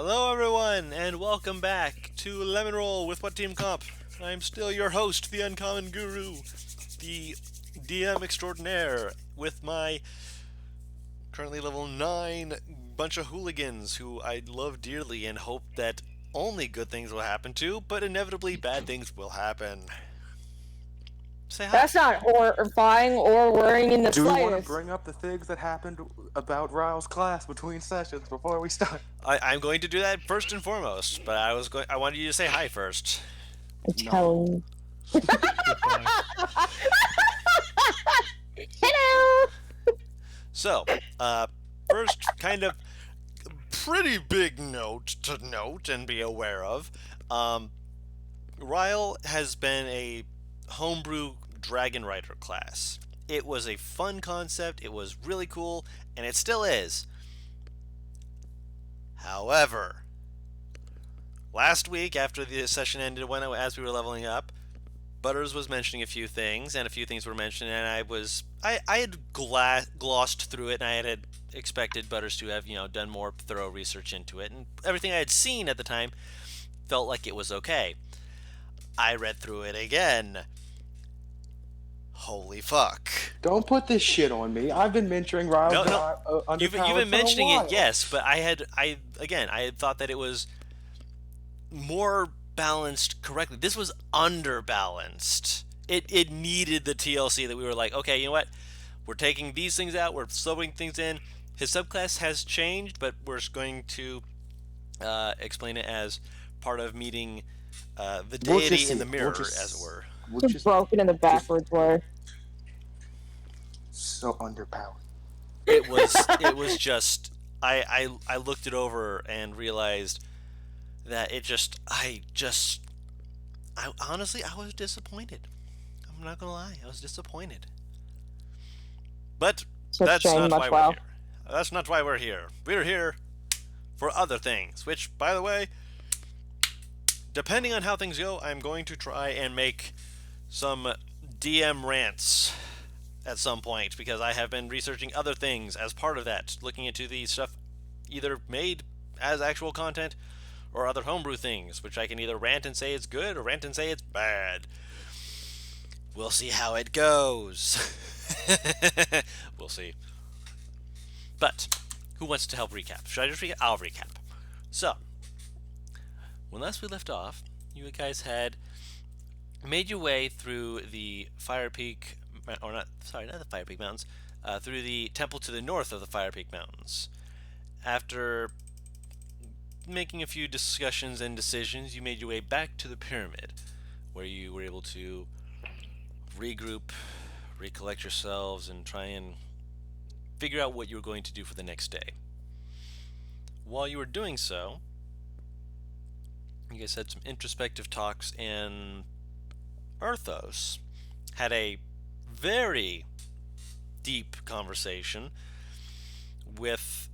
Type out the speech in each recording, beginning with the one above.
Hello, everyone, and welcome back to Lemon Roll with What Team Comp. I'm still your host, the Uncommon Guru, the DM extraordinaire, with my currently level 9 bunch of hooligans who I love dearly and hope that only good things will happen to, but inevitably bad things will happen. Say hi. That's not horrifying or worrying in the Do we want to slightest. bring up the things that happened about Ryle's class between sessions before we start? I'm going to do that first and foremost, but I wanted you to say hi first. I'm No. telling Goodbye. you. Hello! So, first, kind of pretty big note to note and be aware of. Ryle has been a homebrew dragon rider class. It was a fun concept, it was really cool, and it still is. However, last week after the session ended, as we were leveling up, Butters was mentioning a few things, and a few things were mentioned, and I had glossed through it, and I had expected Butters to have done more thorough research into it, and everything I had seen at the time felt like it was okay. I read through it again. Holy fuck! Don't put this shit on me. I've been mentoring Ryle. No. You've been mentioning it, yes, but I had thought that it was more balanced correctly. This was underbalanced. It needed the TLC that we were like, okay, you know what? We're taking these things out. We're slowing things in. His subclass has changed, but we're going to explain it as part of meeting the deity in the mirror, as it were. It's broken in the backwards way. So underpowered. It was just I looked it over and realized that I honestly I was disappointed. I'm not gonna lie, I was disappointed. But that's not why we're here. That's not why we're here. We're here for other things, which, by the way, depending on how things go, I'm going to try and make some DM rants at some point, because I have been researching other things as part of that, looking into the stuff either made as actual content or other homebrew things, which I can either rant and say it's good or rant and say it's bad. We'll see how it goes. We'll see. But who wants to help recap? Should I just recap? I'll recap. So, when last we left off, you guys had made your way through the Fire Peak, or not the Fire Peak Mountains, through the temple to the north of the Fire Peak Mountains. After making a few discussions and decisions, you made your way back to the pyramid, where you were able to regroup, recollect yourselves, and try and figure out what you were going to do for the next day. While you were doing so, you guys had some introspective talks, and Arthos had a very deep conversation with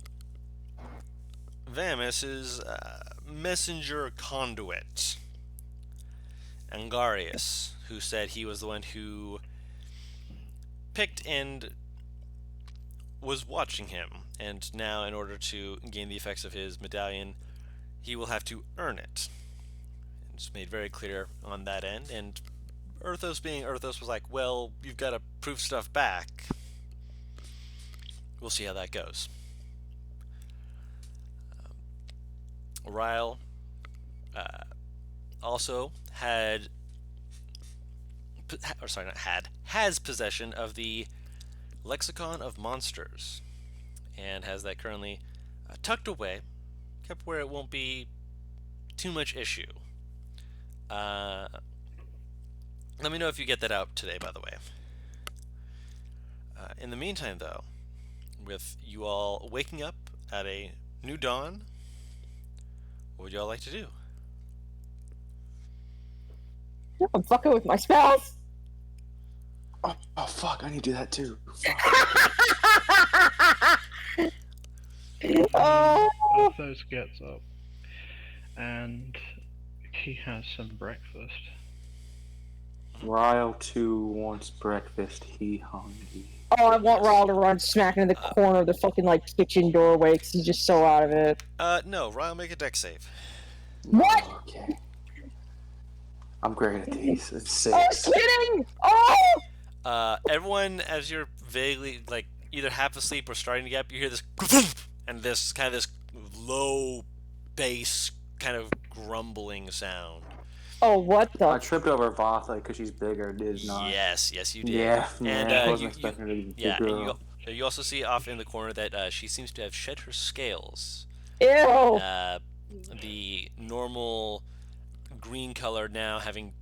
Vamus's messenger conduit, Angarius, who said he was the one who picked and was watching him, and now in order to gain the effects of his medallion, he will have to earn it. It's made very clear on that end, and Arthos being Arthos was like, well, you've got to prove stuff back. We'll see how that goes. Ryle also had, or sorry, not had, has possession of the Lexicon of Monsters, and has that currently tucked away, kept where it won't be too much issue. Let me know if you get that out today, by the way. In the meantime, though, with you all waking up at a new dawn, what would y'all like to do? I'm fucking with my spells. Oh fuck! I need to do that too. Oh. Arthos gets up and he has some breakfast. Ryle too wants breakfast. He hungry. Oh, I want Raul to run smack into the corner of the fucking, like, kitchen doorway, because he's just so out of it. No, Ryle, make a deck save. What? Okay. I'm great at these. It's I was 6. kidding! Oh! Everyone, as you're vaguely, like, either half asleep or starting to get up, you hear this and this kind of this low bass kind of grumbling sound. Oh, what the? I tripped over Vatha because she's bigger. Did not. Yes, you did. Yeah, And I wasn't expecting her to be a yeah, girl. and you also see off in the corner that she seems to have shed her scales. Ew! The normal green color now having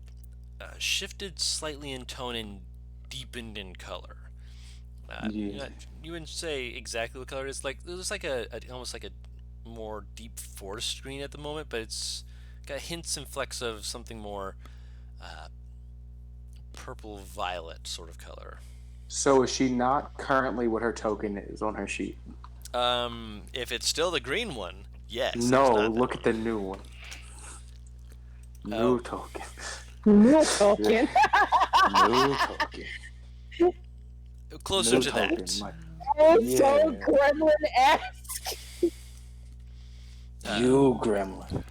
shifted slightly in tone and deepened in color. Yeah. You wouldn't say exactly what color it is. Like there's like almost like a more deep forest green at the moment, but it's got hints and flecks of something more purple violet sort of color. So is she not currently what her token is on her sheet? If it's still the green one, yes. No, look at the new one. New token. No token. New token. Closer New to token, that. It's so Yeah. gremlin-esque. You gremlin.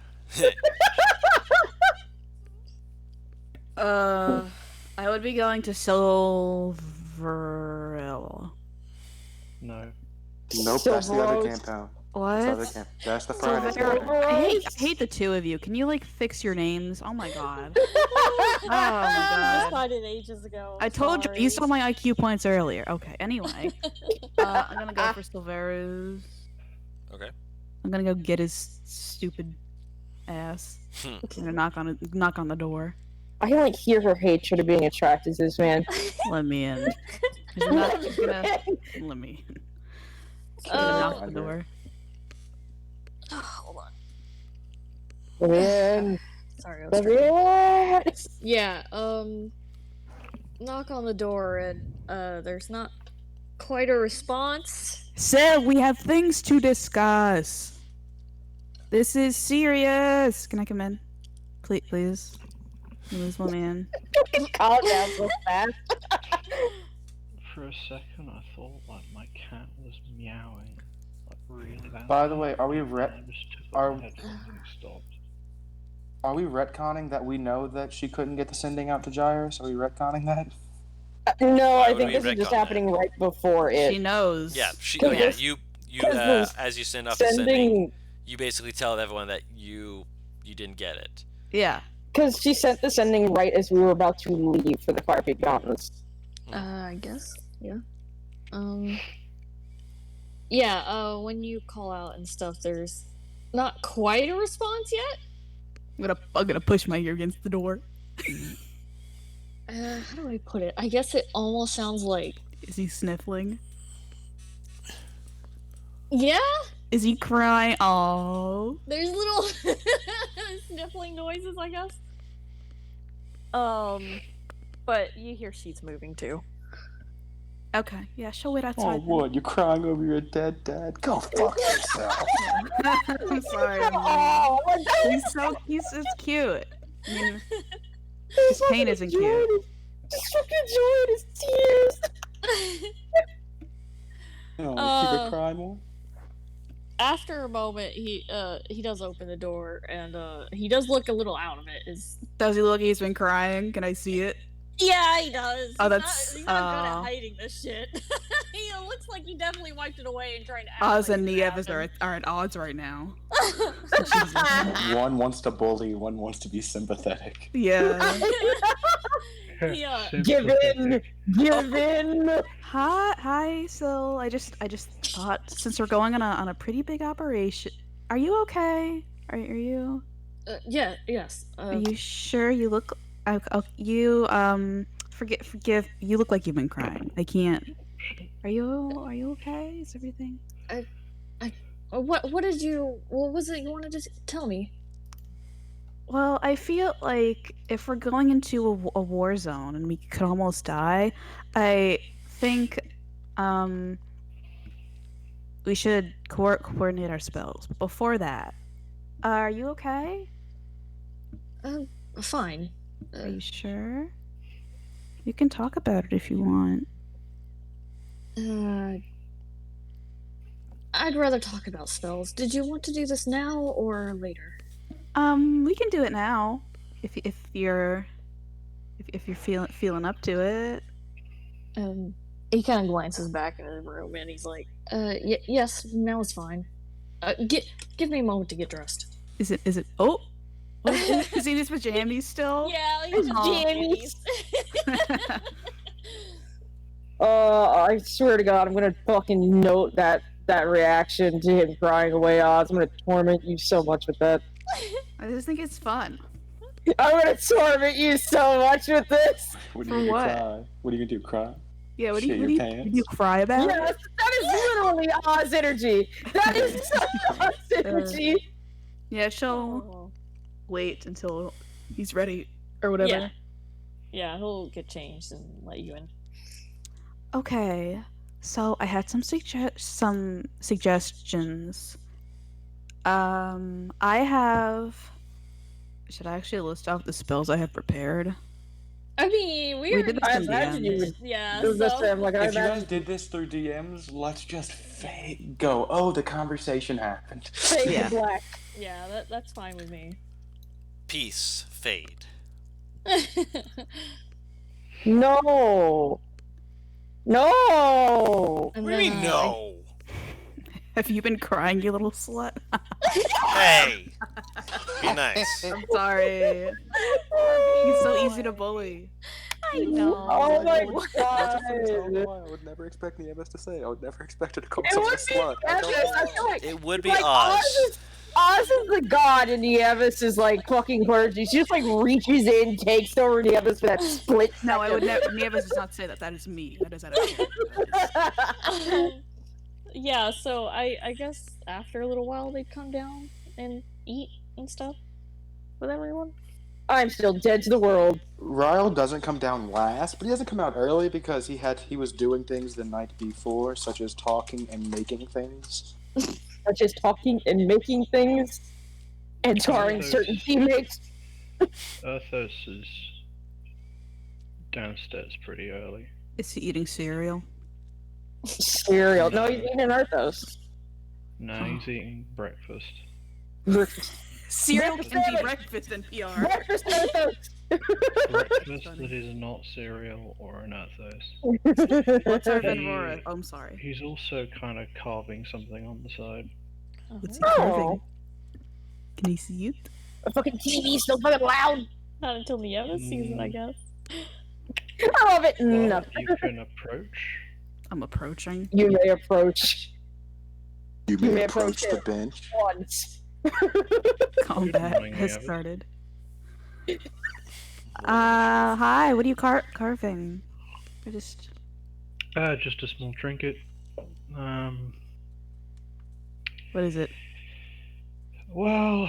I would be going to Silverell. No. Nope, that's the other Silverose. campaign. What? That's the other camp. That's the Friday Silverell. campaign. I hate the two of you. Can you like fix your names? Oh my god. Oh my god. Decided ages ago. I told you saw Sorry. my IQ points earlier. Okay, anyway. I'm gonna go for Silveros. Okay. I'm gonna go get his stupid ass. I'm gonna knock on the door. I can, like, hear her hatred of being attracted to this man. Let me in. He's gonna let me in. I'm gonna knock on the door. Hold on. Man. Sorry, I was trying to... Man. Yeah, knock on the door and, there's not quite a response. Sir, we have things to discuss. This is serious. Can I come in? Please. Please let me in. Calm down so fast. For a second, I thought like my cat was meowing, like really loud. By the way, are we And I just took are- off my headphones and it stopped. Are we retconning that we know that she couldn't get the sending out to Jairus? Are we retconning that? No, Why I would think we this is just retcon happening right before it. She knows. Yeah, Because you because as you send off the sending, Sending, you basically tell everyone that you didn't get it. Yeah. because she sent the sending right as we were about to leave for the Carpet Mountains. I guess, yeah. Yeah, when you call out and stuff, there's not quite a response yet. I'm gonna push my ear against the door. How do I put it? I guess it almost sounds like... Is he sniffling? Yeah? Is he crying? Oh. There's little sniffling noises, I guess. But you hear sheets moving too. Okay. Yeah, she'll wait Oh, outside. what? You're crying over your dead dad? Go fuck yourself. I'm sorry. Oh, He's cute. I mean, his pain isn't cute. Just fucking joy in his tears. You know, keep Uh, it cry more. After a moment, he does open the door and he does look a little out of it. Does he look like he's been crying? Can I see it? Yeah, he does. Oh, He's not good at hiding this shit. He looks like he definitely wiped it away and tried to act Oz like and it Nieves happened. are at odds right now. One wants to bully, one wants to be sympathetic. Yeah. Yeah. Give in. Give in. Hi, Sil. I just thought since we're going on a pretty big operation, are you okay? Are you? Yeah. Yes. Are you sure? You look. You forgive. You look like you've been crying. I can't. Are you okay? Is everything? What was it you wanted to tell me? Well, I feel like if we're going into a war zone and we could almost die, I think we should coordinate our spells. But before that, are you okay? Fine. Are you sure? You can talk about it if you want. I'd rather talk about spells. Did you want to do this now or later? We can do it now, if you're feeling up to it. He kind of glances back into the room and he's like, yes, now it's fine. Give me a moment to get dressed. Is it? Oh, is he in his pajamas still? Yeah, he's Jammies. I swear to God, I'm gonna fucking note that reaction to him crying away Oz. I'm gonna torment you so much with that. I just think it's fun. I'm gonna torment you so much with this. What For what? Cry? What are you gonna do? Cry? Yeah, what do Shit you your do? pants? You cry about Yes, it? that is literally Oz energy. That is such Oz energy. Yeah, she'll wait until he's ready or whatever. Yeah. Yeah, he'll get changed and let you in. Okay, so I had some suggestions. I have. Should I actually list off the spells I have prepared? I mean, we did I this in imagine you DMs. would Yeah, do this to so... him. Like, I If you imagine guys did this through DMs, let's just go. Oh, the conversation happened. fade Yeah. to black. Yeah, that's fine with me. Peace, fade. No. No. And What do you mean, no? Have you been crying, you little slut? Hey! Be nice. I'm sorry. He's so easy to bully. I know. Oh my That's God. I would never expect Nieves to say. I would never expect her to call It someone a would be slut. I don't Nieves. I know. feel like It would be like Oz. Oz is the god, and Nieves is like fucking clergy. She just like reaches in, takes over Nieves for that split. No, I would second. never. Nieves does not say that. That is me. That is out of Yeah, so I guess after a little while they'd come down and eat and stuff with everyone. I'm still dead to the world. Ryle doesn't come down last, but he doesn't come out early because he was doing things the night before, such as talking and making things. Such as talking and making things, and tarring certain teammates. Earthos is downstairs pretty early. Is he eating cereal? Cereal. No, he's eating Arthos. No, he's eating breakfast. Cereal Breakfast can be sandwich. breakfast in PR. Breakfast Arthos. Breakfast that is not cereal or an Earthos. What's our He- Venvora? Oh, I'm sorry. He's also kind of carving something on the side. What's he Oh. carving? Can he see it? The fucking TV's so fucking loud. Not until Nieves sees it, I guess. I love it. Well, No. you can approach. I'm approaching. You may approach You may may approach approach the bench. once. Combat morning, has Nieves. started. Hi. What are you carving? I just. Just a small trinket. What is it? Well,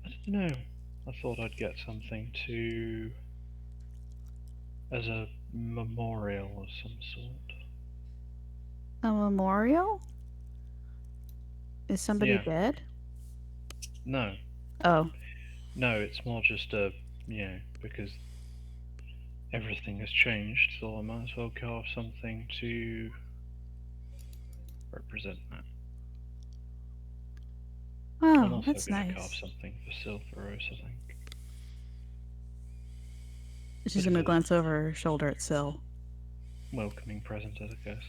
I don't know. I thought I'd get something to as a memorial of some sort. A memorial? Is somebody Yeah. dead? No, Oh. no, it's more just because everything has changed, so I might as well carve something to represent that. I'm Oh, also that's going to nice. carve something for Silveros, I think. She's gonna glance over her shoulder at Syl. Welcoming present, I guess.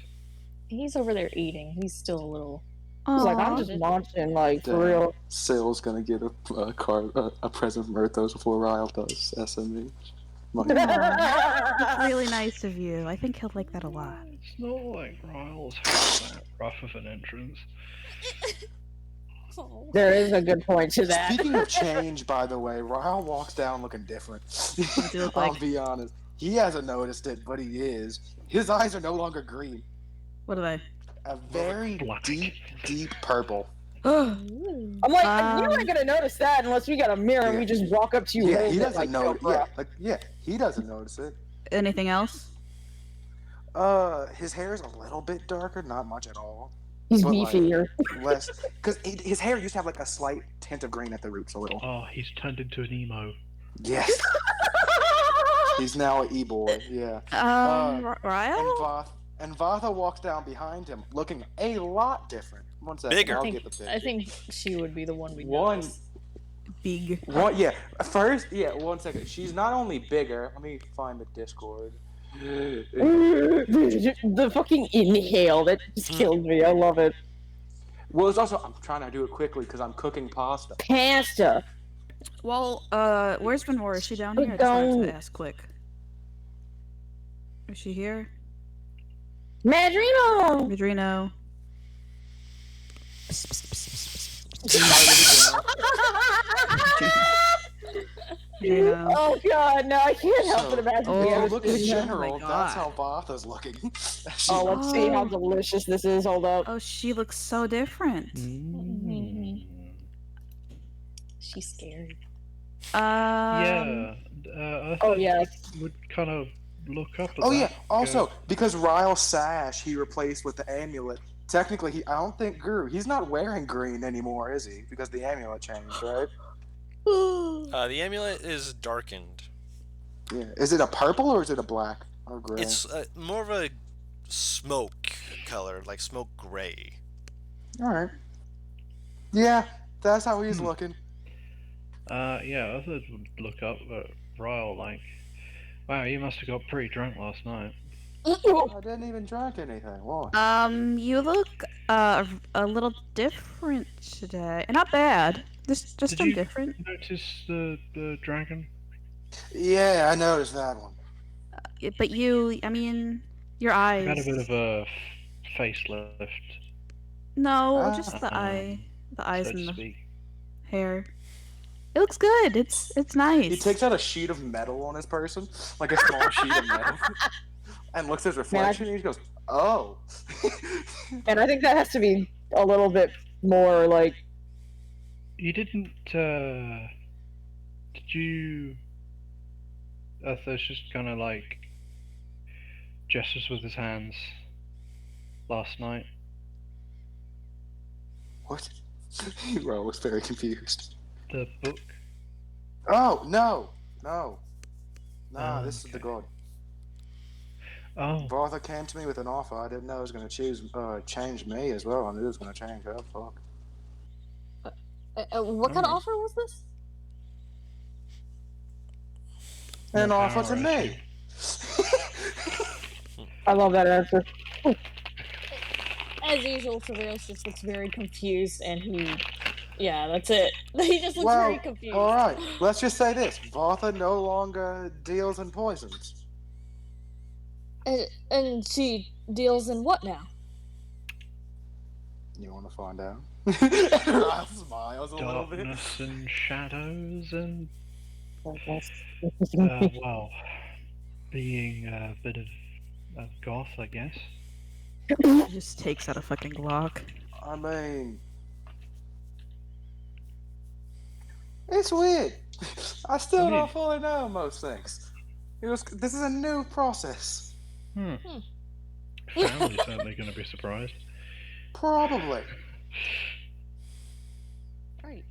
He's over there eating. He's still a little. It's like I'm Aw. just launching, like for Damn. real. Sale's gonna get a present from Earthos before Ryle does. SME. Aw. Really nice of you. I think he'll like that a lot. It's not like Ryle's had that rough of an entrance. Oh. There is a good point to that. Speaking of change, by the way, Ryle walks down looking different. does he look I'll like? be honest. He hasn't noticed it, but he is. His eyes are no longer green. What are they? A very Black. deep purple. Ooh. I'm like, you're not gonna notice that unless we got a mirror and we just walk up to you. Yeah, hold he it, doesn't like, know. yo, Yeah, he doesn't notice it. Anything else? His hair is a little bit darker, not much at all. He's But, like, beefier. Less, because his hair used to have like a slight tint of green at the roots, a little. Oh, he's turned into an emo. Yes. He's now an e-boy. Yeah. Ryle? And Vatha walks down behind him, looking a lot different. One second, Bigger. I'll get the picture. I think she would be the one we One. notice. Big. Yeah. First, 1 second. She's not only bigger. Let me find the Discord. The fucking inhale that just killed me. I love it. Well, it's also I'm trying to do it quickly because I'm cooking pasta. Pasta. Well, where's Benora? Is she down here? I just wanted to ask quick. Is she here? Madrino! Madrino. Madrino. Oh god, no, I can't help but imagine. If you look in Oh general, my that's God. how Vatha's looking. Oh, let's see how delicious this is. Hold up. Oh, she looks so different. She's scary. Yeah. I thought yes. you would kind of look up at Oh that yeah. and Also, go, because Ryle's sash he replaced with the amulet. Technically, I don't think grew. He's not wearing green anymore, is he? Because the amulet changed, right? The amulet is darkened. Yeah. Is it a purple or is it a black or gray? It's more of a smoke color, like smoke gray. All right. Yeah, that's how he's looking. yeah, I thought it would look up at Ryle like, wow, you must have got pretty drunk last night. I didn't even drink anything. Why? You look a little different today. Not bad. Just Did you different. notice the dragon? Yeah, I noticed that one. But you, I mean, your eyes. Had a bit of a facelift, No, just the eyes so and to the speak. hair. It looks good. It's nice. He takes out a sheet of metal on his person, like a small sheet of metal, and looks at his reflection and he goes, "Oh." And I think that has to be a little bit more like. You didn't, did you... Arthur's just kind of like gestures with his hands last night. What? Ro was very confused. The book? Oh, no! No. Nah, this is the god. Oh, Vatha came to me with an offer. I didn't know it was going to change me as well. I knew it was going to change her. Fuck. What kind of offer was this? An more offer power, to I me. I love that answer. As usual, Severus just looks very confused, and yeah, that's it. He just looks Well, very confused. alright. Let's just say this. Vatha no longer deals in poisons. And she deals in what now? You want to find out? Ryle smiles a little bit. darkness and shadows and, Oh, well, being a bit of a goth, I guess. He just takes out a fucking Glock. I mean, it's weird. I still Weird. don't fully know most things. This is a new process. Family's certainly going to be surprised. Probably. Right.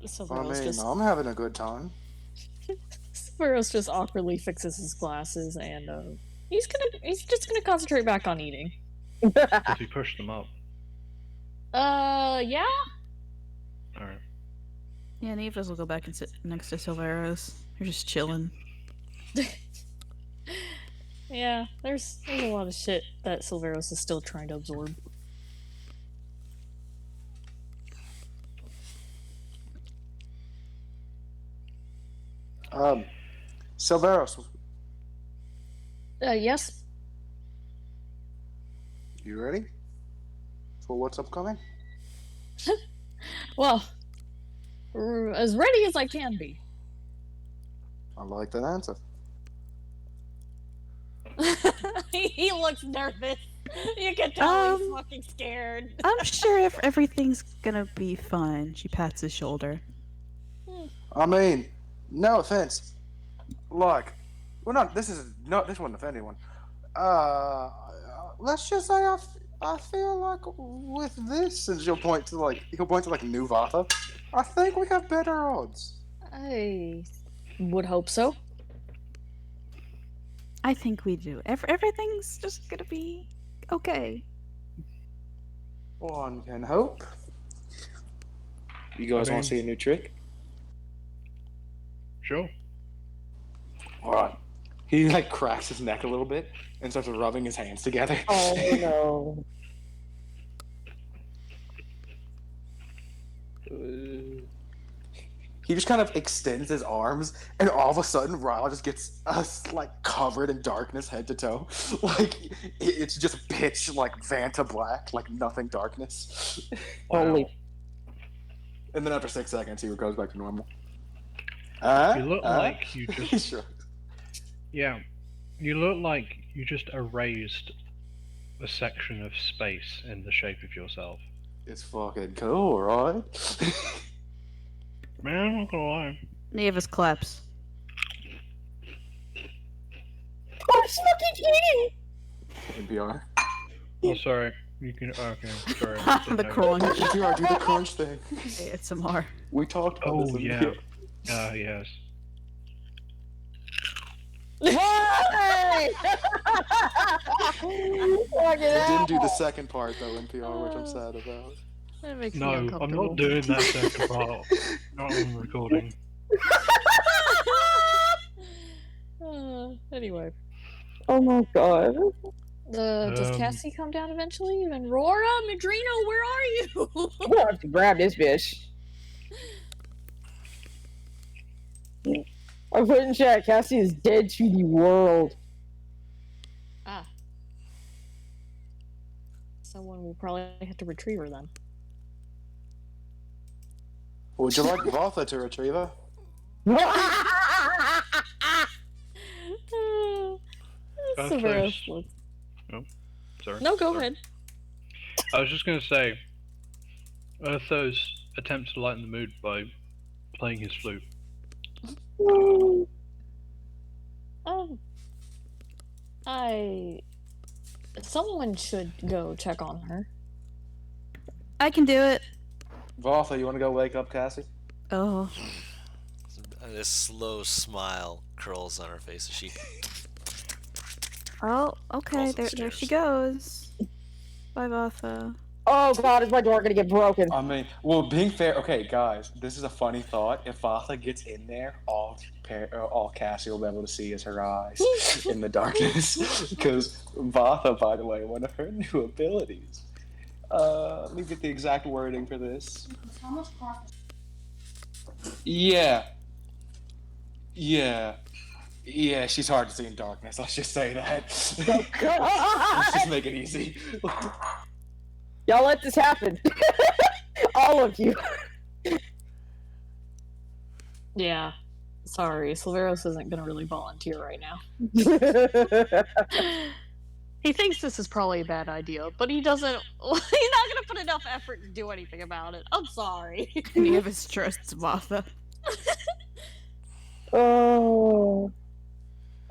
I Severus mean, just I'm having a good time. Severus just awkwardly fixes his glasses, and he's just gonna concentrate back on eating. Does he push them up? Yeah. Alright. Yeah, Nevis will go back and sit next to Silveros. They're just chilling. Yeah, there's a lot of shit that Silveros is still trying to absorb. Silveros, Yes. you ready for what's upcoming? Well, as ready as I can be. I like that answer. He looks nervous. You can tell he's Um, fucking scared. I'm sure if everything's gonna be fine. She pats his shoulder. I mean, no offense. Look, this wouldn't offend anyone. Let's just say I feel like with this, and he'll point to new Vatha. I think we have better odds. I would hope so. I think we do. Everything's just gonna be okay. One can hope. You guys want to see a new trick? Sure. Alright. He like cracks his neck a little bit and starts rubbing his hands together. Oh no. He just kind of extends his arms, and all of a sudden, Ryle just gets like covered in darkness, head to toe. Like it's just pitch, like Vanta black, like nothing darkness. Holy. And then after 6 seconds, he goes back to normal. You look like you just. Sure. Yeah, you look like you just erased a section of space in the shape of yourself. It's fucking cool, right? Man, I'm not gonna lie. Navis claps. Oh, it's fucking eating! NPR. Oh, sorry. You can. Okay, sorry. The crunch. NPR, do the crunch thing. ASMR. We talked about this. Oh, in yeah. the- Yes. Hey! We didn't do the second part though, NPR, which I'm sad about. That makes me No, I'm uncomfortable. not doing that second part. Not on recording. Anyway. Oh my god. Does Cassie come down eventually? And Rora, Madrino, where are you? I'm gonna have to grab this bitch. I put in chat, Cassie is dead to the world. Ah. Someone will probably have to retrieve her then. Would you like Vatha to retrieve her? Severus, Oh, sorry. No, go Sorry. ahead. I was just gonna say, Urthos attempts to lighten the mood by playing his flute. Someone should go check on her. I can do it. Vatha, you want to go wake up Cassie? Oh. This slow smile curls on her face as she. Oh, okay. Falls There she upstairs. goes. Bye, Vatha. Oh god, is my door gonna get broken? I mean, well, being fair, okay, guys, this is a funny thought. If Vatha gets in there, all Cassie will be able to see is her eyes in the darkness. Because Vatha, by the way, one of her new abilities. Let me get the exact wording for this. Yeah. She's hard to see in darkness. Let's just say that. Let's just make it easy. Y'all let this happen. All of you. Yeah. Sorry, Silveros isn't gonna really volunteer right now. He thinks this is probably a bad idea, but he doesn't. He's not gonna put enough effort to do anything about it. I'm sorry. Navis trusts Vatha. Oh.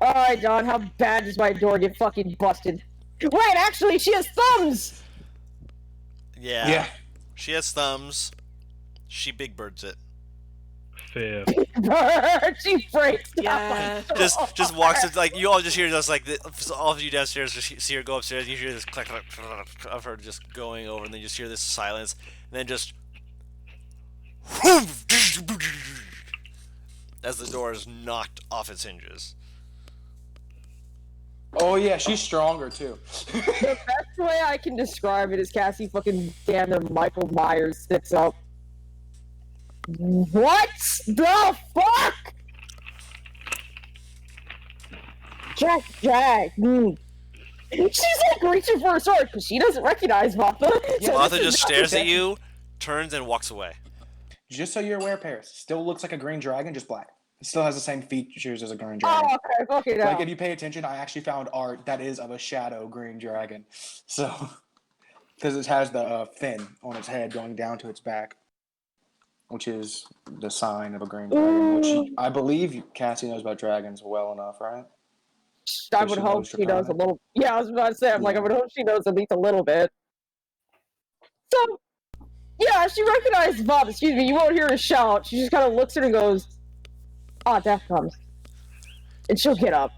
Alright, Don, how bad does my door get fucking busted? Wait, actually, she has thumbs! Yeah. She has thumbs. She big birds it. Fear. She breaks down Yeah. my door. Just walks it like you all just hear just like all of you downstairs just see her go upstairs and you hear this click click of her just going over and then you just hear this silence and then just as the door is knocked off its hinges. Oh yeah, she's stronger too. The best way I can describe it is Cassie fucking damn near Michael Myers sits up. What the fuck? Jack. She's like reaching for her sword because she doesn't recognize Vatha. Martha just stares at you, turns and walks away. Just so you're aware, Paris still looks like a green dragon, just black. It still has the same features as a green dragon. Oh, okay, fuck it Like out. if you pay attention, I actually found art that is of a shadow green dragon. So, because it has the fin on its head going down to its back, which is the sign of a green dragon. Which I believe Cassie knows about dragons well enough, right? I would hope she knows a little. Yeah, I was about to say, I would hope she knows at least a little bit. So, Yeah, she recognized Bob. Excuse me, you won't hear her shout. She just kind of looks at her and goes, "Ah, death comes," and she'll get up.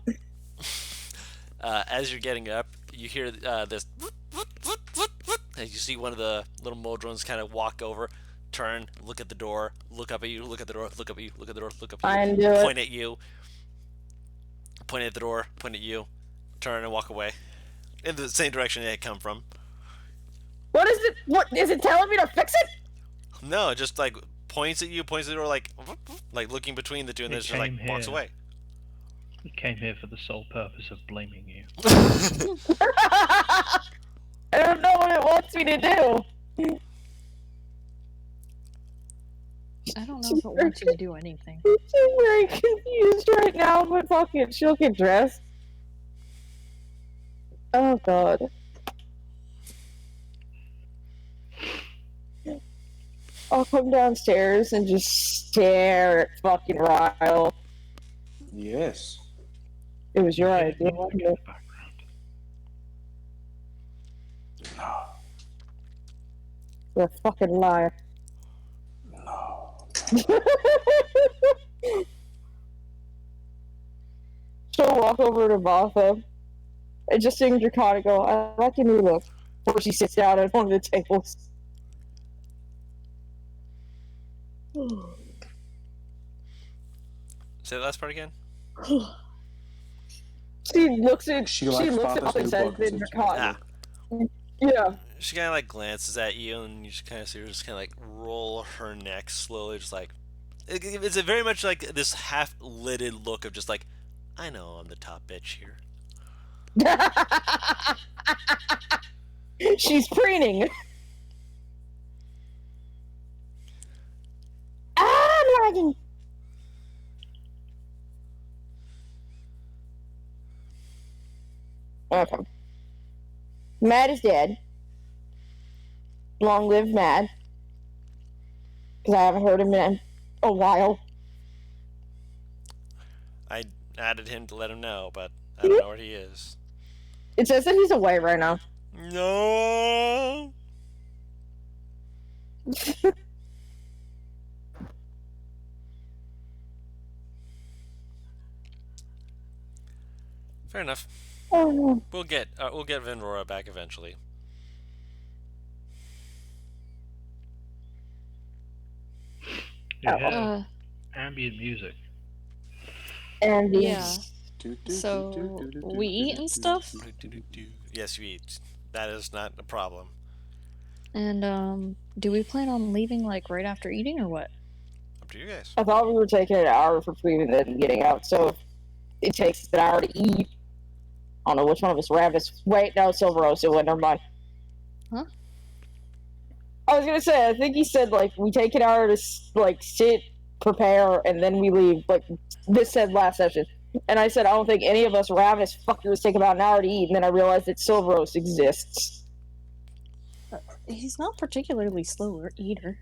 As you're getting up, you hear this. As you see one of the little Modrons kind of walk over, turn, look at the door, look up at you, look at the door, look up at you, look at the door, look up at you, point at you, point at the door, point at you, turn and walk away in the same direction it had come from. What is it? What is it telling me to fix it? No, just like points at you, points at the door, like looking between the two, and then just like walks away. He came here for the sole purpose of blaming you. I don't know what it wants me to do. I don't know if it wants you to do anything. I'm very confused right now, but fuck it, she'll get dressed. Oh god. I'll come downstairs and just stare at fucking Ryle. Yes. It was your idea, wasn't it? No. You're a fucking liar. No. She'll walk over to Martha and just sing Draconic, go, "I like your new look," before she sits down at one of the tables. Say the last part again. She looks at She likes looks Martha's up and new says, book, "Then since- Draconic." Yeah. She kind of like glances at you, and you just kind of see her just kind of like roll her neck slowly, just like it's a very much like this half-lidded look of just like, I know I'm the top bitch here. She's preening. I'm lagging. Okay. Matt is dead. Long live Matt. Because I haven't heard him in a while. I added him to let him know, but I don't know where he is. It says that he's away right now. No. Fair enough. Oh. We'll get Venrora back eventually. Yeah, ambient music. And Yeah. So we eat and stuff. Yes, we eat. That is not a problem. And do we plan on leaving like right after eating or what? Up to you guys. I thought we were taking an hour for food and then getting out, so if it takes us an hour to eat. I don't know which one of us ravenous. Wait, no, Silveros. It went. Never mind. Huh? I was gonna say. I think he said like we take an hour to like sit, prepare, and then we leave. Like this said last session, and I said I don't think any of us ravenous fuckers take about an hour to eat, and then I realized that Silveros exists. He's not particularly slow eater.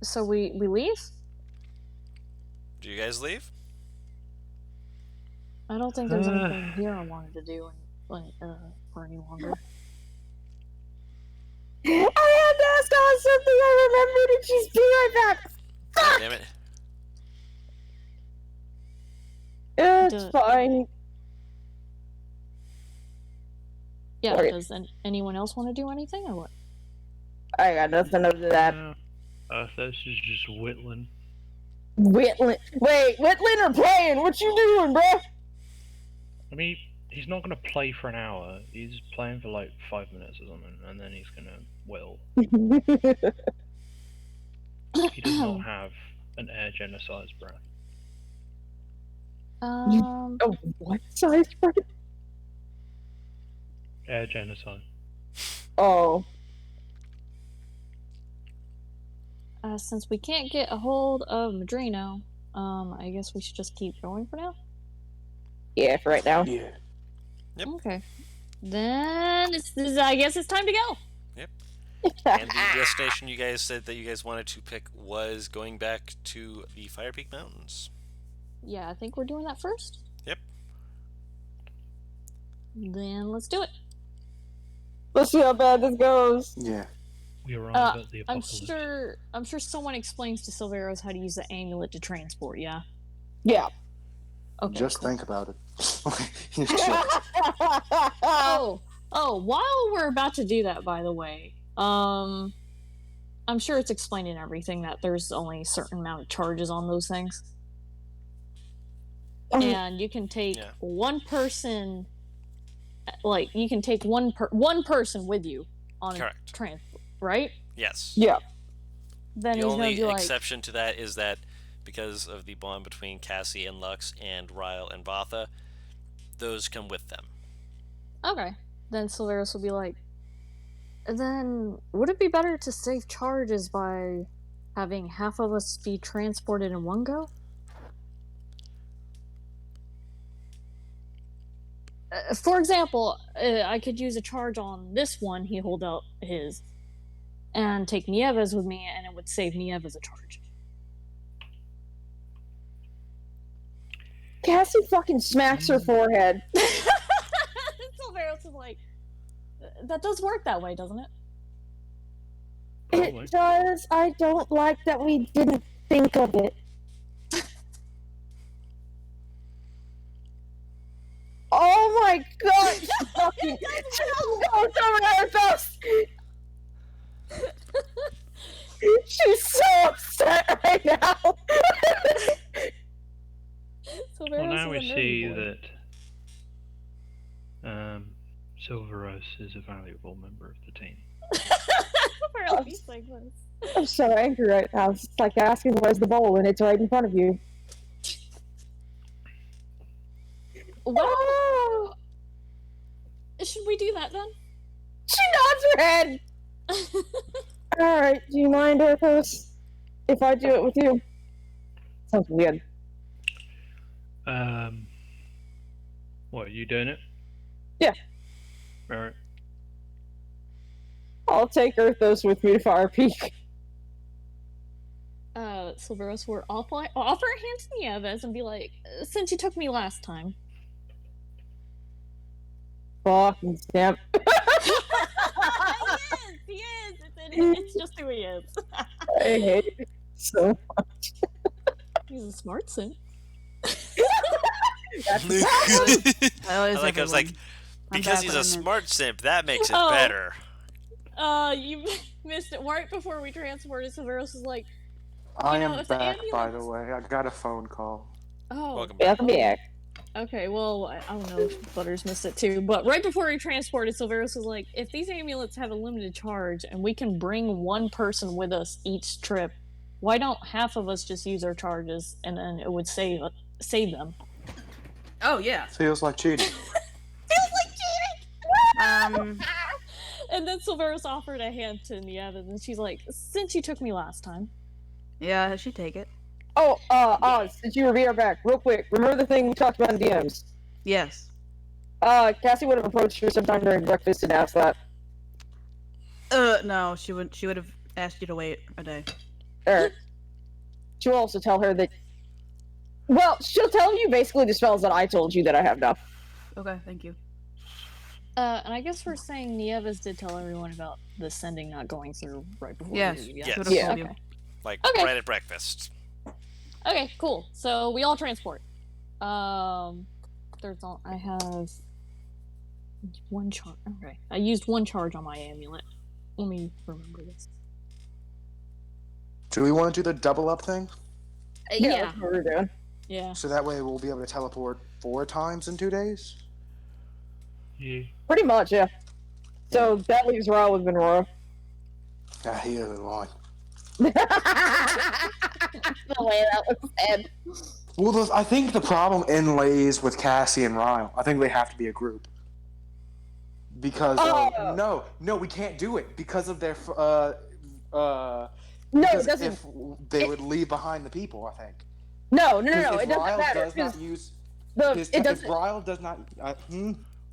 So we leave? Do you guys leave? I don't think there's anything here I wanted to do for any longer. I had to ask on something I remembered, and she's be right back. God damn it. It's fine. Yeah, Okay. does anyone else want to do anything or what? I got nothing other than that. This is just whittling. Whitlin. Wait, Whitlin or playing? What you doing, bruh? I mean, he's not gonna play for an hour. He's playing for like 5 minutes or something, and then he's gonna whittle. He does not have an air genocide breath. Oh, what size, bruh? Air genocide. Oh. Since we can't get a hold of Madrino, I guess we should just keep going for now. Yeah, for right now. Yeah. Yep. Okay. Then I guess it's time to go. Yep. And the destination you guys said that you guys wanted to pick was going back to the Fire Peak Mountains. Yeah, I think we're doing that first. Yep. Then let's do it. Let's see how bad this goes. Yeah. We arrive at the I'm apocalypse. sure someone explains to Silveros how to use the amulet to transport, yeah? Yeah. Okay. Just cool. think about it. Just chill. While we're about to do that, by the way, I'm sure it's explained in everything that there's only a certain amount of charges on those things. And you can take one person, like, you can take one person with you on a transport, right? Yes. Yeah. Then the he's only gonna be exception to that is that because of the bond between Cassie and Lux and Ryle and Vatha, those come with them. Okay. Then Silveros will be like, then would it be better to save charges by having half of us be transported in one go? For example, I could use a charge on this one, he hold out his, and take Nieves with me, and it would save Nieves a charge. Cassie fucking smacks her forehead. Silveros is like, that does work that way, doesn't it? Probably. It does. I don't like that we didn't think of it. Oh my god! Fucking go Silveros! She's so upset right now. Well, now we see that Silveros is a valuable member of the team. I'm so angry right now. It's like asking where's the bowl and it's right in front of you. Well, should we do that then? She nods her head. Alright, do you mind, Orthos, if I do it with you? Sounds weird. What, are you doing it? Yeah. Alright. I'll take Orthos with me to Fire Peak. Silveros will offer a hand to Nieves and be like, since you took me last time. Fucking stamp. He is! It's just who he is. I hate it so much. He's a smart simp. I was like, because he's a smart simp, that makes it better. You missed it right before we transported. Silveros is like, I am back, by the way. I got a phone call. oh, Welcome back. Okay, well, I don't know if Butters missed it too, but right before we transported, Silveros was like, if these amulets have a limited charge and we can bring one person with us each trip, why don't half of us just use our charges and then it would save them? Oh, yeah. Feels like cheating. And then Silveros offered a hand to Nieves, and she's like, since you took me last time. Yeah, she'd take it. Oh, since you were here back, real quick, remember the thing we talked about in DMs? Yes. Cassie would have approached her sometime during breakfast and asked that. No, she would have asked you to wait a day. Alright. She'll also tell her that... Well, she'll tell you basically the spells that I told you that I have now. Okay, thank you. And I guess we're saying Nieves did tell everyone about the sending not going through right before we leave. Yes. She would have told you. Okay. Like, Okay. right at breakfast. Okay, cool. So we all transport. I have one charge. Okay, I used one charge on my amulet. Let me remember this. Do we want to do the double up thing? Yeah, that's what we're doing. Yeah. So that way we'll be able to teleport 4 times in 2 days? Yeah. Pretty much, yeah. So that leaves Ryle with Monroe. Ah, he doesn't want. The way that was said. Well, I think the problem lays with Cassie and Ryle. I think they have to be a group. Because no, we can't do it because of their no, it doesn't. If they would leave behind the people, I think. No, it If doesn't Ryle matter. does not use If Ryle does not,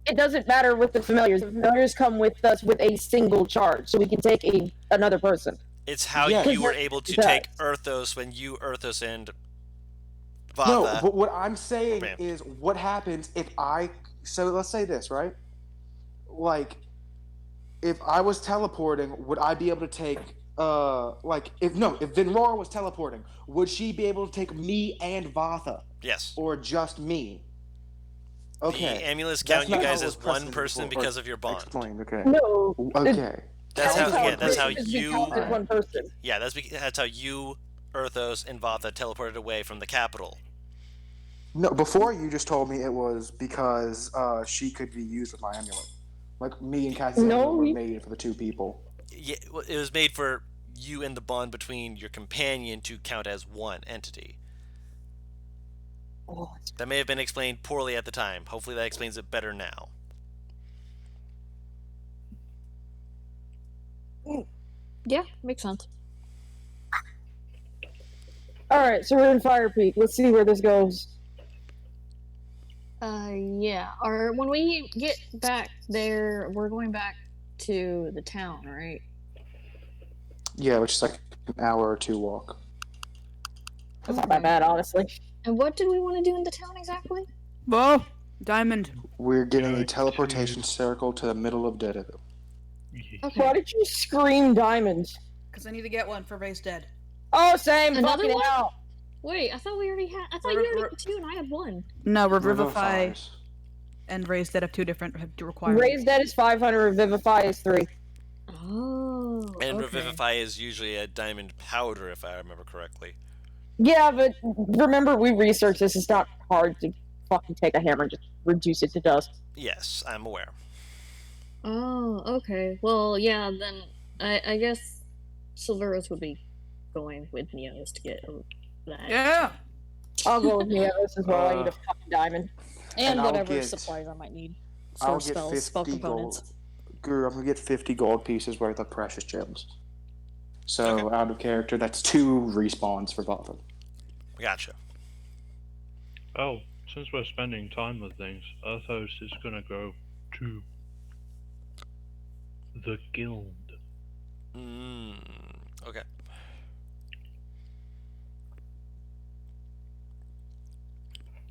it doesn't matter with the familiars. The familiars come with us with a single charge, so we can take another person. It's how you were able to take Earthos when you Earthos and Vatha. No, but what I'm saying is, what happens if I So let's say this, right? Like, if I was teleporting, would I be able to take if Vinrora was teleporting, would she be able to take me and Vatha? Yes. Or just me? The Okay. amulets That's count you not how guys it was as one precedent person before. because of your bond. Explained, okay. No. Okay. That's Count how. as Yeah, one that's how person. you. Counted one person. Yeah, that's how you, Erthos, and Vatha teleported away from the capital. No, before you just told me it was because she could be used with my amulet. Like me and Cassie's amulet were made for the two people. Yeah, it was made for you and the bond between your companion to count as one entity. That may have been explained poorly at the time. Hopefully that explains it better now. Yeah, makes sense. Alright, so we're in Fire Peak. Let's see where this goes. Yeah. Or when we get back there, we're going back to the town, right? Yeah, which is like an hour or two walk. That's not that bad, honestly. And what did we want to do in the town exactly? Whoa, diamond. We're getting Going a teleportation circle to the middle of Dedadu. Okay. Why did you scream diamonds? Because I need to get one for Ray's dead. Oh, same. Another fucking one? hell. Wait, I thought we already had. I thought you already had two, and I had one. No, Revivify Revivifies. and Ray's dead have two different requirements. Raised dead is 500, Revivify is 3. Oh. And okay. Revivify is usually a diamond powder, if I remember correctly. Yeah, but remember, we researched this. It's not hard to fucking take a hammer and just reduce it to dust. Yes, I'm aware. Oh, okay. Well, yeah, then I guess Silveros would be going with Neos to get that. Yeah. I'll go with Neos as well. I need a fucking diamond. And I'll whatever get- supplies I might need I'll for get spells, spell 50 components. gold. Guru, I'm gonna get 50 gold pieces worth of precious gems. So Okay. out of character, that's 2 respawns for both of them. Gotcha. Oh, since we're spending time with things, Erthos is gonna go to the guild. Okay.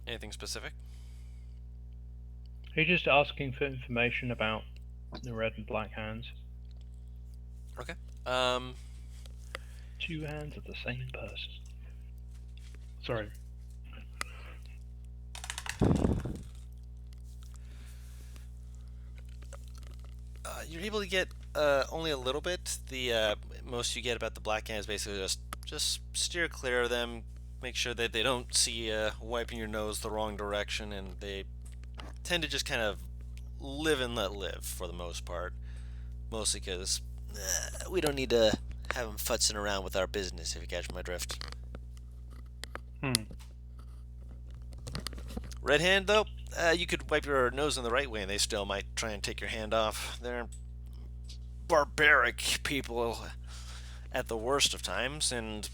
Anything specific? He's just asking for information about the red and black hands. Okay. 2 hands of the same person. Sorry. You're able to get only a little bit. The most you get about the black hand is basically just steer clear of them. Make sure that they don't see you wiping your nose the wrong direction, and they tend to just kind of live and let live for the most part. Mostly because we don't need to have them futzing around with our business, if you catch my drift. Red hand, though, you could wipe your nose in the right way and they still might try and take your hand off. They're barbaric people at the worst of times, and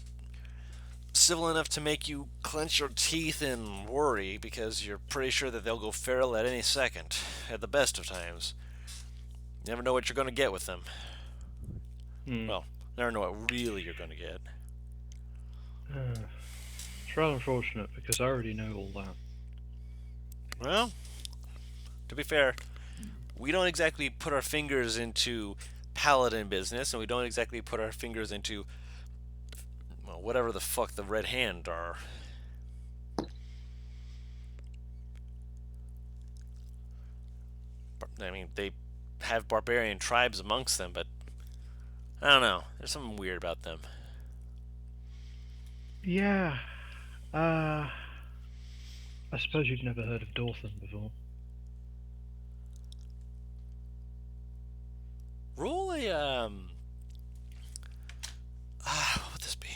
civil enough to make you clench your teeth and worry because you're pretty sure that they'll go feral at any second, at the best of times. You never know what you're going to get with them. Well, never know what really you're going to get. It's rather unfortunate because I already know all that. Well, to be fair, we don't exactly put our fingers into paladin business, and we don't exactly put our fingers into, well, whatever the fuck the Red Hand are. I mean, they have barbarian tribes amongst them, but I don't know. There's something weird about them. Yeah. I suppose you've never heard of Dorthan before. Roll a, what would this be?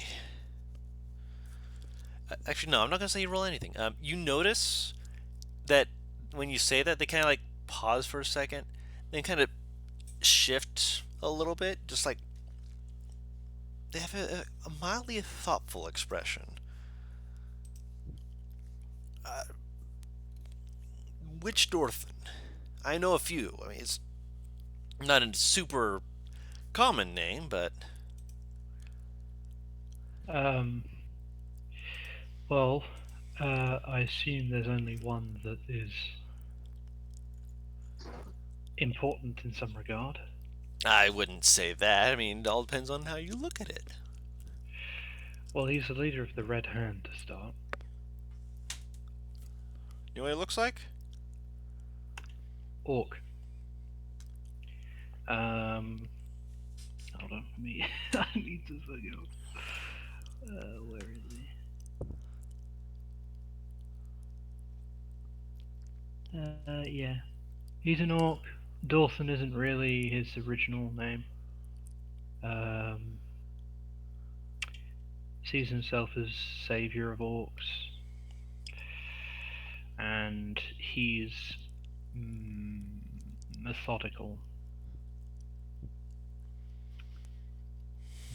Actually, no, I'm not going to say you roll anything. You notice that when you say that, they kind of like pause for a second, then kind of shift a little bit, just like they have a mildly thoughtful expression. Which Dorthan? I know a few. I mean, it's not a super common name, but Well, I assume there's only one that is important in some regard. I wouldn't say that. I mean, it all depends on how you look at it. Well, he's the leader of the Red Hand to start. You know what it looks like? Orc. Hold on, me. I need to figure out. Where is he? Yeah. He's an orc. Dawson isn't really his original name. Sees himself as savior of orcs. And he's methodical.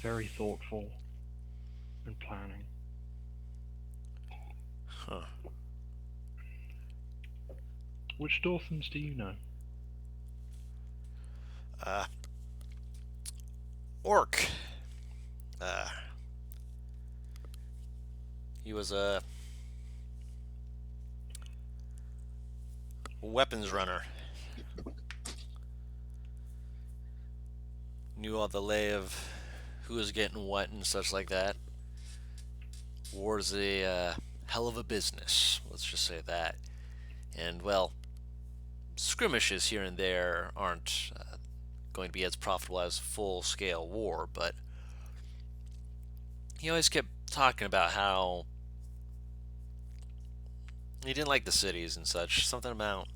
Very thoughtful and planning. Huh. Which Dawsons do you know? Orc. He was a weapons runner. Knew all the lay of who was getting what and such like that. War's a hell of a business, let's just say that. And, well, skirmishes here and there aren't going to be as profitable as full-scale war, but he always kept talking about how he didn't like the cities and such. Something about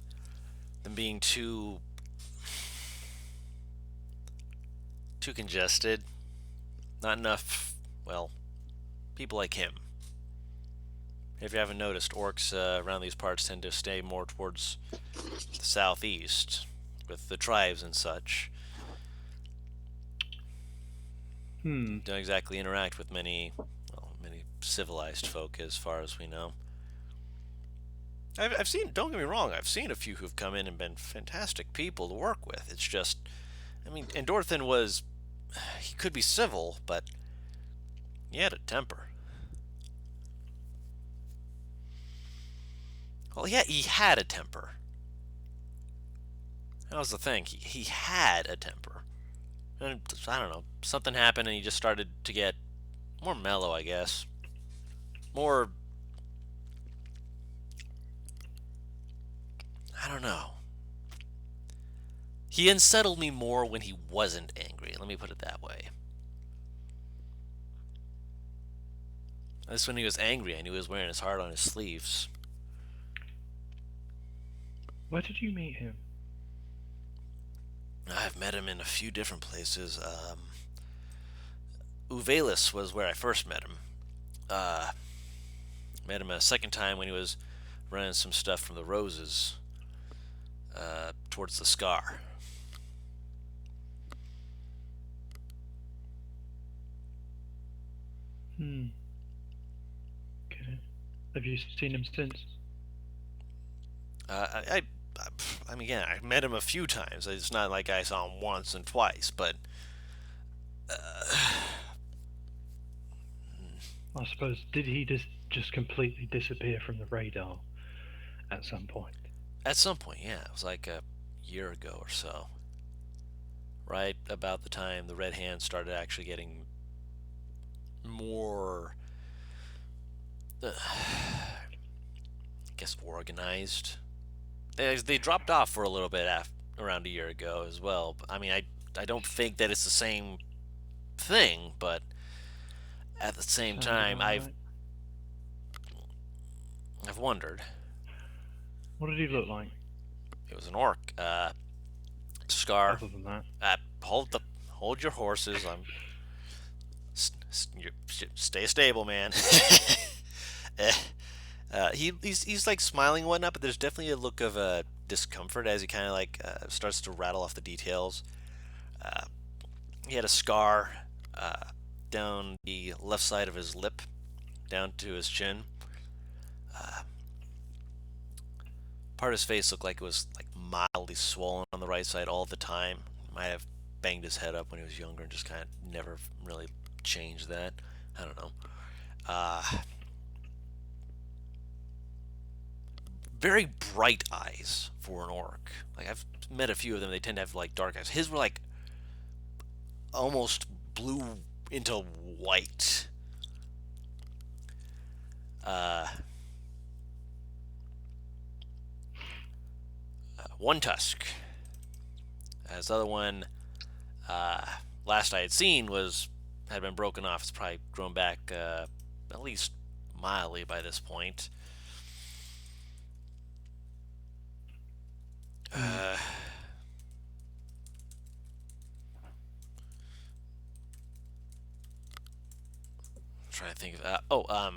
them being too congested. Not enough, well, people like him. If you haven't noticed, orcs around these parts tend to stay more towards the southeast, with the tribes and such. Don't exactly interact with many civilized folk, as far as we know. I've seen, don't get me wrong, I've seen a few who've come in and been fantastic people to work with. It's just, I mean, Endorphin was, he could be civil, but he had a temper. Well, yeah, he had a temper. That was the thing. He had a temper. And I don't know, something happened and he just started to get more mellow, I guess. More, I don't know. He unsettled me more when he wasn't angry. Let me put it that way. At least when he was angry, I knew he was wearing his heart on his sleeves. Where did you meet him? I've met him in a few different places. Uvalis was where I first met him. Met him a second time when he was running some stuff from the Roses towards the Scar. Okay. Have you seen him since? I mean, again, I met him a few times. It's not like I saw him once and twice, but I suppose, did he just completely disappear from the radar at some point? At some point, yeah. It was like a year ago or so. Right about the time the Red Hand started actually getting more, I guess, organized. They dropped off for a little bit around a year ago as well. I mean, I don't think that it's the same thing, but at the same time, I've wondered. What did he look like? It was an orc. Scar. Other than that, hold your horses. Stay stable, man. He's like smiling and whatnot, but there's definitely a look of discomfort as he kind of like starts to rattle off the details. He had a scar down the left side of his lip, down to his chin. Part of his face looked like it was like mildly swollen on the right side all the time. Might have banged his head up when he was younger and just kind of never really changed that. I don't know. very bright eyes for an orc. Like I've met a few of them, they tend to have like dark eyes. His were like almost blue into white. One tusk. His other one, last I had seen had been broken off. It's probably grown back at least mildly by this point. Trying to think of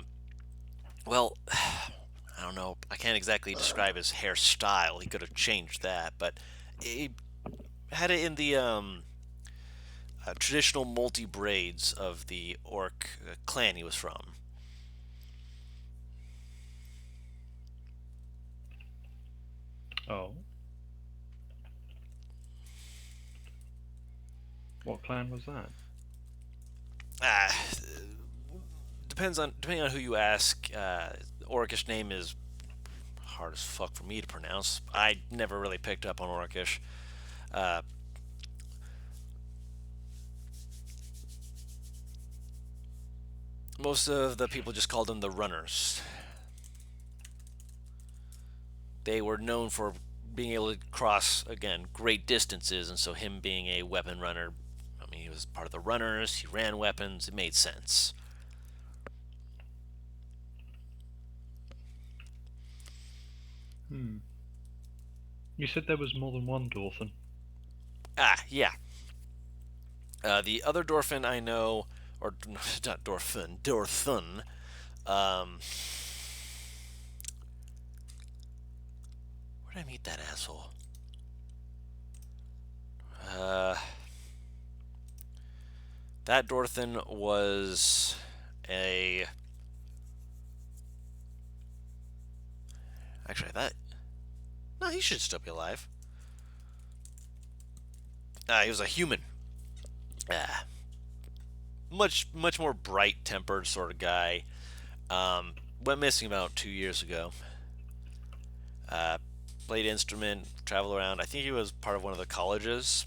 well, I don't know. I can't exactly describe his hairstyle. He could have changed that, but he had it in the traditional multi braids of the orc clan he was from. Oh. What clan was that? Depending on who you ask. Orcish name is hard as fuck for me to pronounce. I never really picked up on Orcish. Most of the people just called them the Runners. They were known for being able to cross, again, great distances, and so him being a weapon runner, I mean, he was part of the Runners, he ran weapons, it made sense. You said there was more than one Dorfin. Yeah. The other Dorfin I know, or not Dorfin, Dorthun, where did I meet that asshole? That Dorthin was a... Actually, no, he should still be alive. He was a human. Much more bright-tempered sort of guy. Went missing about 2 years ago. Played instrument, traveled around. I think he was part of one of the colleges.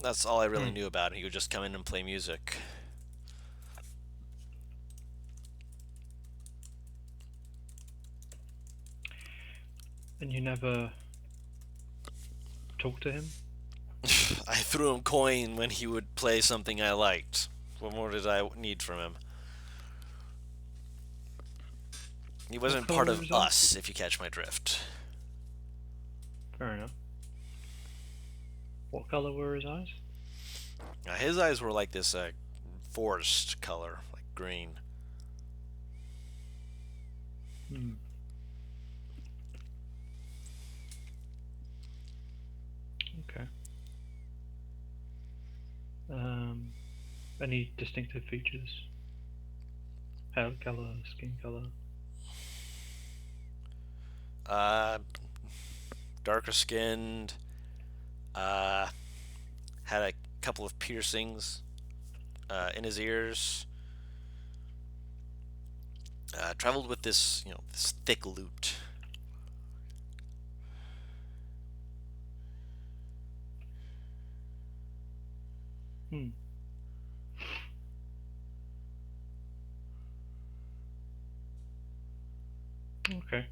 That's all I really knew about him. He would just come in and play music. And you never talked to him? I threw him coin when he would play something I liked. What more did I need from him? He wasn't part of us, if you catch my drift. Fair enough. What color were his eyes? His eyes were like this forest color, like green. Okay. Any distinctive features? Hair color, skin color? Darker skinned. Had a couple of piercings in his ears. Traveled with this, this thick lute. Okay.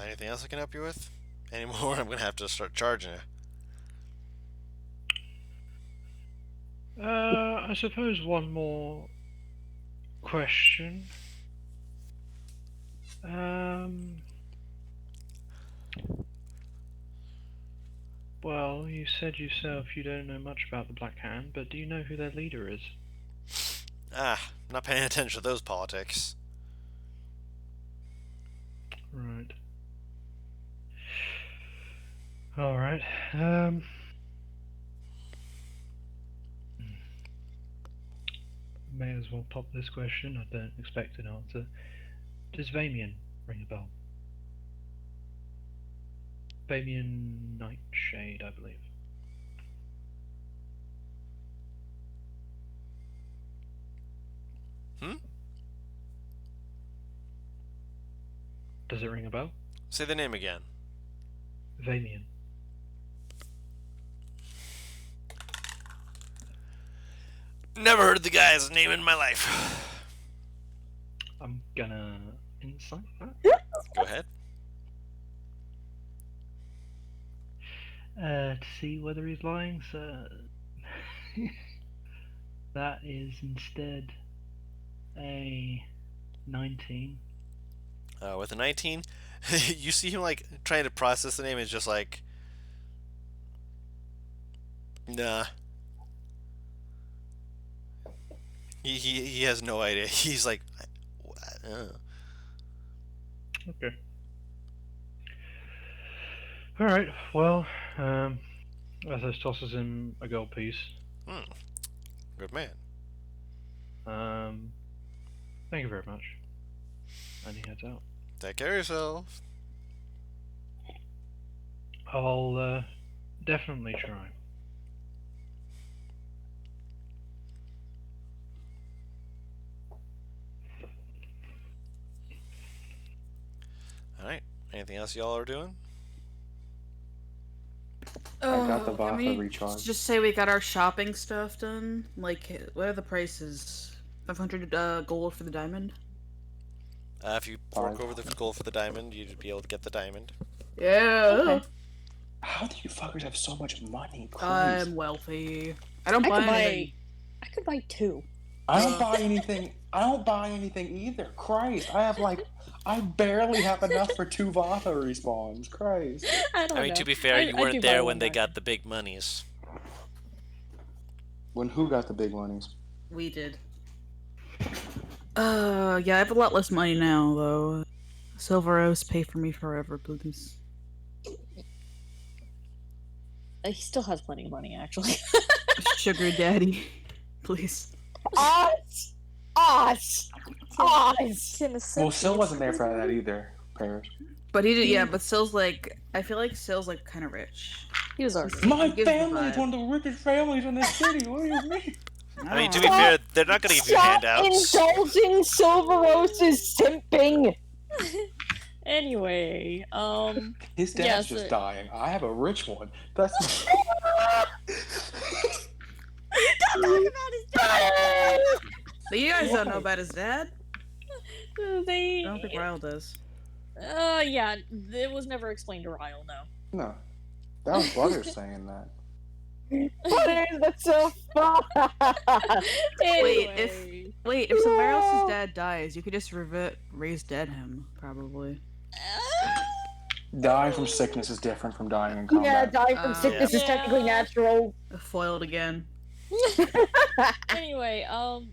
Anything else I can help you with? Any more? I'm gonna have to start charging you. I suppose one more question. Well, you said yourself you don't know much about the Black Hand, but do you know who their leader is? Not paying attention to those politics. Right. Alright, may as well pop this question, I don't expect an answer. Does Vamian ring a bell? Fabian Nightshade, I believe. Does it ring a bell? Say the name again. Vamian. Never heard the guy's name in my life. I'm gonna insight that. Go ahead. To see whether he's lying, so that is instead a 19. With a 19, you see him like trying to process the name. It's just like, nah. He has no idea. He's like, Okay. All right. Well, Athos tosses him a gold piece. Good man. Thank you very much. And he heads out. Take care of yourself. I'll definitely try. Alright. Anything else y'all are doing? I got the Can we Vodka recharge. just say we got our shopping stuff done? Like, what are the prices? 500 gold for the diamond? If you fork over the gold for the diamond, you'd be able to get the diamond. Yeah. Okay. How do you fuckers have so much money? Christ. I'm wealthy. I don't buy anything. I could buy 2. I don't buy anything. I don't buy anything either. Christ, I barely have enough for 2 Vatha respawns. Christ. I don't I mean, know. to be fair, you I weren't do there buy when one they diamond. got the big monies. When who got the big monies? We did. Yeah, I have a lot less money now, though. Silveros, pay for me forever, please. He still has plenty of money, actually. Sugar daddy, please. Oz! Oz! Oz! Well, Sil wasn't there for that either, Paris. But he did, yeah, but Sil's like, I feel like Sil's like kind of rich. He was already. My He gives the family is vibe. one of the richest families in the city. What do you mean? I mean, to be fair, they're not going to give you Stop handouts. indulging Silveros's simping! Anyway, His dad's Yeah, just so- dying. I have a rich one. That's. But you guys don't know about his dad? they. I don't think Ryle does. Yeah, it was never explained to Ryle, no. No, that was Butters saying that. Butters, that's so fun! Anyway. Wait, if Silveros' dad dies, you could just raise dead him, probably. Dying from sickness is different from dying in Yeah, combat. dying from sickness is Yeah. technically natural. Foiled again. Anyway,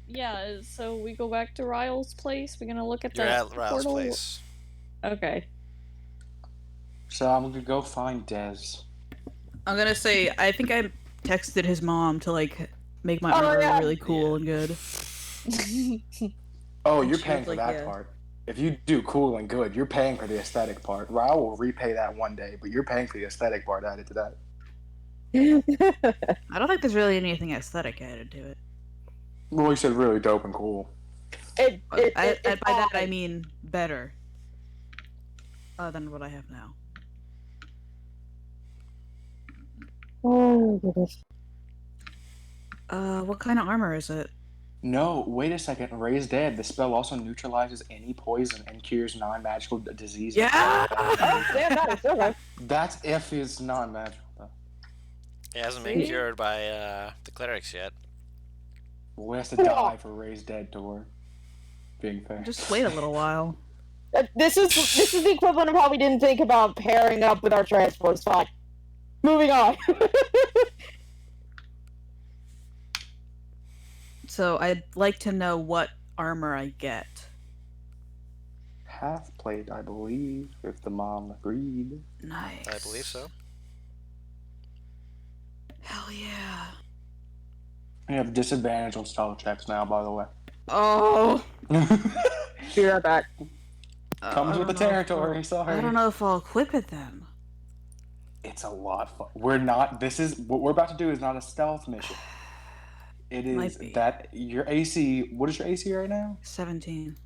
yeah, so we go back to Ryle's place. We're gonna look at You're that at Ryle's portal. place. Okay. So I'm gonna go find Des. I'm gonna say, I think I texted his mom to, like, make my Oh, armor yeah. really cool and good. Oh, And you're she paying was for like, that yeah. part. If you do cool and good, you're paying for the aesthetic part. Rao will repay that one day, but you're paying for the aesthetic part added to that. I don't think there's really anything aesthetic added to it. Well, you said really dope and cool. But by that, I fine. mean better. Than what I have now. Oh, goodness. What kind of armor is it? No, wait a second. Raise Dead. The spell also neutralizes any poison and cures non-magical diseases. Yeah! Oh, yeah, nice, okay. That's if it's non-magical. Though. It hasn't been See? cured by the clerics yet. Well, we have to die for Raise Dead to work. Being fair. Just wait a little while. This is the equivalent of how we didn't think about pairing up with our transports. Fine. Moving on. So I'd like to know what armor I get. Half plate, I believe, if the mom agreed. Nice. I believe so. Hell yeah. I have disadvantage on spell checks now, by the way. Oh! Be right back. Comes I with the don't know if territory, I'll- sorry. I don't know if I'll equip it then. It's a lot of fun. We're not. This is what we're about to do. Is not a stealth mission. It is that your AC. What is your AC right now? 17.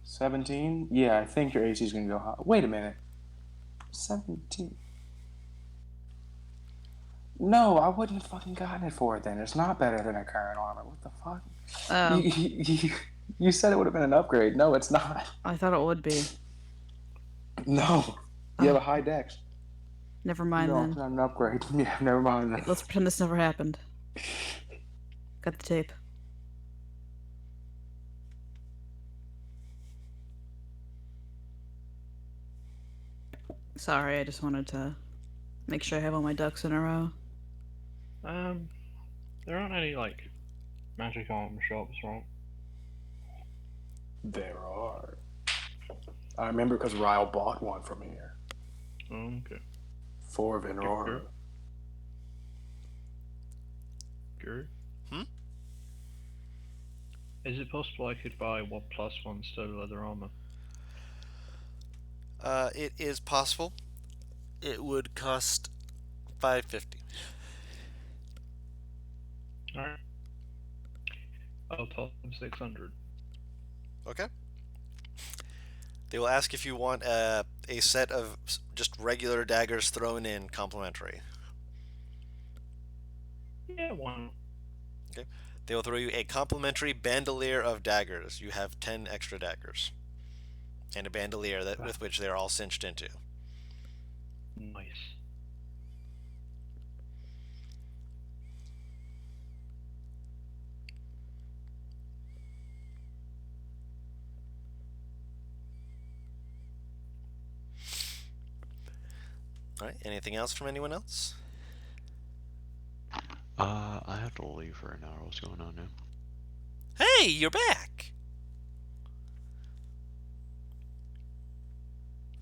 17. Yeah, I think your AC is gonna go high. Wait a minute. 17. No, I wouldn't have fucking gotten it for it then. It's not better than a current armor. What the fuck? Oh. You said it would have been an upgrade. No, it's not. I thought it would be. No. You have a high dex. Never mind No, then. it's not an upgrade. Yeah, never mind then. Let's pretend this never happened. Got the tape. Sorry, I just wanted to make sure I have all my ducks in a row. There aren't any, like, magic item shops, right? There are. I remember because Ryle bought one from here. Oh, okay. For Venrora. Guru? Hmm? Is it possible I could buy 1+1 stolen leather armor? It is possible. It would cost $550. Alright. I'll toss them 600. Okay. They will ask if you want a set of just regular daggers thrown in complimentary. Yeah, one. Okay. They will throw you a complimentary bandolier of daggers. You have 10 extra daggers. And a bandolier with which they're all cinched into. Nice. Alright, anything else from anyone else? I have to leave for an hour. What's going on now? Hey, you're back!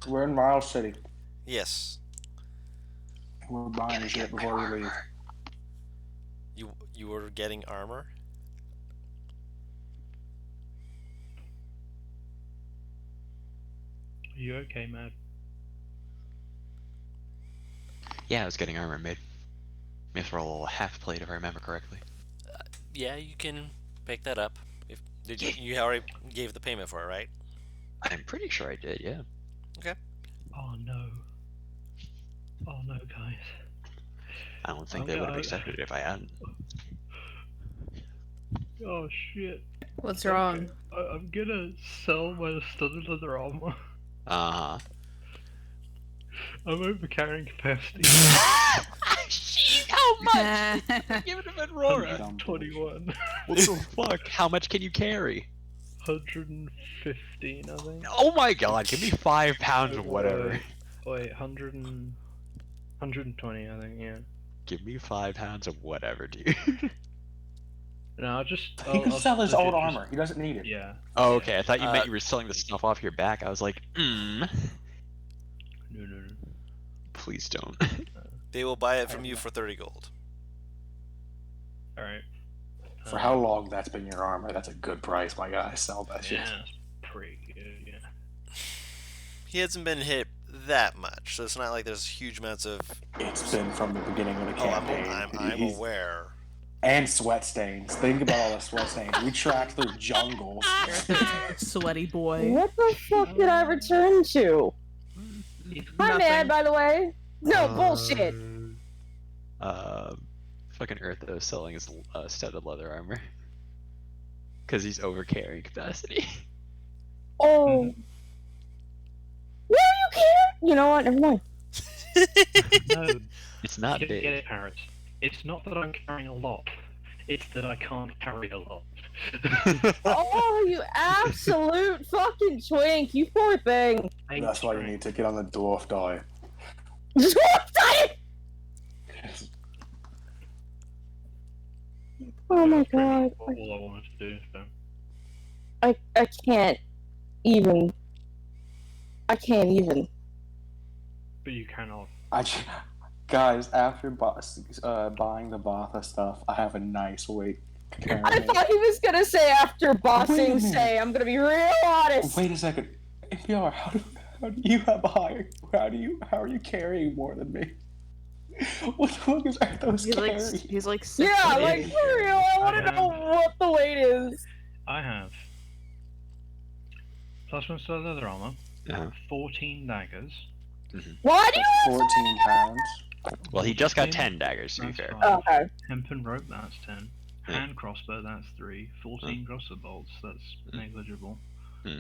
We're in Miles City. Yes. We're buying shit before we leave. You were getting armor? Are you okay, Matt? Yeah, I was getting armor made. Maybe for a little half plate if I remember correctly. Yeah, you can pick that up. You already gave the payment for it, right? I'm pretty sure I did, yeah. Okay. Oh no. Oh no, guys. I don't think they would have accepted it if I hadn't. Oh shit. What's wrong? I'm gonna sell my studded leather armor. Uh-huh. I'm over carrying capacity. How much? Give it to Venrora. 121. What the fuck? How much can you carry? 115, I think. Oh my god, give me 5 pounds of whatever. Wait, 120, I think, yeah. Give me 5 pounds of whatever, dude. No, I'll He can sell his old armor. He doesn't need it. Yeah. Oh, okay, I thought you meant you were selling the stuff off your back. I was like, No. please don't. They will buy it from you for 30 gold. Alright. For how long that's been your armor, that's a good price, my guy. Sell that shit. Yeah, it's pretty good, yeah. He hasn't been hit that much, so it's not like there's huge amounts of... It's been from the beginning of the campaign. I'm aware. And sweat stains. Think about all the sweat stains. We tracked through jungles. Sweaty boy. What the fuck did I return to? Hi, man, by the way. No, bullshit. Fucking Eartho selling his studded leather armor. Because he's over carrying capacity. Oh. Where are you carrying? You know what? Never mind. No, It's not get big. it, Parrot. It's not that I'm carrying a lot. It's that I can't carry a lot. Oh, you absolute fucking twink. You poor thing. That's why you need to get on the dwarf diet. Dwarf diet! Oh my god. All I wanted to do, so. I can't even. I can't even. But you cannot. Guys, after buying the Vatha stuff, I have a nice weight. I thought he was gonna say after bossing, Wait a minute. say, I'm gonna be real honest. Wait a second. NPR, how do you have a higher? How are you carrying more than me? What the fuck are those carrying? He's like 6 Yeah, foot like eight. for real. I want to know what the weight is. I have +1 stud leather armor, 14 daggers. Why do you 14 pounds. Well, he just got Hempen, 10 daggers, to be that's fair. 5. Okay. Hempen rope, that's 10. Yeah. Hand crossbow, that's 3. 14 crossbow bolts, that's negligible. Hmm.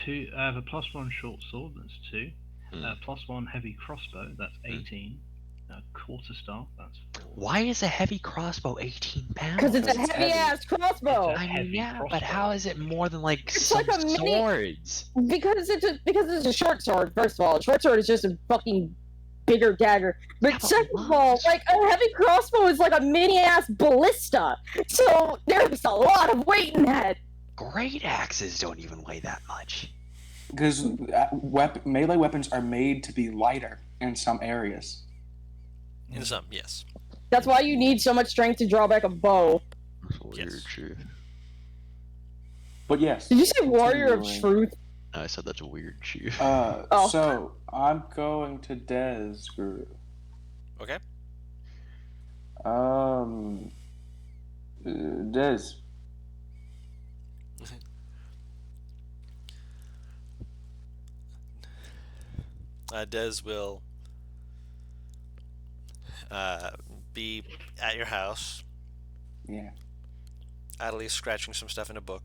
I have a +1 short sword, that's 2. +1 heavy crossbow, that's 18. Quarterstaff, that's 4. Why is a heavy crossbow 18 pounds? Because it's a Because it's heavy ass crossbow. It's a I mean, heavy yeah, but crossbow. how is it more than like It's some like a mini- swords? Because it's a short sword. First of all, a short sword is just a fucking bigger dagger. But second of all, like a heavy crossbow is like a mini ass ballista. So there's a lot of weight in that. Great axes don't even weigh that much. Because melee weapons are made to be lighter in some areas. In some, yes. That's why you need so much strength to draw back a bow. Weird Yes. truth. But yes. Did you say warrior of continuing. truth? I said that's a weird truth. Oh. So I'm going to Des group. Okay. Des. Des will be at your house, Yeah. idly scratching some stuff in a book.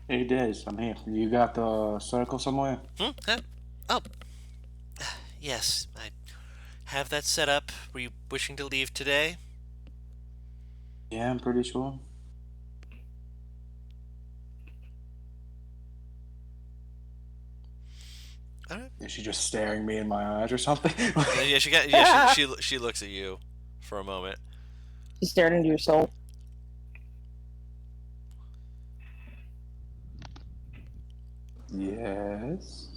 Hey Des, I'm here. You got the circle somewhere? Huh? Oh. Yes, I have that set up. Were you wishing to leave today? Yeah, I'm pretty sure. All right. Is she just staring me in my eyes or something? Yeah, she looks at you for a moment. You stared into your soul. Yes.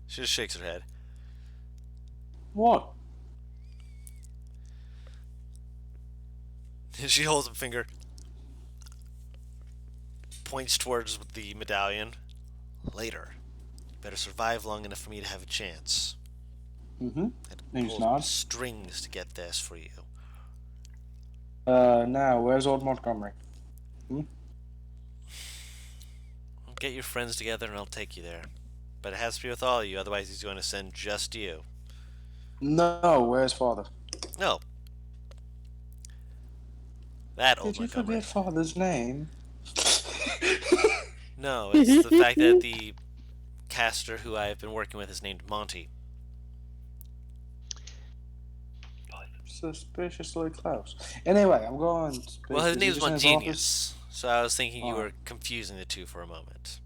She just shakes her head. What? She holds up a finger, points towards the medallion. Later. Better survive long enough for me to have a chance. Mm-hmm. I'd Thanks, pull Nod. strings to get this for you. Now, where's old Montgomery? Get your friends together and I'll take you there. But it has to be with all of you, otherwise he's going to send just you. No, where's father? No. That old Did you Montgomery. forget father's name? No, it's the fact that the caster who I've been working with is named Monty. Suspiciously close. Anyway, I'm going. Well, his is he name's just in his office? Montgenius, so I was thinking you Oh. were confusing the two for a moment.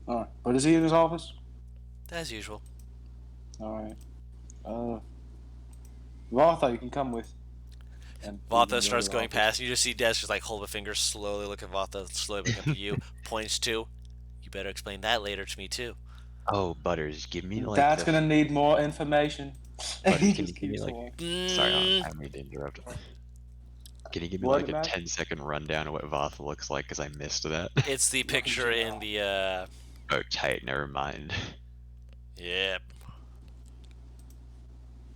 Alright, but is he in his office? As usual. Alright. Vartha, you can come with. And Vatha starts going past, and you just see Des just like hold a finger, slowly look at Vatha, slowly look up at you, points to, you better explain that later to me too. Oh, Butters, give me like. Dad's the... gonna need more information. Butters, He can you just give me keeps like? going. Sorry, I mean to interrupt. Can you give me What like a about- 10-second rundown of what Vatha looks like? Because I missed that. It's the picture in the, Oh, tight. Never mind. yep.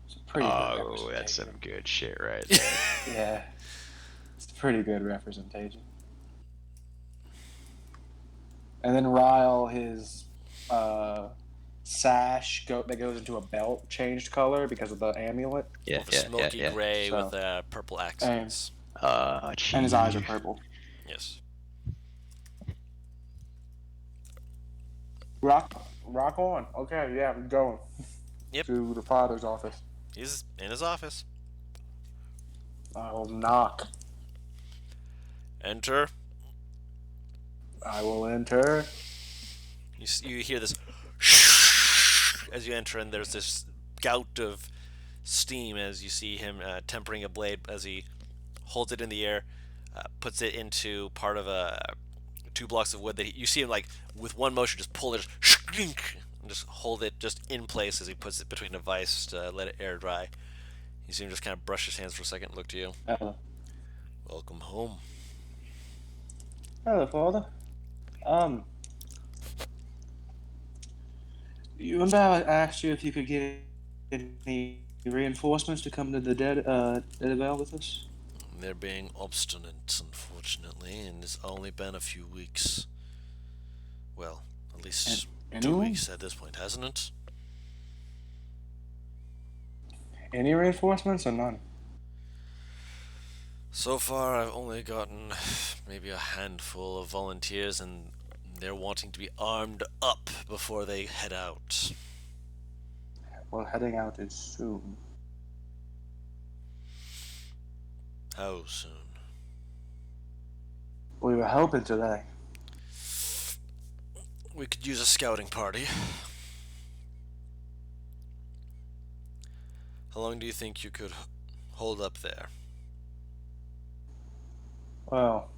It's a pretty good Oh, that's some representation. good shit right there. Yeah. It's a pretty good representation. And then Ryle, his sash that goes into a belt changed color because of the amulet, Yeah, With a smoky gray So- with purple accents. and his eyes are purple. Yes. Rock on. Okay, yeah, I'm going. Yep. To the father's office. He's in his office. I will knock. Enter. I will enter. You hear this as you enter, and there's this gout of steam as you see him tempering a blade as he holds it in the air, puts it into part of 2 blocks of wood that you see him like with one motion just pull it and just hold it just in place as he puts it between a vise to let it air dry. You see him just kind of brush his hands for a second and look to you. Hello. Welcome home. Hello, father. You remember how I asked you if you could get any reinforcements to come to the Dead with us? They're being obstinate, unfortunately, and it's only been a few weeks. Well, at least 2 weeks at this point, hasn't it? Any reinforcements or none? So far, I've only gotten maybe a handful of volunteers, and they're wanting to be armed up before they head out. Well, heading out is soon. How soon? We were hoping today. We could use a scouting party. How long do you think you could hold up there? Well,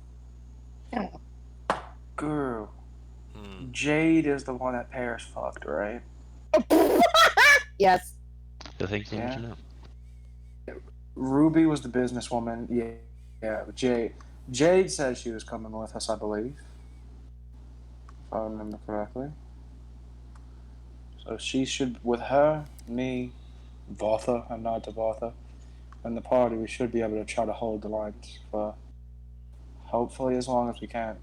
girl, Jade is the one that Paris fucked, right? Yes. The things you need to know. Ruby was the businesswoman. Yeah. Jade said she was coming with us, I believe, if I remember correctly. So she should, with her, me, Vartha, I'm not to Vartha, and the party, we should be able to try to hold the lines for hopefully as long as we can.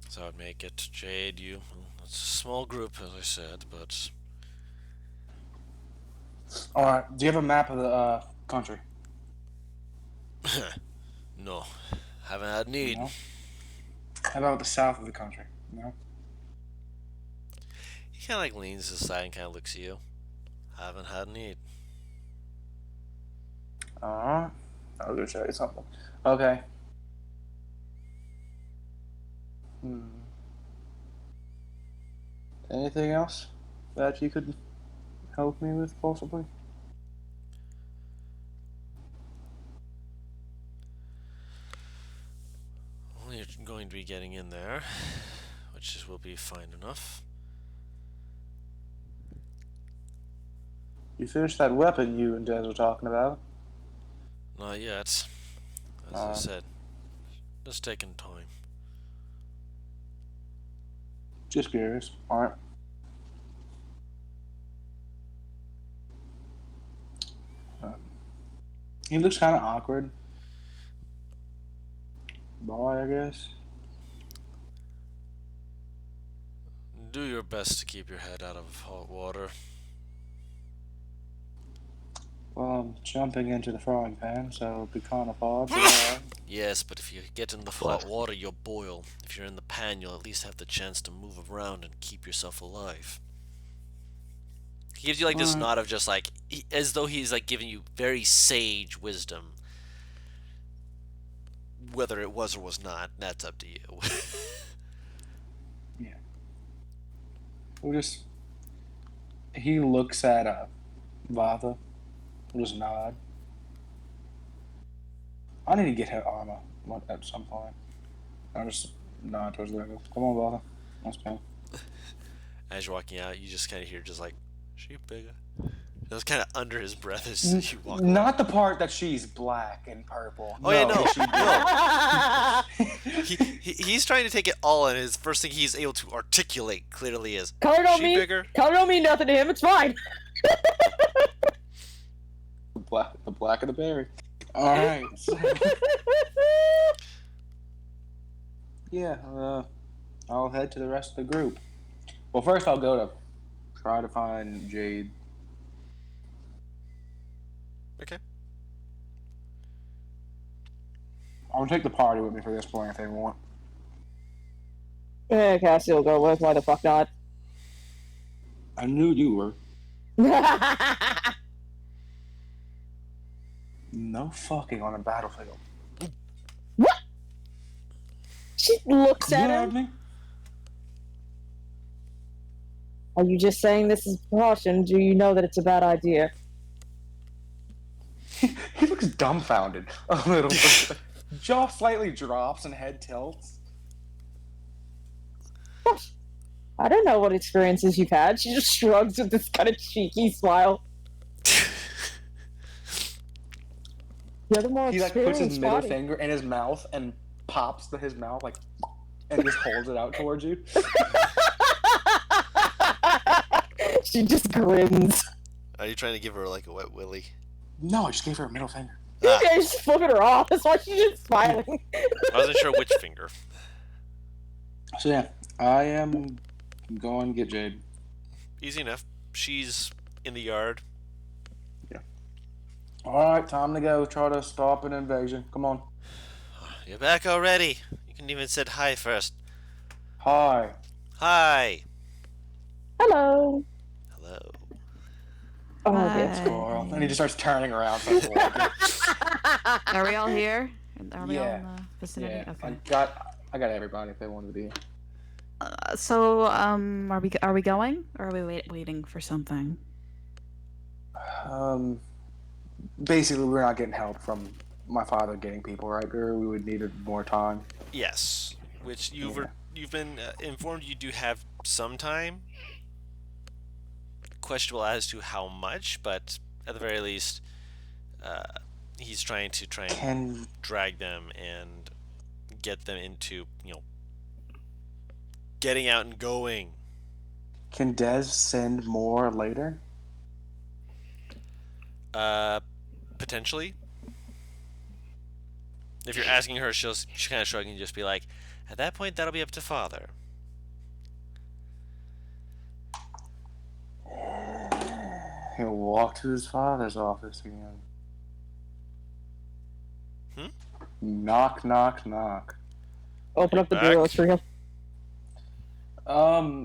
So I'd make it Jade, you. Well, it's a small group, as I said, but. Alright, do you have a map of the country? No, haven't had need. No? How about the south of the country? No? He kind of like leans to the side and kind of looks at you. Haven't had need. Alright, I was gonna show you something. Okay. Anything else that you could help me with, possibly? Well, you're going to be getting in there, which will be fine enough. You finished that weapon you and Des were talking about? Not yet. As I said, just taking time. Just curious. Alright. He looks kind of awkward. Boy, I guess. Do your best to keep your head out of hot water. Well, I'm jumping into the frying pan, so it'll be kind of hard. But Yes, but if you get in the hot water, you'll boil. If you're in the pan, you'll at least have the chance to move around and keep yourself alive. He gives you like this nod of just like, as though he's like giving you very sage wisdom. Whether it was or was not, that's up to you. yeah. We'll just. He looks at Vatha. We'll just nod. I need to get her armor at some point. I'll just nod towards the window. Come on, Vatha. Let's go. As you're walking out, you just kind of hear just like, she bigger. That's kind of under his breath as you walk away. Not the part that she's black and purple. Oh, yeah, no. He's trying to take it all, and his first thing he's able to articulate clearly is, color don't she mean bigger? Color don't mean nothing to him. It's fine. The black of the berry. All right. So, yeah. I'll head to the rest of the group. Well, first I'll go to try to find Jade. Okay. I'll take the party with me for this point if they want. Yeah, Cassie will go with. Why the fuck not? I knew you were. No fucking on a battlefield. What? She looks at him. Me? Are you just saying this is precaution? Do you know that it's a bad idea? He looks dumbfounded a little bit. Jaw slightly drops and head tilts. I don't know what experiences you've had. She just shrugs with this kind of cheeky smile. You're the more He like puts his experienced middle body. finger in his mouth and pops his mouth like, and just holds it out towards you. She just grins. Are you trying to give her like a wet willy? No, I just gave her a middle finger. Ah, Okay, she's flipping her off. That's why she's just smiling. I wasn't sure which finger. So yeah, I am going to get Jade. Easy enough. She's in the yard. Alright, time to go. Try to stop an invasion. Come on. You're back already. You couldn't even said hi first. Hi. Hi. Hello. Hello. Oh, Hi. yes. Squirrel. And he just starts turning around. Starts walking. Are we all here? Are we all Yeah. in the vicinity? Yeah, Okay. I got everybody if they wanted to be. So, are we going, or are we waiting for something? Basically, we're not getting help from my father getting people right, or we would need more time. Yes. Which you've Yeah. you've been informed you do have some time. Questionable as to how much, but at the very least, he's trying to drag them and get them into, getting out and going. Can Des send more later? Potentially. If you're asking her, she's kind of shrugging and just be like, at that point, that'll be up to father. He'll walk to his father's office again. Knock, knock, knock. Open up the Back. bureaus for him.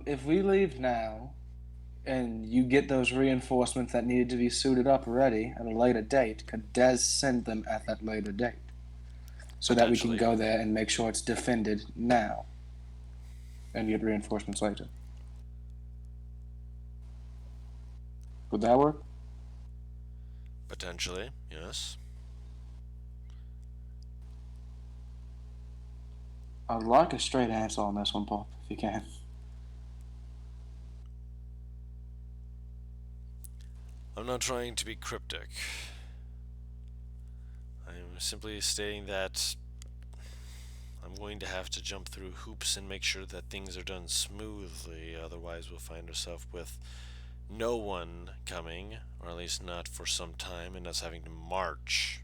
If we leave now, and you get those reinforcements that needed to be suited up ready at a later date, could Des send them at that later date? So that we can Potentially. go there and make sure it's defended now. And get reinforcements later. Would that work? Potentially, yes. I'd like a straight answer on this one, Pop, if you can. I'm not trying to be cryptic. I'm simply stating that I'm going to have to jump through hoops and make sure that things are done smoothly, otherwise we'll find ourselves with no one coming, or at least not for some time, and us having to march.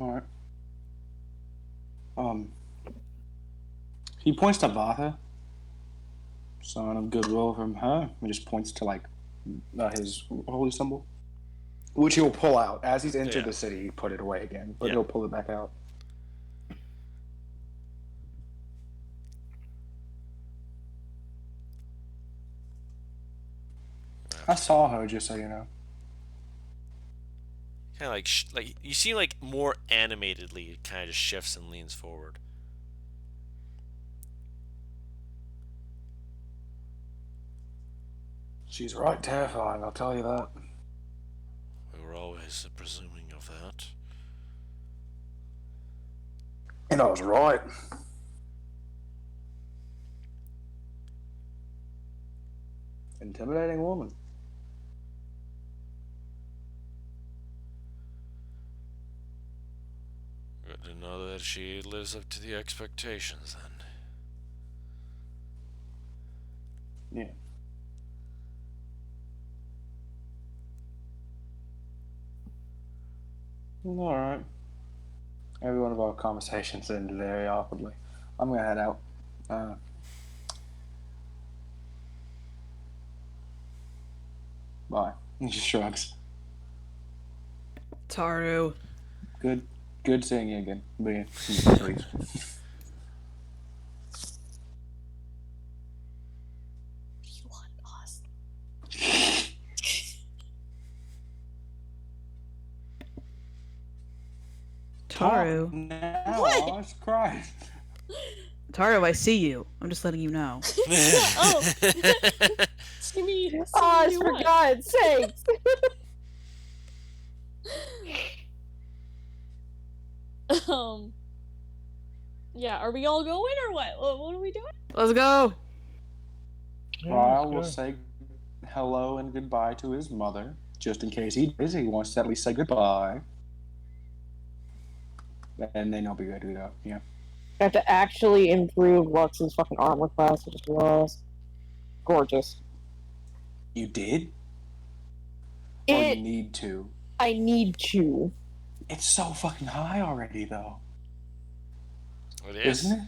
Alright. He points to Vatha. Sign of goodwill from her. He just points to, his holy symbol. Which he'll pull out. As he's entered the city, he put it away again. But he'll pull it back out. I saw her, just so you know. Kind of like you seem like more animatedly. It kind of just shifts and leans forward. She's right terrifying, I'll tell you that. We were always presuming of that. And I was right. Intimidating woman. Good to know that she lives up to the expectations, then. Yeah. Alright. Every one of our conversations ended very awkwardly. I'm gonna head out. Bye. He just shrugs. Taru. Good seeing you again. Leave. You want us? Taru. Now, What? Jesus Christ. Taru, I see you. I'm just letting you know. Oh. See me. Oz, for God's sakes. Yeah, are we all going or what? What are we doing? Let's go. Yeah, Lyle let's will go. say hello and goodbye to his mother, just in case he wants to at least say goodbye. and then I'll be good to go. Yeah. I have to actually improve Lux's fucking armor class, I just realized. Gorgeous. You did? Or It, you need to? I need to. It's so fucking high already, though. It is. Isn't it?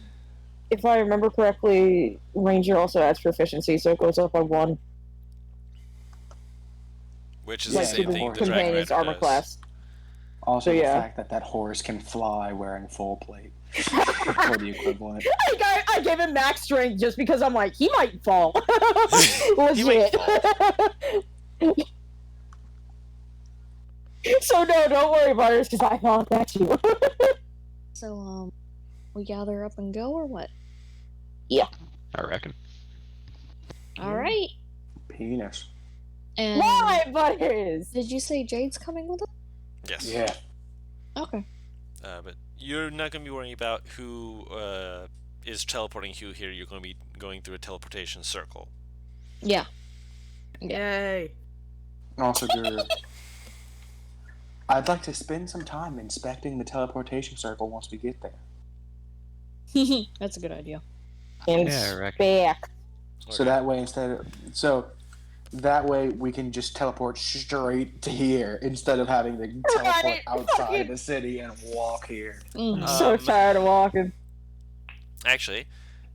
If I remember correctly, Ranger also adds proficiency, so it goes up by 1. Which is Yeah, the same the thing horse. the Dragon Companion's Rider armor does. class. Also, So, the yeah. fact that horse can fly wearing full plate. Or the equivalent. I gave him max strength just because I'm like, he might fall. He might Legit. So no, don't worry about it, because I thought that too. So, we gather up and go, or what? I reckon. Alright. Penis. And Why, Butters? did you say Jade's coming with us? Yes. Yeah. Okay. But you're not going to be worrying about who is teleporting who here. You're going to be going through a teleportation circle. Yeah. Yay. Also, Guru, I'd like to spend some time inspecting the teleportation circle once we get there. That's a good idea. Yeah, I reckon. Back. So that way, that way we can just teleport straight to here instead of having to teleport Right. outside of the city and walk here. Mhm. So tired of walking. Actually,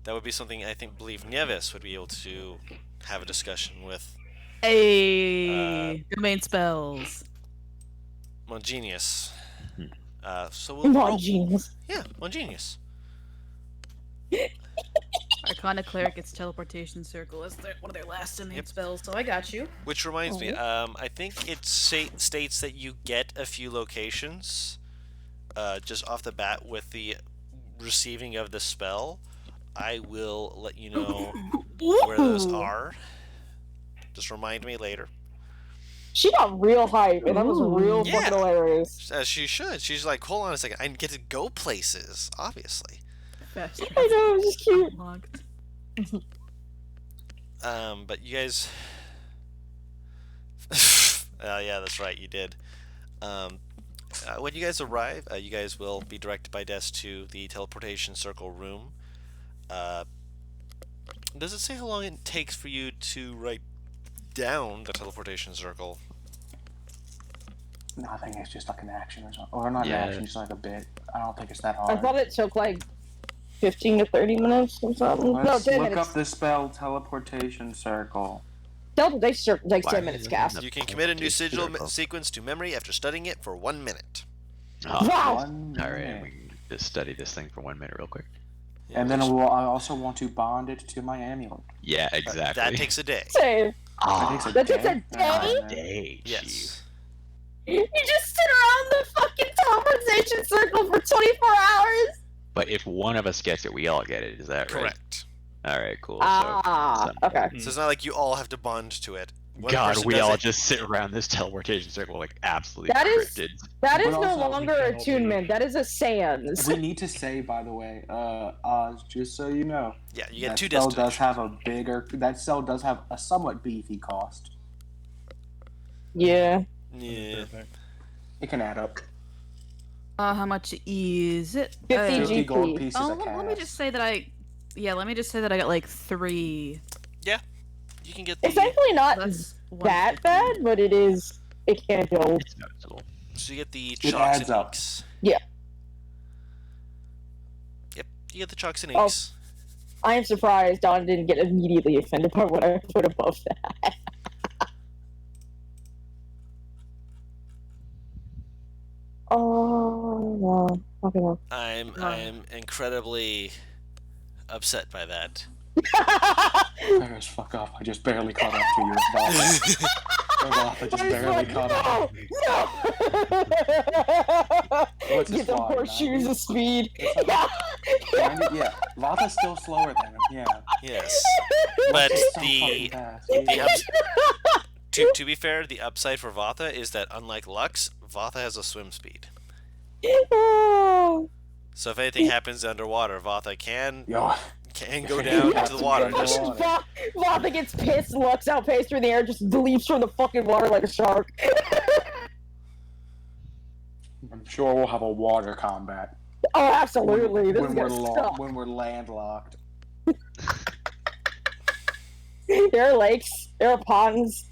that would be something I believe Nieves would be able to have a discussion with Hey, domain spells. Mongenius. Hmm. So we'll Come on, roll. genius. Yeah, Mongenius. Arcana Cleric gets teleportation circle as one of their last domain Yep. spells, so I got you. Which reminds me, I think it states that you get a few locations just off the bat with the receiving of the spell. I will let you know where those Ooh. are. Just remind me later. She got real hype, and that was real Yeah. fucking hilarious. As she should. She's like, hold on a second. I get to go places, obviously. Fast I know, it was just cute. unlocked. But you guys... yeah, that's right, you did. When you guys arrive, you guys will be directed by Des to the teleportation circle room. Does it say how long it takes for you to write down the teleportation circle? No, I think it's just like an action or something. Or not Yeah. an action, just like a bit. I don't think it's that I hard. thought it took like 15 to 30 minutes or something. Let's no, 10 look minutes. up the spell teleportation circle. Teleportation circle takes Why 10 is minutes, it cast. not- You can commit a new sigil Circle. sequence to memory after studying it for 1 minute. Oh, Wow. 1 Alright, minute. we can just study this thing for 1 minute real quick. Yeah, And then which- I also want to bond it to my amulet. Yeah, exactly. that takes a day. Same. Ah, That takes a day? day? day. Yes. You just sit around the fucking teleportation circle for 24 hours? But if one of us gets it, we all get it. Is that right? Correct. Alright, cool. Ah, so, okay. So it's not like you all have to bond to it. One God, person we does all it. just sit around this teleportation circle like absolutely That is- cryptids. That is But no also, longer we a cannot attunement, be- that is a sans. We need to say, by the way, Oz, just so you know, Yeah, you get that 2 spell does destinations. have a bigger. That spell does have a somewhat beefy cost. Yeah. Yeah. It can add up. How much is it? 50 50 gold GP. pieces Oh, a cast. let me just say that I got like 3. You can get the... It's actually not That's that 150. bad, but it is. It can go. It's noticeable. So you get the It chalks adds and up. inks. Yeah. Yep, you get the chalks and Oh. inks. I am surprised Don didn't get immediately offended by what I put above that. Oh, no. Okay, no. I'm incredibly upset by that. Ferris, fuck off. I just barely caught up to you. Vafa. I just barely caught up. No! What's his Get the fly, horseshoes 90? of speed. It's like- 90? Yeah, Vafa's still slower than him. Yeah. Yes. But He's so the fucking fast. the to be fair, the upside for Vatha is that unlike Lux, Vatha has a swim speed. Oh. So if anything happens underwater, Vatha can Yo, go down into the water. That's Just, water. Vatha gets pissed, Lux outpaced through the air, just leaps from the fucking water like a shark. I'm sure we'll have a water combat. Oh, absolutely. This is when gonna suck. when we're landlocked. There are lakes. There are ponds.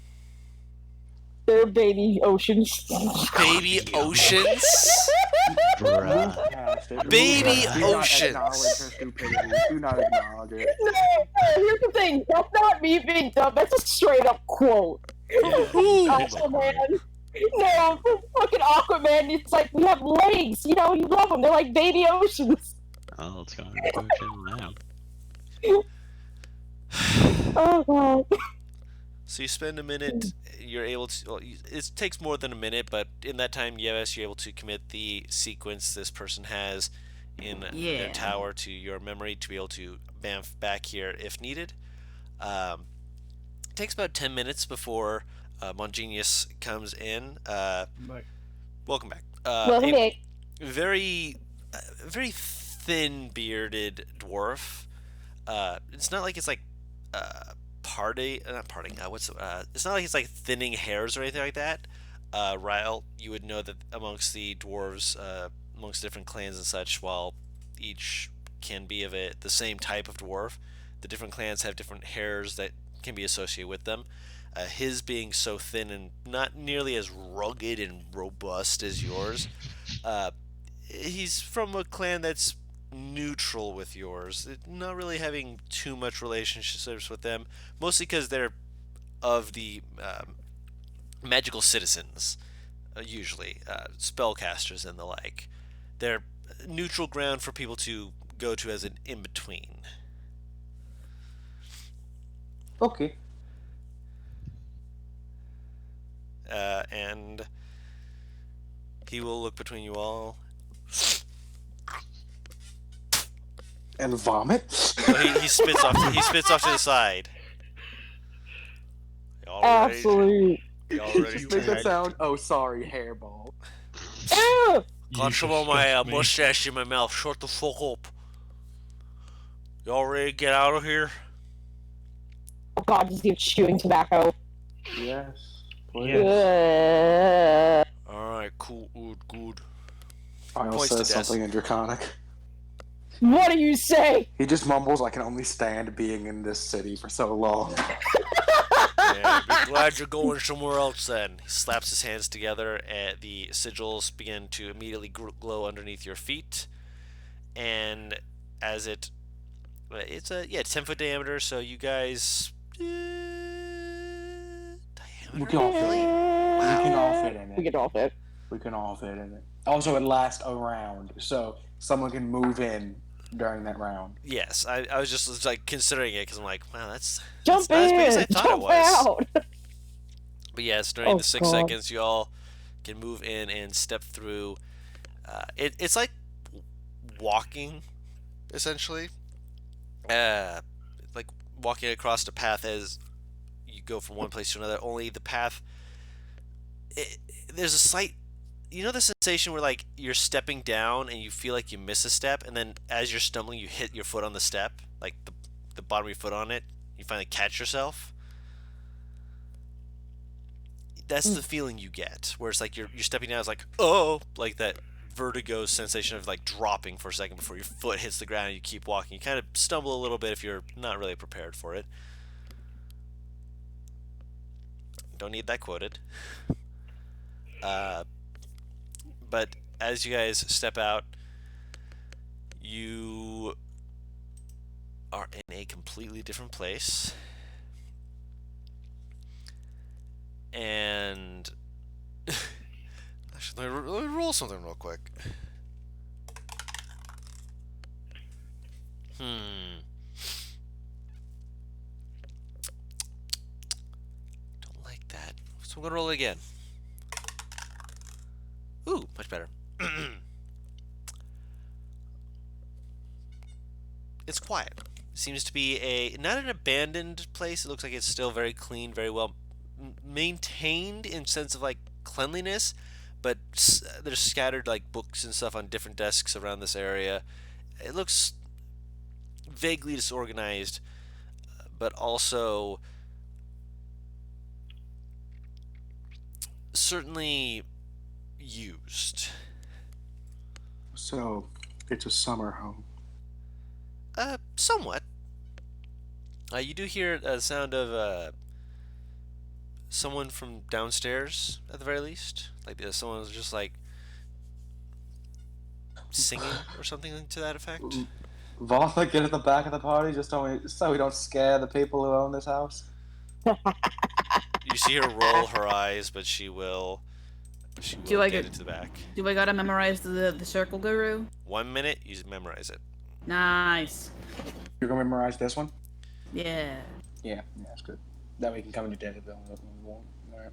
There are baby oceans. Baby oceans? Bruh. Move past it. Baby Do not oceans. acknowledge her stupidity. Do not acknowledge it. No, here's the thing. That's not me being dumb. That's a straight up quote. Aquaman. No, from fucking Aquaman. It's like, we have lakes. You know, you love them. They're like baby oceans. Oh, let's go on the ocean now. Oh, God. So you spend a minute, you're able to, well, it takes more than a minute, but in that time, yes, you're able to commit the sequence this person has in their Yeah. tower to your memory to be able to bamf back here if needed. It takes about 10 minutes before Mongenius comes in. Welcome back. Welcome back. Very thin bearded dwarf. It's not like it's like it's not like it's like thinning hairs or anything like that. Ryle, you would know that amongst the dwarves, amongst different clans and such, while each can be of the same type of dwarf, the different clans have different hairs that can be associated with them. His being so thin and not nearly as rugged and robust as yours, he's from a clan that's neutral with yours, not really having too much relationships with them, mostly because they're of the magical citizens, usually spellcasters and the like. They're neutral ground for people to go to as an in-between. Okay. And he will look between you all. And vomit? He spits off. He spits off to the side. Absolute. Y'all ready Make that to sound? Oh, sorry, hairball. Ew! got some of my mustache in my mouth. Shut the fuck up. Y'all ready to get out of here? Oh, God, just keep chewing tobacco. Yes. Yes. Alright, cool, good. I'll Points say to something in Draconic. What do you say? He just mumbles, I can only stand being in this city for so long. Yeah, be glad you're going somewhere else then. He slaps his hands together and the sigils begin to immediately glow underneath your feet. And as it's a 10-foot diameter, so you guys We can all fit in it. We can all fit in it. We can all fit. We can all fit in it. Also, it lasts a round, so someone can move in during that round. Yes, I was just like considering it because I'm like, wow, that's Jump not as big in! as I thought it Jump was. out! But yes, during the 6 God. seconds, you all can move in and step through. It's like walking, essentially. Like walking across the path as you go from one place to another. Only the path, there's a slight, you know, the sensation where like you're stepping down and you feel like you miss a step, and then as you're stumbling, you hit your foot on the step, like the bottom of your foot on it. You finally catch yourself. That's the feeling you get, where it's like you're stepping down. It's like, oh, like that vertigo sensation of like dropping for a second before your foot hits the ground and you keep walking. You kind of stumble a little bit if you're not really prepared for it. Don't need that quoted. But as you guys step out, you are in a completely different place. And actually, let me roll something real quick. Don't like that. So I'm gonna roll it again. Ooh, much better. It's quiet. Seems to be not an abandoned place. It looks like it's still very clean, very well maintained in sense of like cleanliness, but there's scattered like books and stuff on different desks around this area. It looks vaguely disorganized, but also certainly used. So, It's a summer home. Somewhat. You do hear a sound of someone from downstairs, at the very least. Like someone was just like singing or something to that effect. Vatha, get at the back of the party just so we don't scare the people who own this house. You see her roll her eyes, but she will get into the back. Do I gotta memorize the circle, Guru? 1 minute, you memorize it. Nice. You're gonna memorize this one? Yeah. Yeah, that's good. That way you can come into Danville when we want. Alright.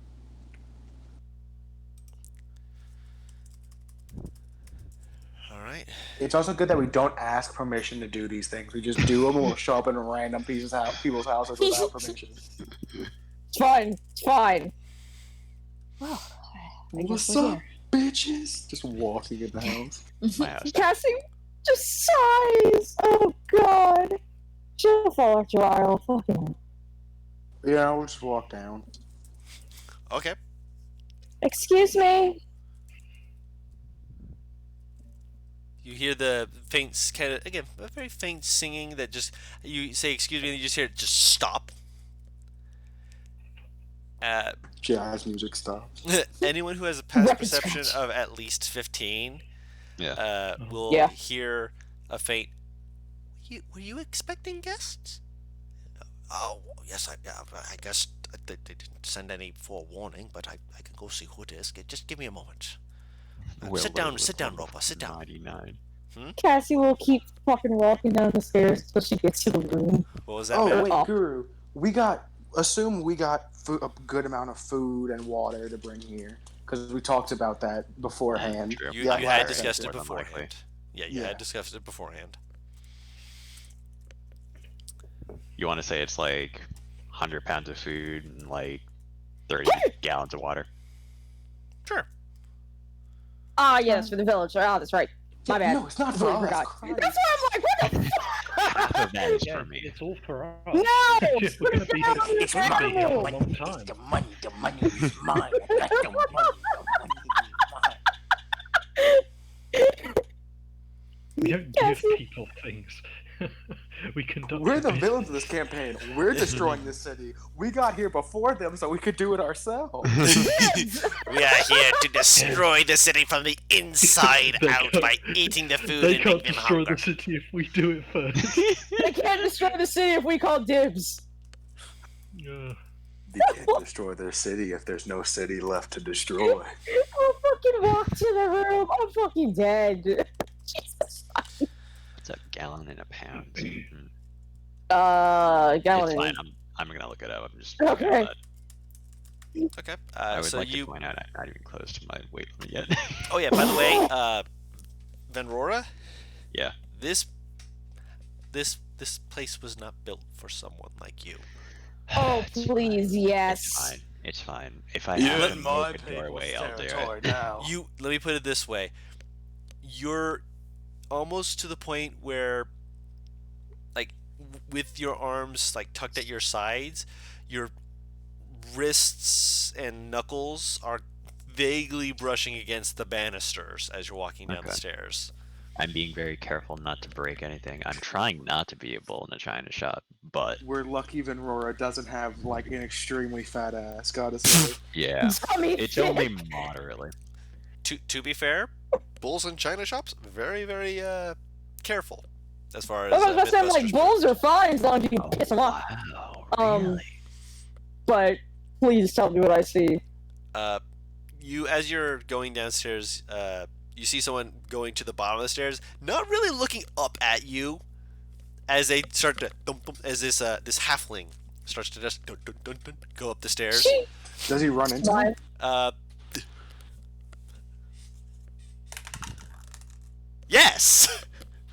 Alright. It's also good that we don't ask permission to do these things. We just do them and we'll show up in random people's houses without permission. It's fine. It's fine. Well, I guess What's we're up, bitches? Just walking in the house. My house. Cassie just sighs. Oh God. She'll fall after a while. Fucking. Yeah, we'll just walk down. Okay. Excuse me. You hear the faint, kind of, again, a very faint singing that just, you say, excuse me, and you just hear it just stop. Jazz music stops. Anyone who has a past Record perception scratch. of at least 15 will Yeah. hear a faint, were you expecting guests? Oh, yes, I guess they didn't send any forewarning, but I can go see who it is. Just give me a moment. Sit down, Ropa, sit down. 99. Cassie will keep fucking walking down the stairs until she gets to the room. What was that? Oh, Matt? wait, Guru. Assume we got a good amount of food and water to bring here. Because we talked about that beforehand. True. You had discussed it more than beforehand. likely. Yeah, you had discussed it beforehand. You want to say it's like 100 pounds of food and like 30 gallons of water? Sure. Ah, yes, for the village. Ah, that's right. My bad. No, it's not for Completely us. forgot. That's why I'm like, what the fuck? Half of that is Yeah, for me. it's all for us. No! We're gonna be here, It's we're gonna be here for a animals. long time. The money is mine. I got the money is mine. We don't give Cassie. people things. We conduct. We're the business. villains of this campaign. We're destroying this city. We got here before them so we could do it ourselves. We are here to destroy the city from the inside They out can't- by eating the food They and can't making them destroy hunger. the city if we do it first. They can't destroy the city if we call dibs. They can't destroy their city if there's no city left to destroy. I'll fucking walk to the room. I'm fucking dead. Jesus. It's a gallon and a pound. Gallon. It's fine. I'm gonna look it up. I'm just Okay. Okay. I would So like you. to point out I'm not even close to my weight limit yet. Oh yeah. By the way, Venrora. Yeah. This place was not built for someone like you. Oh, It's please, fine. yes. It's fine. It's fine. If I You're have in to my move a doorway, people's I'll do territory it. now. Let me put it this way. You're almost to the point where, like, with your arms like tucked at your sides, your wrists and knuckles are vaguely brushing against the banisters as you're walking down the Okay. stairs. I'm being very careful not to break anything. I'm trying not to be a bull in a china shop, but We're lucky Venrora doesn't have like an extremely fat ass, gotta say. yeah, I mean, it's only moderately. To be fair, bulls in china shops very very careful as far as. I was about to say, I'm like, Mythbusters bulls go. are fine as long as you can piss them off. Wow, really? But please tell me what I see. You as you're going downstairs, you see someone going to the bottom of the stairs, not really looking up at you, as they start to as this halfling starts to just go up the stairs. Does he run into Why? him? Yes.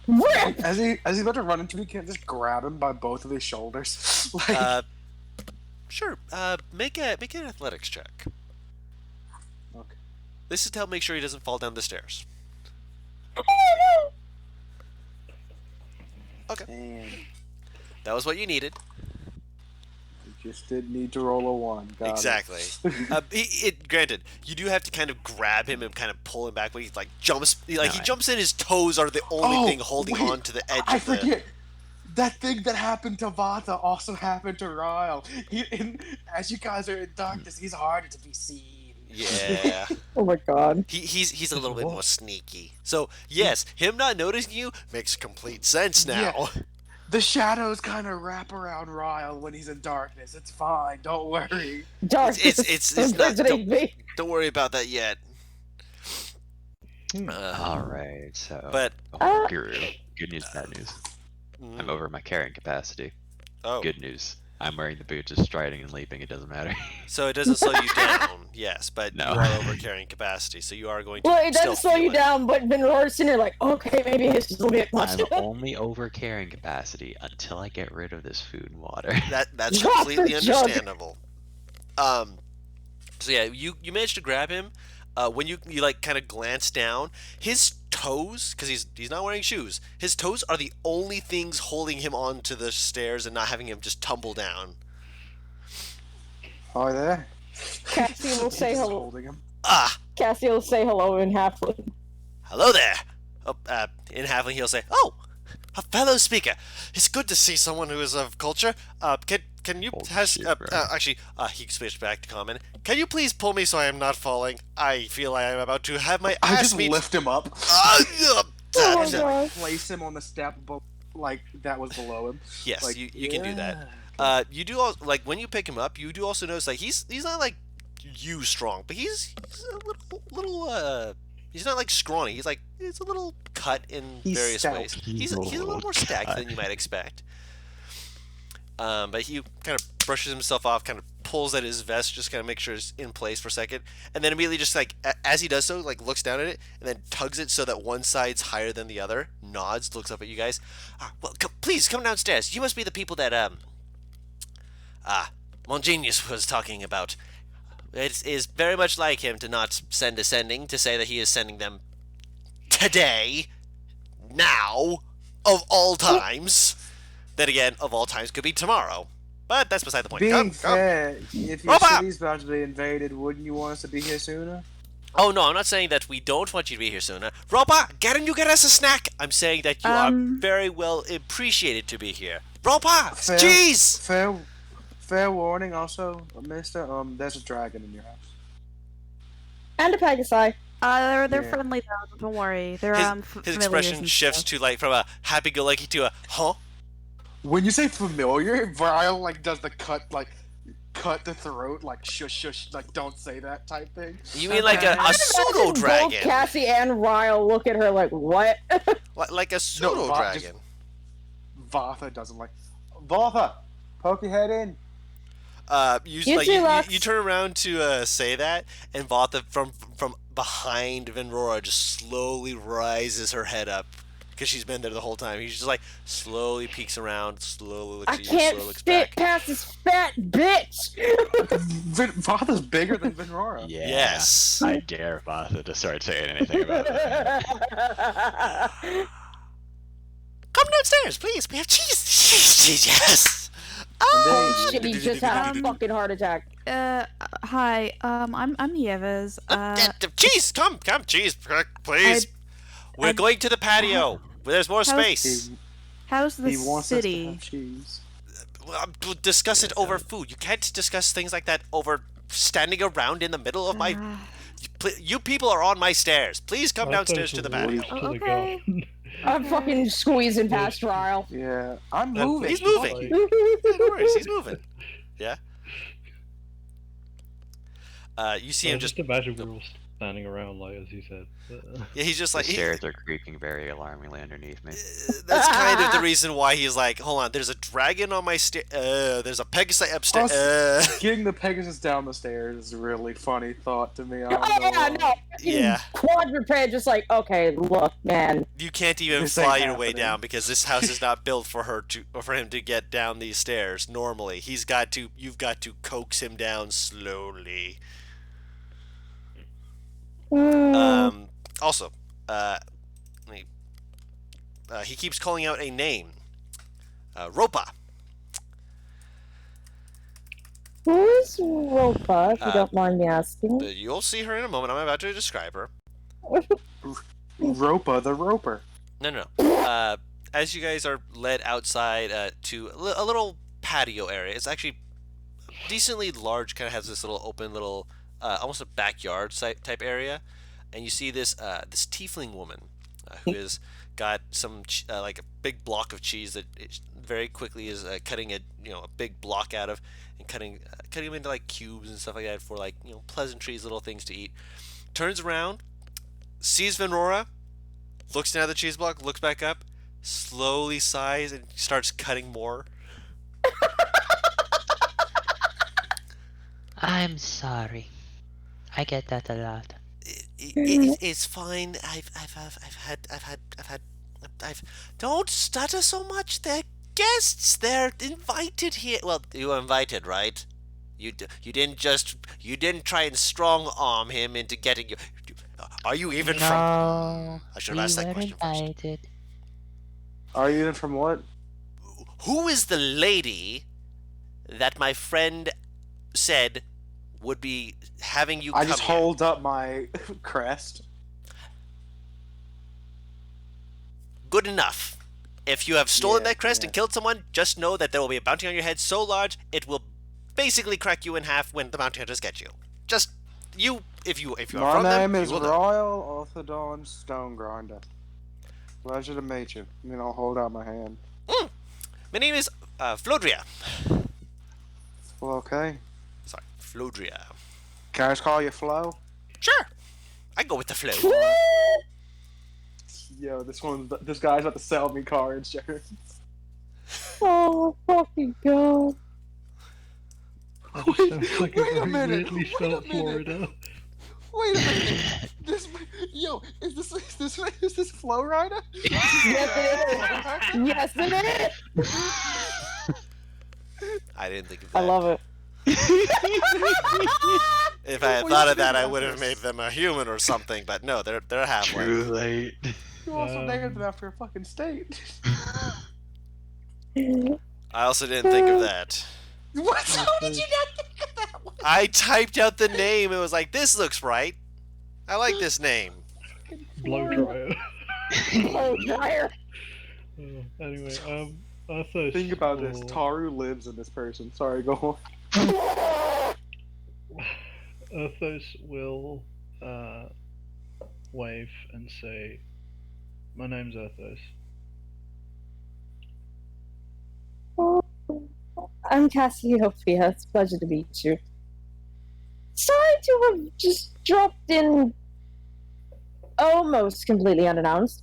Rip! As he's about to run into me, can't just grab him by both of his shoulders. Like, Sure. Make an athletics check. Okay. This is to help make sure he doesn't fall down the stairs. Okay. and That was what you needed. he just did need to roll a 1. Got it. Exactly. It granted, you do have to kind of grab him and kind of pull him back when he like jumps. He jumps in. His toes are the only thing holding on to the edge. I forget. That thing that happened to Vata also happened to Ryle. As you guys are in darkness, he's harder to be seen. Yeah. Oh my god. He's a little bit more sneaky. So yes, him not noticing you makes complete sense now. Yeah. The shadows kind of wrap around Ryle when he's in darkness. It's fine. Don't worry. Darkness. It's not. Don't worry about that yet. All right. So, but Guru, good news, bad news. I'm over my carrying capacity. Oh. Good news. I'm wearing the boots, just striding and leaping. It doesn't matter. So it doesn't slow you down, yes, but No. you are over carrying capacity, so you are going to. Well, it doesn't still slow you feel it. down, but Venrora's sitting there like, okay, maybe this is a bit much. I'm only over carrying capacity until I get rid of this food and water. That's Drop completely the jug. understandable. So yeah, you managed to grab him. When you like kind of glance down, his toes, because he's not wearing shoes, his toes are the only things holding him onto the stairs and not having him just tumble down. Hi there. Cassie will say hello. Holding him. Cassie will say hello in Halfling. Hello there. In Halfling, he'll say, "Oh, a fellow speaker. It's good to see someone who is of culture. Can you actually he switched back to common. Can you please pull me so I am not falling? I feel I am about to have my I ass just beat." lift him up. Oh my god. Place him on the step that was below him. Yes, Like, you can do that. You do also, like when you pick him up, you do also notice like he's not like you strong, but he's a little he's not like scrawny. He's a little cut in He's various stout. ways. He's a little more stacked than you might expect. But he kind of brushes himself off, kind of pulls at his vest, just kind of make sure it's in place for a second, and then immediately just like as he does so, like looks down at it and then tugs it so that one side's higher than the other. Nods, looks up at you guys. Well, please come downstairs. You must be the people that Mongenius was talking about. It is very much like him to not send a sending, to say that he is sending them today, now, of all times. Then again, of all times could be tomorrow. But that's beside the point. Being Come. fair, if your Ropa! city's about to be invaded, wouldn't you want us to be here sooner? Oh no, I'm not saying that we don't want you to be here sooner. Ropa, get us a snack! I'm saying that you are very well appreciated to be here. Ropa! Jeez! Fair warning also, mister, there's a dragon in your house. And a Pegasi. They're Yeah. friendly though. Don't worry. They're His expression shifts to like from a happy-go-lucky to a huh? When you say familiar, Ryle like does the cut the throat, like shush shush, like don't say that type thing. You mean like a pseudo Both dragon? Cassie and Ryle look at her like, what? Like a pseudo dragon. Vatha doesn't like. Vatha, poke your head in. You turn around to say that, and Vatha from behind Venrora just slowly rises her head up because she's been there the whole time. He's just like slowly peeks around, slowly looks I at you, can't slowly looks fit back. past this fat bitch! Vatha's bigger than Venrora. Yeah. Yes. I dare Vatha to start saying anything about that. Come downstairs, please. We have cheese. Cheese, yes. Oh shit, he just had a fucking heart attack. Hi. I'm Nieves. Cheese, come, cheese, please. We're going to the patio where there's more space. How's the He wants city? us to have cheese. We'll discuss it over food. You can't discuss things like that over standing around in the middle of my. You people are on my stairs. Please come downstairs to the patio. Okay. I'm fucking squeezing past Ryle. Yeah, I'm moving. He's moving. No worries, he's moving. Yeah. You see him just imagine we're all standing around, like as you said. Yeah, he's just like The stairs are creaking very alarmingly underneath me. That's kind of the reason why he's like, hold on, there's a dragon on my stair. There's a Pegasus upstairs. Getting the Pegasus down the stairs is a really funny thought to me. Yeah. Quadruped, just like, okay, look, man. You can't even This fly ain't your way happening. down because this house is not built for him to get down these stairs normally. You've got to coax him down slowly. Also, he keeps calling out a name. Ropa. Who is Ropa, if you don't mind me asking? You'll see her in a moment. I'm about to describe her. Ropa the Roper. No. As you guys are led outside to a little patio area, it's actually decently large. Kind of has this little open, little almost a backyard type area, and you see this this tiefling woman who has got some like a big block of cheese that very quickly is cutting a big block out of and cutting them into like cubes and stuff like that for like pleasantries, little things to eat. Turns around, sees Venora, looks down at the cheese block, looks back up, slowly sighs, and starts cutting more. I'm sorry. I get that a lot. It's fine. Don't stutter so much. They're guests. They're invited here. Well, you were invited, right? You didn't try and strong arm him into getting you. Are you even from? I should have asked that question invited. first. Are you even from what? Who is the lady that my friend said would be having you? I come just here? hold up my crest. Good enough. If you have stolen that crest and killed someone, just know that there will be a bounty on your head so large it will basically crack you in half when the bounty hunters get you. Just you, if you are from them. My name is you will know. Royal Orthodon Stone Grinder. Pleasure to meet you. And then I'll hold out my hand. My name is Flodria. Well, okay. Sorry, Flodria. Can I just call you Flo? Sure, I go with the flow. Yo, this guy's about to sell me car insurance. Oh, fucking God. That just sounds like wait a a minute, weirdly wait a spelled minute. Florida. Wait a minute. Is this Flow Rider? Yes, it is. Yes, it is. I didn't think of that. I love it. If I had thought of that, I would have made them a human or something. But no, they're halfway. Too late. You also named it after a fucking state. I also didn't think of that. What? How did you not think of that one? I typed out the name. It was like, this looks right. I like this name. Blow dryer. Oh, dryer. Anyway, Arthos. Think about this. will- Taru lives in this person. Sorry, go on. Arthos will wave and say, "My name's Arthos." I'm Cassiopeia. It's a pleasure to meet you. Sorry to have just dropped in almost completely unannounced.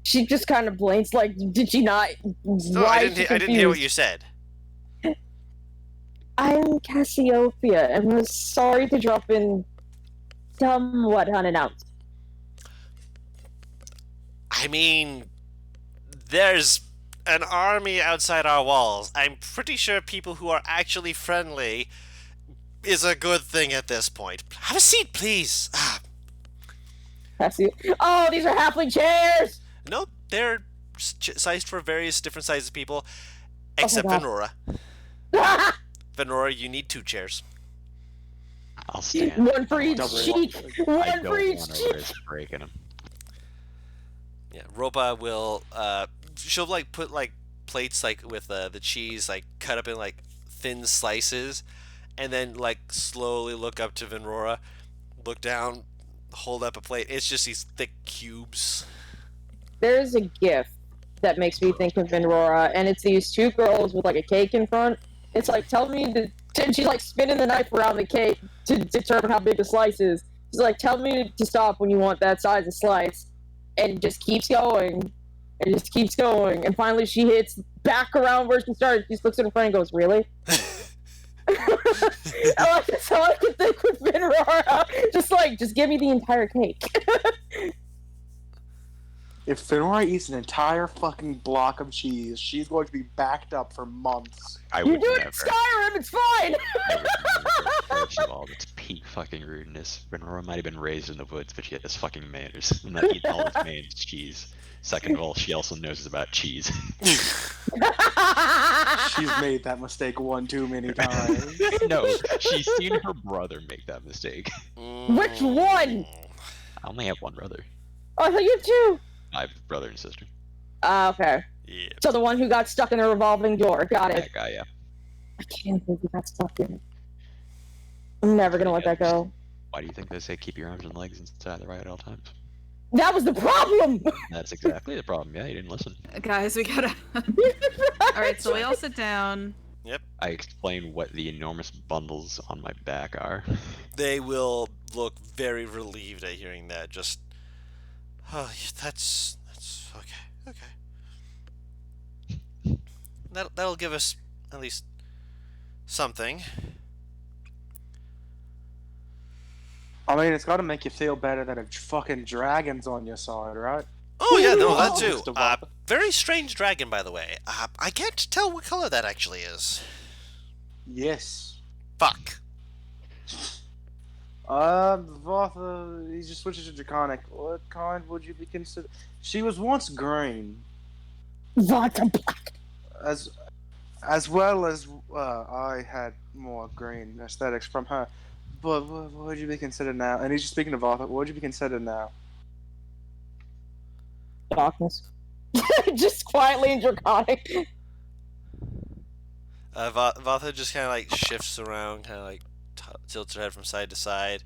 She just kind of blinks, like, did she not? No, I didn't hear what you said. I'm Cassiopeia, and was sorry to drop in somewhat unannounced. I mean, there's an army outside our walls. I'm pretty sure people who are actually friendly is a good thing at this point. Have a seat, please. Oh, these are halfling chairs! No, they're sized for various different sizes of people, except God. Venora. Venora, you need 2 chairs. I'll stand. One for each cheek! I One don't for each want to cheek! risk breaking them. Yeah, Ropa will, she'll, like, put, like, plates, like, with the cheese, like, cut up in, like, thin slices, and then, like, slowly look up to Venora, look down, hold up a plate. It's just these thick cubes. There's a gif that makes me think of Venrora, and it's these 2 girls with, like, a cake in front. It's like, tell me to... And she's, like, spinning the knife around the cake to determine how big the slice is. She's like, tell me to stop when you want that size of slice. And it just keeps going. And just keeps going. And finally she hits back around where she started. She just looks at her friend and goes, really? That's all I can think with Venrora. Just give me the entire cake. If Fenora eats an entire fucking block of cheese, she's going to be backed up for months. I You would do it never. in Skyrim, it's fine! I would never. First of all, it's peak fucking rudeness. Renora might have been raised in the woods, but she has fucking manners. I'm not eating all this man's cheese. Second of all, she also knows about cheese. She's made that mistake one too many times. No, she's seen her brother make that mistake. Which one? I only have one brother. Oh, I thought you had two. I have a brother and sister. Okay. Yeah. So the one who got stuck in the revolving door. Got it. That guy, yeah. I can't believe he got stuck in it. I'm never gonna let that go. Why do you think they say keep your arms and legs inside the right at all times? That was the problem! That's exactly the problem. Yeah, you didn't listen. Guys, we gotta. Alright, so we all sit down. Yep. I explain what the enormous bundles on my back are. They will look very relieved at hearing that. Just, oh, that's okay. That'll give us at least something. I mean, it's got to make you feel better that a fucking dragon's on your side, right? Oh yeah, no, that too. Mr. Wappa. Very strange dragon, by the way. I can't tell what color that actually is. Yes. Fuck. Vatha, he just switches to draconic. What kind would you be considered? She was once green. Vata black. As well as I had more green aesthetics from her. But what would you be considered now? And he's just speaking of Vatha. What would you be considered now? Darkness. Just quietly and draconic. Vatha just kind of like shifts around, kind of like tilts her head from side to side.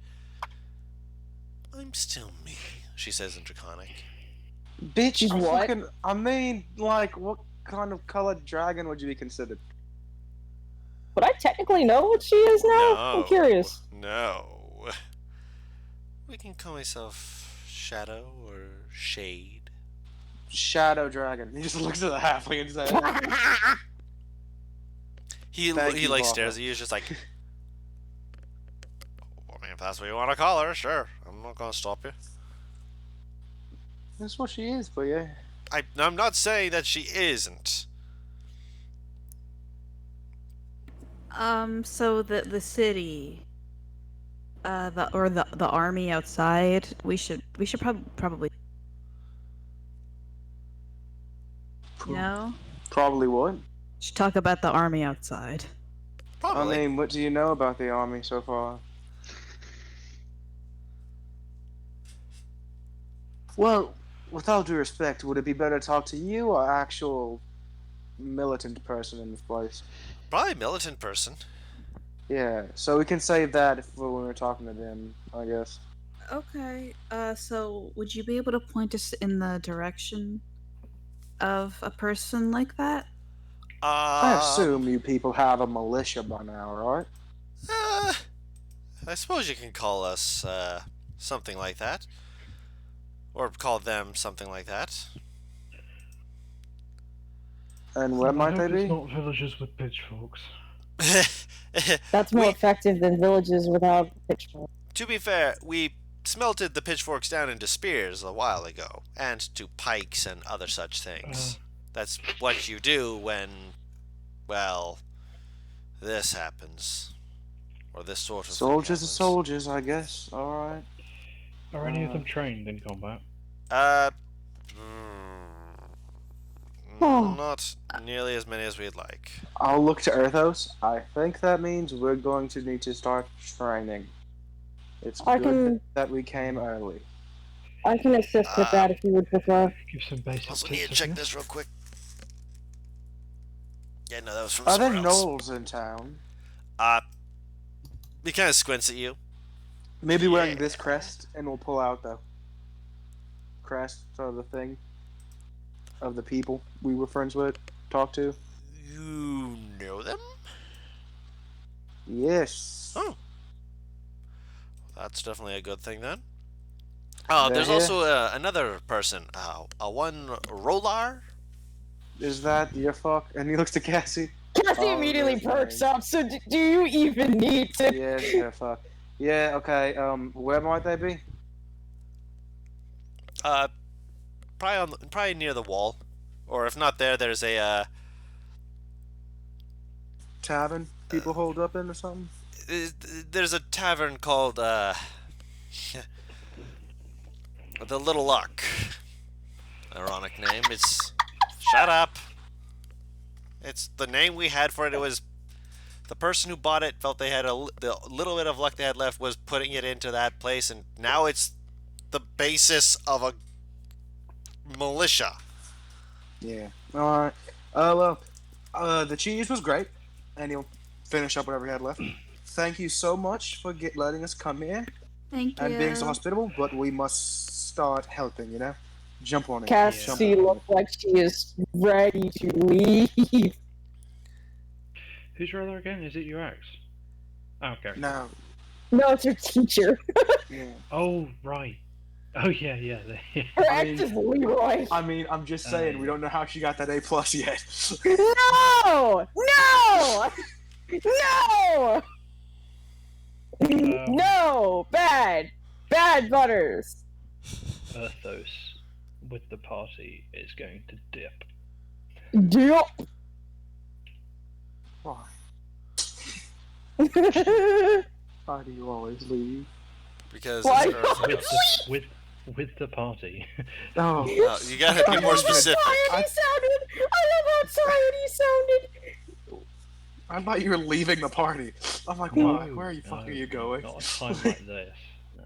I'm still me, she says in draconic. Bitch, What? fucking, I mean, like, what kind of colored dragon would you be considered? Would I technically know what she is now? No. I'm curious. No. We can call myself Shadow or Shade. Shadow dragon. He just looks at the halfling and says, He Thank you, like Vatha. stares at you, just like. I mean, if that's what you want to call her, sure. I'm not gonna stop you. That's what she is, but yeah. I'm not saying that she isn't. So the city, the army outside. We should probably. You know, Probably would. should talk about the army outside. Probably. I mean, what do you know about the army so far? Well, with all due respect, would it be better to talk to you or actual militant person in this place? Probably a militant person. Yeah, so we can save that if when we're talking to them, I guess. Okay. So would you be able to point us in the direction of a person like that? I assume you people have a militia by now, right? I suppose you can call us something like that, or call them something like that. And where might they It's be? not villagers with pitchforks. That's more We- effective than villages without pitchforks. To be fair, we smelted the pitchforks down into spears a while ago, and to pikes and other such things. That's what you do when, well, this happens. Or this sort of thing Soldiers are happens. soldiers, I guess. Alright. Are any of them trained in combat? Not nearly as many as we'd like. I'll look to Earthos. I think that means we're going to need to start training. It's I good can- that we came early. I can assist with that if you would prefer. Give some basic Also tips, need to I check guess. this real quick. Yeah, no, that was from Are there somewhere else. gnolls in town? He kind of squints at you. Maybe wearing Yeah. this crest, and we'll pull out the crest of the thing of the people we were friends with, talked to. You know them? Yes. Oh. That's definitely a good thing then. Oh, They're there's here. also another person. A one Rolar. Is that your fuck? And he looks to Cassie. Cassie Oh, immediately that's perks nice. up, so do you even need to? Yes, yeah, fuck. Yeah, okay. Where might they be? Probably near the wall, or if not there, there's a Tavern? People hold up in or something? there's a tavern called the Little Luck. Ironic name. It's shut up. It's the name we had for it. It was the person who bought it felt they had the little bit of luck they had left was putting it into that place, and now it's the basis of a militia. Yeah. All right. Well, the cheese was great, and he'll finish up whatever he had left. Thank you so much for letting us come here Thank you. and being so hospitable, but we must start helping, you know? Jump on it. Cassie looks like she is ready to leave. Who's your other again? Is it your ex? Oh, okay. No. No, it's her teacher. Yeah. Oh, right. Oh, yeah. Her ex is Leroy. I mean, I'm just saying, we don't know how she got that A+ yet. No! No! No! No! Bad! Bad Butters! Earthos with the party is going to dip. Dip! Why? Why do you always leave? Because Why? With the party. Oh. You gotta be more specific. I love how tired he sounded! I thought you were leaving the party. I'm like, why? Where are you fuck are you going? Not a time like this. No.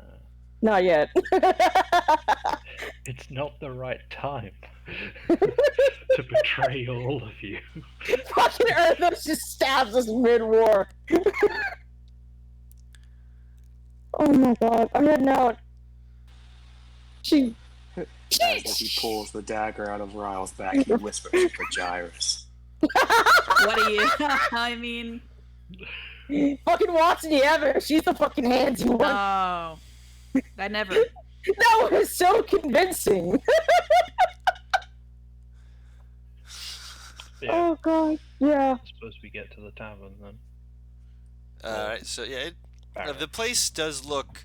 Not yet. It's not the right time to betray all of you. Fucking Earthos just stabs us mid-war. Oh my god, I'm heading out. As he pulls the dagger out of Ryle's back, he whispers for Gyrus. What are you? I mean, Fucking Watson, you ever? She's the fucking handsy one. oh, I never. That was so convincing. Yeah, Oh god, yeah. I suppose we get to the tavern then. Alright, so yeah, the place does look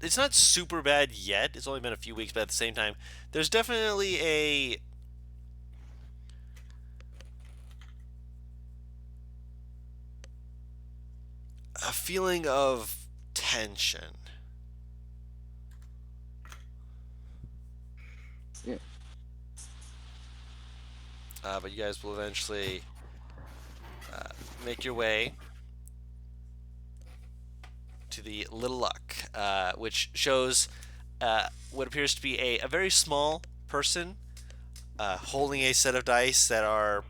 it's not super bad yet. It's only been a few weeks, but at the same time, there's definitely a feeling of tension. Yeah. But you guys will eventually make your way to the Little Luck, which shows what appears to be a very small person holding a set of dice that are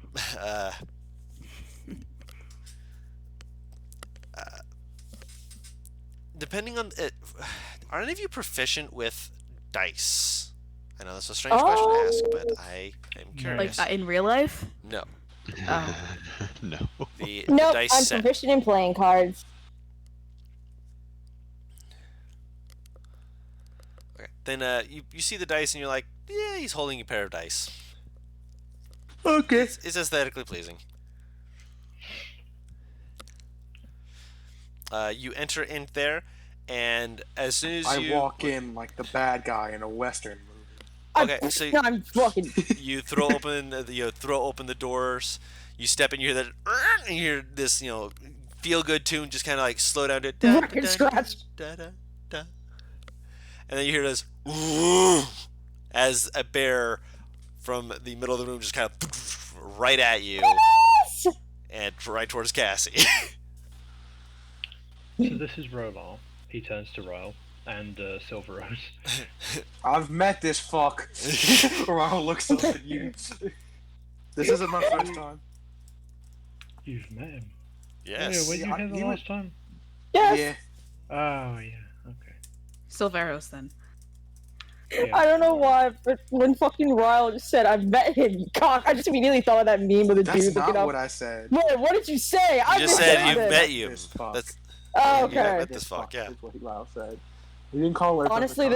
depending on it. Are any of you proficient with dice? I know that's a strange question to ask, but I am curious. Like in real life? No. Oh. No. The Nope, dice I'm set. proficient in playing cards. Okay. Then you see the dice and you're like, yeah, he's holding a pair of dice. Okay. It's aesthetically pleasing. You enter in there, and as soon as I you walk in like the bad guy in a western movie. Okay, so I'm fucking. you throw open the doors. You step in, you hear that, and you hear this, feel good tune, just kind of like slow down to Record scratch. and then you hear this as a bear from the middle of the room just kind of right at you and right towards Cassie. So this is Roland. He turns to Ryle and Silver Rose. I've met this fuck. Ronald looks up at you. This isn't my first time. You've met him. Yes. Oh, yeah, when you here the you last time? Yes. Yeah. Oh, yeah. Okay. Silveros then. Yeah. I don't know why, but when fucking Ryle just said I met him, God, I just immediately thought of that meme with the That's dude looking not up. what I said. What did you say? You just said you've met you. This fuck. That's Oh, you okay. met this fuck, yeah. That's what Ralph said. He didn't call her. Honestly,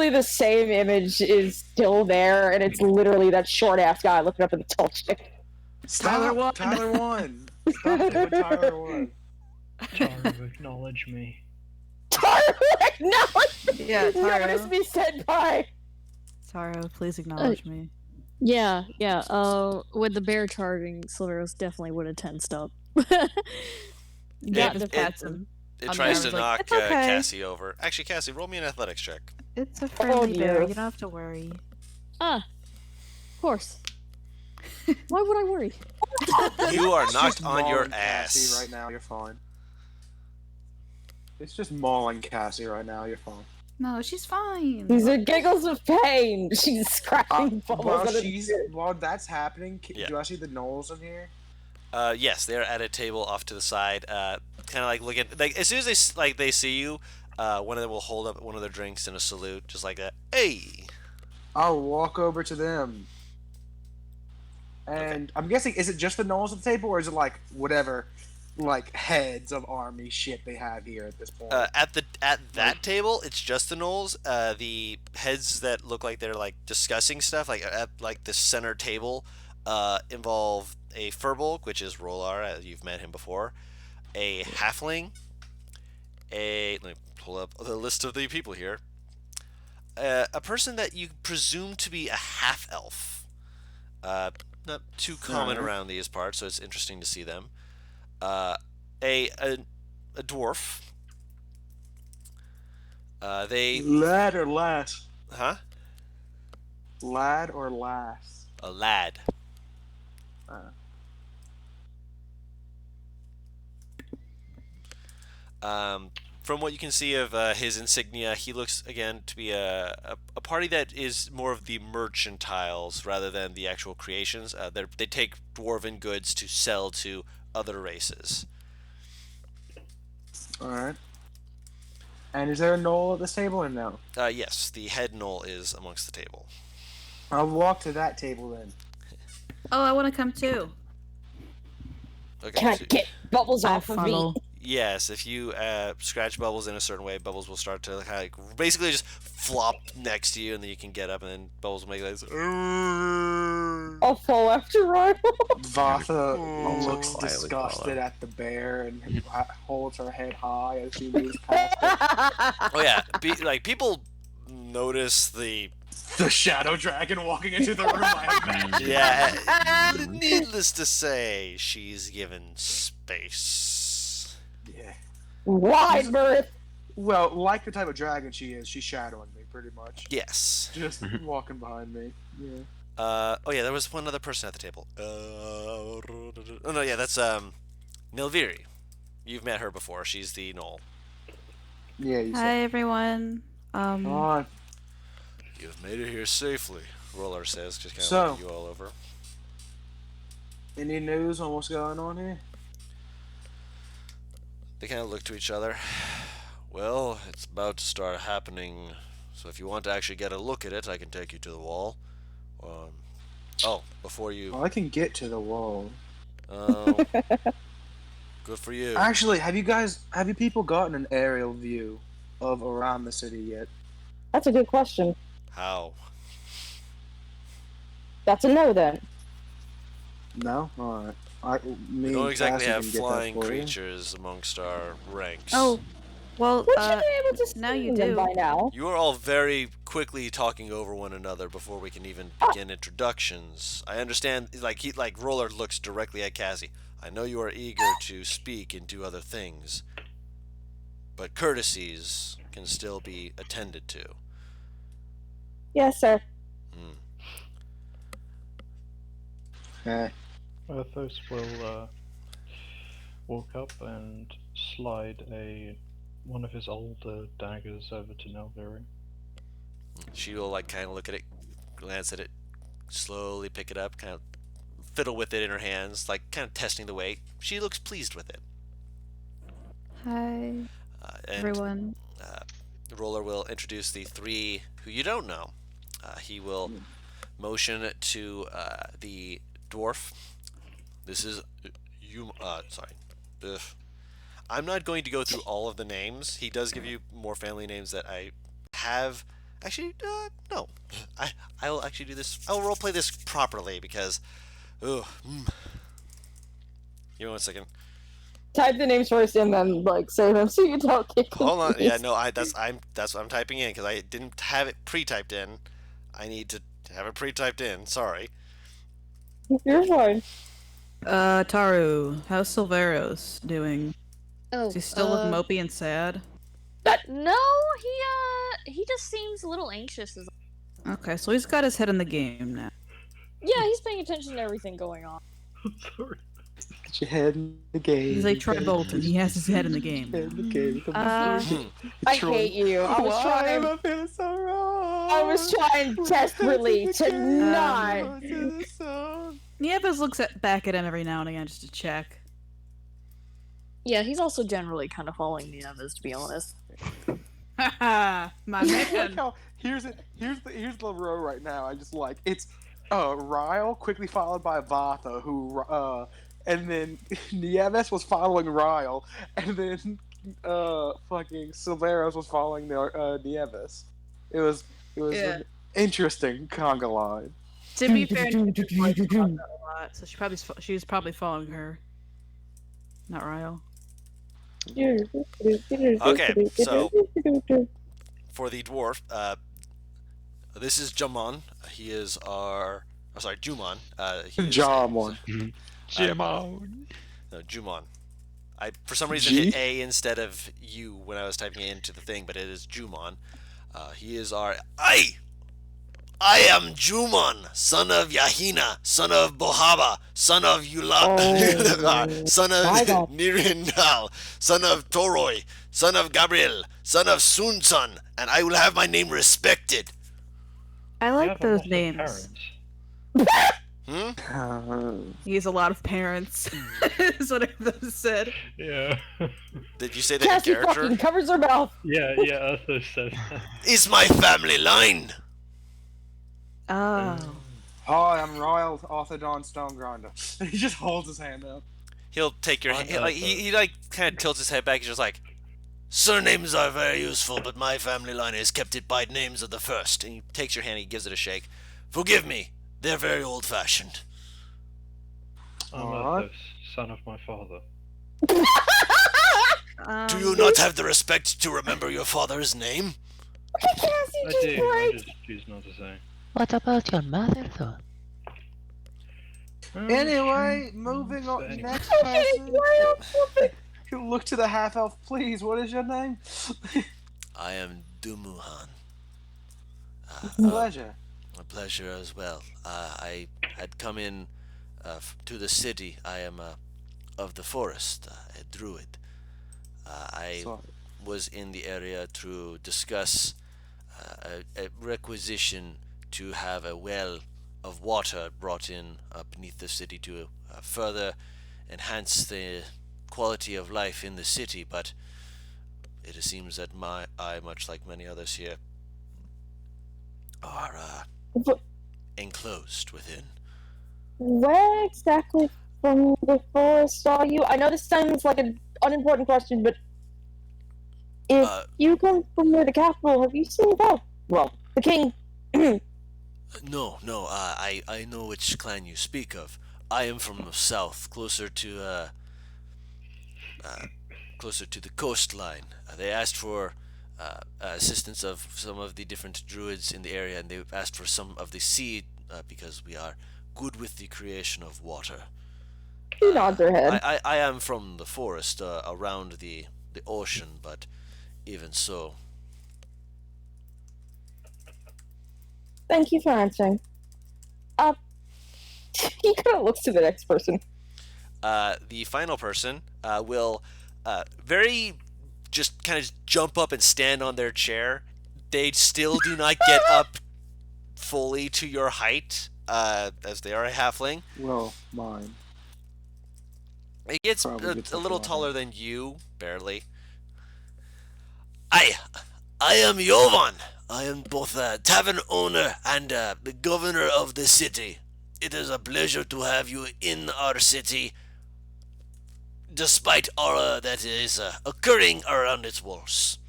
the same image is still there, and it's literally that short ass guy looking up at the tall chick. Stop. Tyler won. Stop it with Tyler won. Taro, acknowledge me. Taro, acknowledge me! Yeah, Taro. Notice me, senpai! Taro, please acknowledge me. Yeah. With the bear charging, Silveros definitely would have tensed up. Yeah, just pats him. It on tries the to arm, knock like, "It's okay. Cassie over. Actually, Cassie, roll me an athletics check. It's a friendly bear. dear. You don't have to worry. Of course. Why would I worry? You are It's knocked just on your mauling Cassie ass. right now. You're fine. It's just mauling Cassie right now. You're fine. No, she's fine. These are giggles of pain. She's scratching bubbles. While that's happening, Yeah. do I see the gnolls in here? Yes, they're at a table off to the side, kind of like looking. Like as soon as they see you, one of them will hold up one of their drinks in a salute, just like that. Hey. I'll walk over to them. And I'm guessing, is it just the gnolls at the table, or is it like whatever, like heads of army shit they have here at this point? At that table, it's just the gnolls. The heads that look like they're like discussing stuff, like at like the center table, involve a furbolg, which is Rolar, you've met him before, a halfling, let me pull up the list of the people here, a person that you presume to be a half elf. Not too common around these parts, so it's interesting to see them. A dwarf. They Lad or lass? Huh? Lad or lass? A lad. From what you can see of his insignia, he looks again to be a party that is more of the merchantiles rather than the actual creations. They take dwarven goods to sell to other races. Alright. And is there a gnoll at this table or no? Yes, the head gnoll is amongst the table. I'll walk to that table then. Oh, I want to come too. Okay, Can I so- get bubbles I off of me? funnel. Yes, if you scratch bubbles in a certain way, bubbles will start to kind of basically just flop next to you, and then you can get up, and then bubbles will make this. I'll fall after Ryan. Vatha looks Quietly disgusted follow. at the bear and holds her head high as she moves past it. Oh yeah, people notice the shadow dragon walking into the room. I imagine. yeah. Needless to say, she's given space. Yeah. Wide berth. Well, like the type of dragon she is, she's shadowing me pretty much. Yes. Just walking behind me. Yeah. Oh yeah, there was one other person at the table. Oh no, yeah, that's Nilviri. You've met her before. She's the gnoll. Yeah. You Hi, everyone. Come on. You've made it here safely, Roller says, just kind of So- looking you all over. Any news on what's going on here? They kind of look to each other. Well, it's about to start happening, so if you want to actually get a look at it, I can take you to the wall. Before you... Well, I can get to the wall. Oh, good for you. Actually, have you people gotten an aerial view of around the city yet? That's a good question. How? That's a no then. No? Alright. We don't exactly have flying creatures amongst our ranks. Oh, well, We should be able to see now you them do. by now. You are all very quickly talking over one another before we can even begin introductions. I understand, like Roller looks directly at Cassie. I know you are eager to speak and do other things, but courtesies can still be attended to. Yes, sir. Okay. Arthos will walk up and slide one of his older daggers over to Nelviri. She will kind of look at it, glance at it, slowly pick it up, kind of fiddle with it in her hands, kind of testing the weight. She looks pleased with it. Hi, And everyone. Roller will introduce the three who you don't know. He will motion to the dwarf. This is you. Sorry. Ugh. I'm not going to go through all of the names. He does give you more family names that I have. Actually, no. I will actually do this. I will roleplay this properly because. Ugh. Give me 1 second. Type the names first and then say them so you don't get confused. Hold on. Yeah, no. That's what I'm typing in because I didn't have it pre-typed in. I need to have it pre-typed in. Sorry. You're fine. Taru, how's Silveros doing? Oh, Does he still look mopey and sad? No, he just seems a little anxious. Okay, so he's got his head in the game now. Yeah, he's paying attention to everything going on. I'm sorry. Get your head in the game. He's like Troy Bolton. He has his head in the game. Head in the game. Come I hate you. I was Why trying. am I feeling so wrong? I was trying desperately to not. Nieves looks back at him every now and again just to check. Yeah, he's also generally kind of following Nieves, to be honest. Haha, my man. Here's the row right now. I just like it's Ryle quickly followed by Vata, who and then Nieves was following Ryle, and then fucking Silveros was following Nieves. It was an interesting conga line. To be fair, she likes a lot, so she was probably following her, not Ryle. Okay, so for the dwarf, this is Jamon. He is our. Oh, sorry, Jumon. Jamon. Jamon. No, Jumon. I for some reason hit A instead of U when I was typing it into the thing, but it is Jumon. He is our. I am Jumon, son of Yahina, son of Bohaba, son of Yula, son of Nirindal, son of Toroi, son of Gabriel, son of Sunsun, and I will have my name respected. I You like have a those lot of names. parents. He has a lot of parents. Is what those said. Yeah. Did you say that Cassie in character? fucking covers her mouth. Yeah, also said that. It's my family line. Oh. Hi, I'm Ryle Arthurdon Stonegrinder. He just holds his hand up. He'll take your hand. know He like kind of tilts his head back. He's just like, surnames are very useful, but my family line has kept it by names of the first. And he takes your hand. He gives it a shake. Forgive me. They're very old-fashioned. I'm Alright. the son of my father. Do you not have the respect to remember your father's name? Cassie I just do, I breaks. just choose not to say. What about your mother, though? Anyway, moving on. Anyway. Next person. Look to the half elf, please. What is your name? I am Dumuhan. Pleasure. A pleasure as well. I had come in to the city. I am of the forest, a druid. I was in the area to discuss a requisition to have a well of water brought in beneath the city to further enhance the quality of life in the city, but it seems that I, much like many others here, are enclosed within. Where exactly from the forest are you? I know this sounds like an unimportant question, but if you come from near the capital, have you seen that? Well, the king. No, I know which clan you speak of. I am from the south, closer to the coastline. They asked for assistance of some of the different druids in the area, and they asked for some of the seed because we are good with the creation of water. She nods her head. I am from the forest around the ocean, but even so. Thank you for answering. He kind of looks to the next person. The final person will very just kind of jump up and stand on their chair. They still do not get up fully to your height, as they are a halfling. Well, mine. It gets a little taller than you, barely. I am Jovan. I am both a tavern owner and the governor of the city. It is a pleasure to have you in our city, despite all that is occurring around its walls.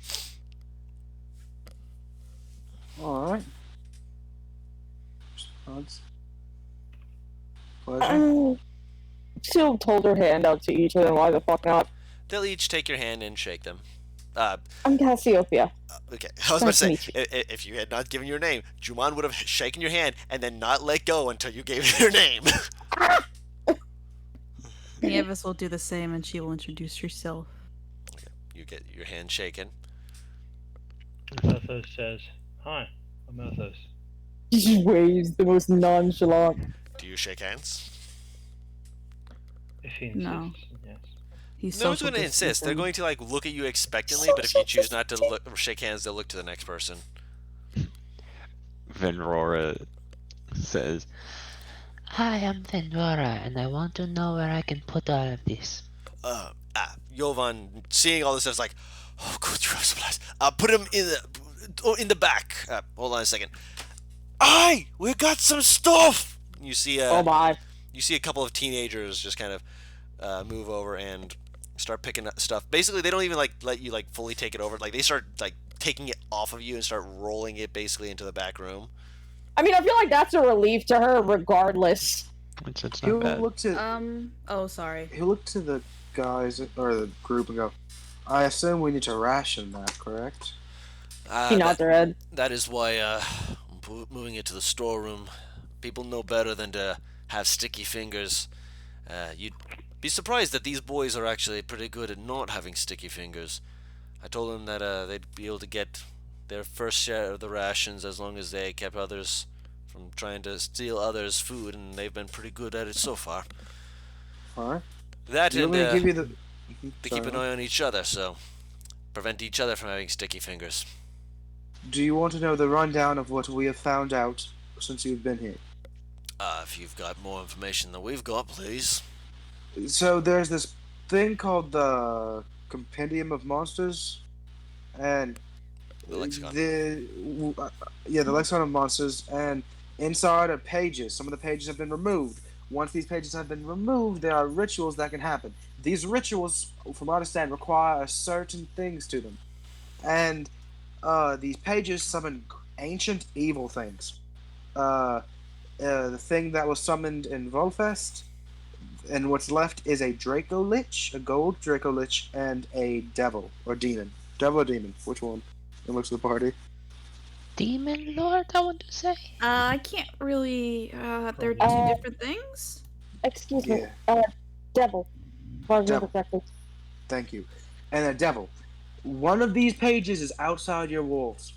Alright. Pleasure. She'll hold her hand out to each of them. Why the fuck not? They'll each take your hand and shake them. I'm Cassiopeia. Okay, I was about to Nice say, to meet if you had not given your name, Juman would have shaken your hand and then not let go until you gave your name. Nieves will do the same, and she will introduce herself. You get your hand shaken. Athos says, "Hi, I'm Athos." He just waves the most nonchalant. Do you shake hands? If he No. insists, yes. He's No one's social going to insist. They're distancing. going to like look at you expectantly, but if you choose not to shake hands, they'll look to the next person. Venrora says, Hi, I'm Vendora, and I want to know where I can put all of this. Jovan, seeing all this stuff, is like, oh, go through supplies. Put him in the back. Hold on a second. Aye, we got some stuff. You see, Oh my. you see a couple of teenagers just kind of move over and start picking up stuff. Basically, they don't even like let you like fully take it over. Like they start like taking it off of you and start rolling it basically into the back room. I mean, I feel like that's a relief to her, regardless. it's He'll not bad. look to Oh, sorry. he'll look to the guys or the group and go, I assume we need to ration that, correct? She nods her head. That is why I'm moving it to the storeroom. People know better than to have sticky fingers. You'd be surprised that these boys are actually pretty good at not having sticky fingers. I told them that they'd be able to get their first share of the rations as long as they kept others from trying to steal others' food, and they've been pretty good at it so far. Alright. That You and want me to give you the they keep an eye on each other, so prevent each other from having sticky fingers. Do you want to know the rundown of what we have found out since you've been here? If you've got more information than we've got, please. So there's this thing called the Compendium of Monsters, and The lexicon. the Lexicon of Monsters, and inside are pages. Some of the pages have been removed. Once these pages have been removed, there are rituals that can happen. These rituals, from what I understand, require certain things to them, and these pages summon ancient evil things. The thing that was summoned in Volfest, and what's left is a Draco Lich, a gold Draco Lich, and a devil or demon. Devil or demon? Which one? It looks at the party. Demon Lord, I want to say. I can't really. They're two different things. Excuse me. Yeah. Devil. If I remember Devil. correctly. Thank you. And a devil. One of these pages is outside your walls.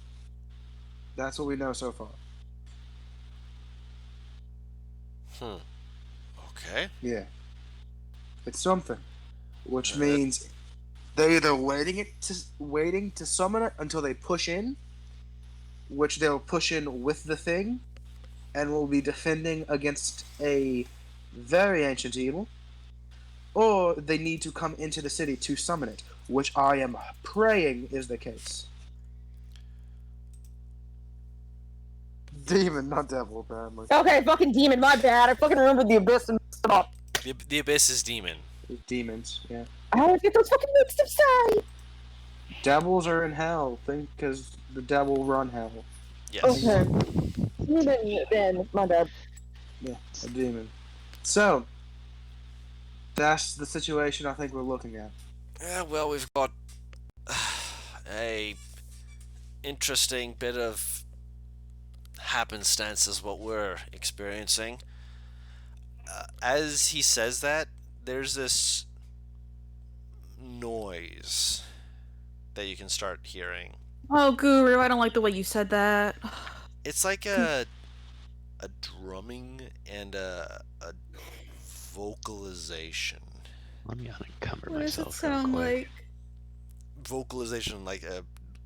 That's what we know so far. Okay. Yeah. It's something. Which means they're either waiting to summon it until they push in, which they'll push in with the thing, and will be defending against a very ancient evil, or they need to come into the city to summon it, which I am praying is the case. Demon, not devil, apparently. Okay, fucking demon, my bad. I fucking remembered the abyss and messed it up. The abyss is demon. Demons, yeah. I always get those fucking mixed up, sorry. Devils are in hell, because the devil run hell. Yes. Okay. Demon, then, my bad. Yeah, a demon. So, that's the situation I think we're looking at. Yeah, well, we've got a interesting bit of happenstance is what we're experiencing. As he says that, there's this noise that you can start hearing. Oh, Guru, I don't like the way you said that. It's like a drumming and a vocalization. Let me unencumber What does it myself real sound quick. like? Vocalization, like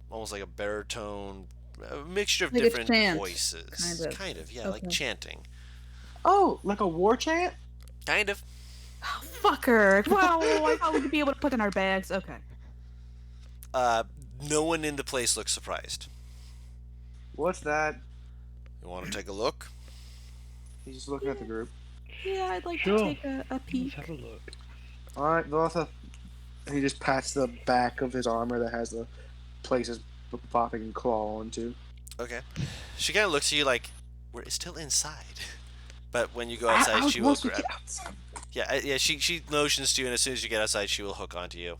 almost like a baritone, a mixture of Like a different chant, voices. kind of. Yeah, like Okay. chanting. Oh, like a war chant? Kind of. Oh, fucker. Well, I thought we could be able to put in our bags. Okay. No one in the place looks surprised. What's that? You want to take a look? He's just looking at the group. Yeah, I'd like Sure. to take a peek. Let's have a look. Alright, Votha. He just pats the back of his armor that has the places popping and claw onto. Okay. She kind of looks at you like we're still inside, but when you go outside, she will grab. Yeah. She motions to you, and as soon as you get outside, she will hook onto you.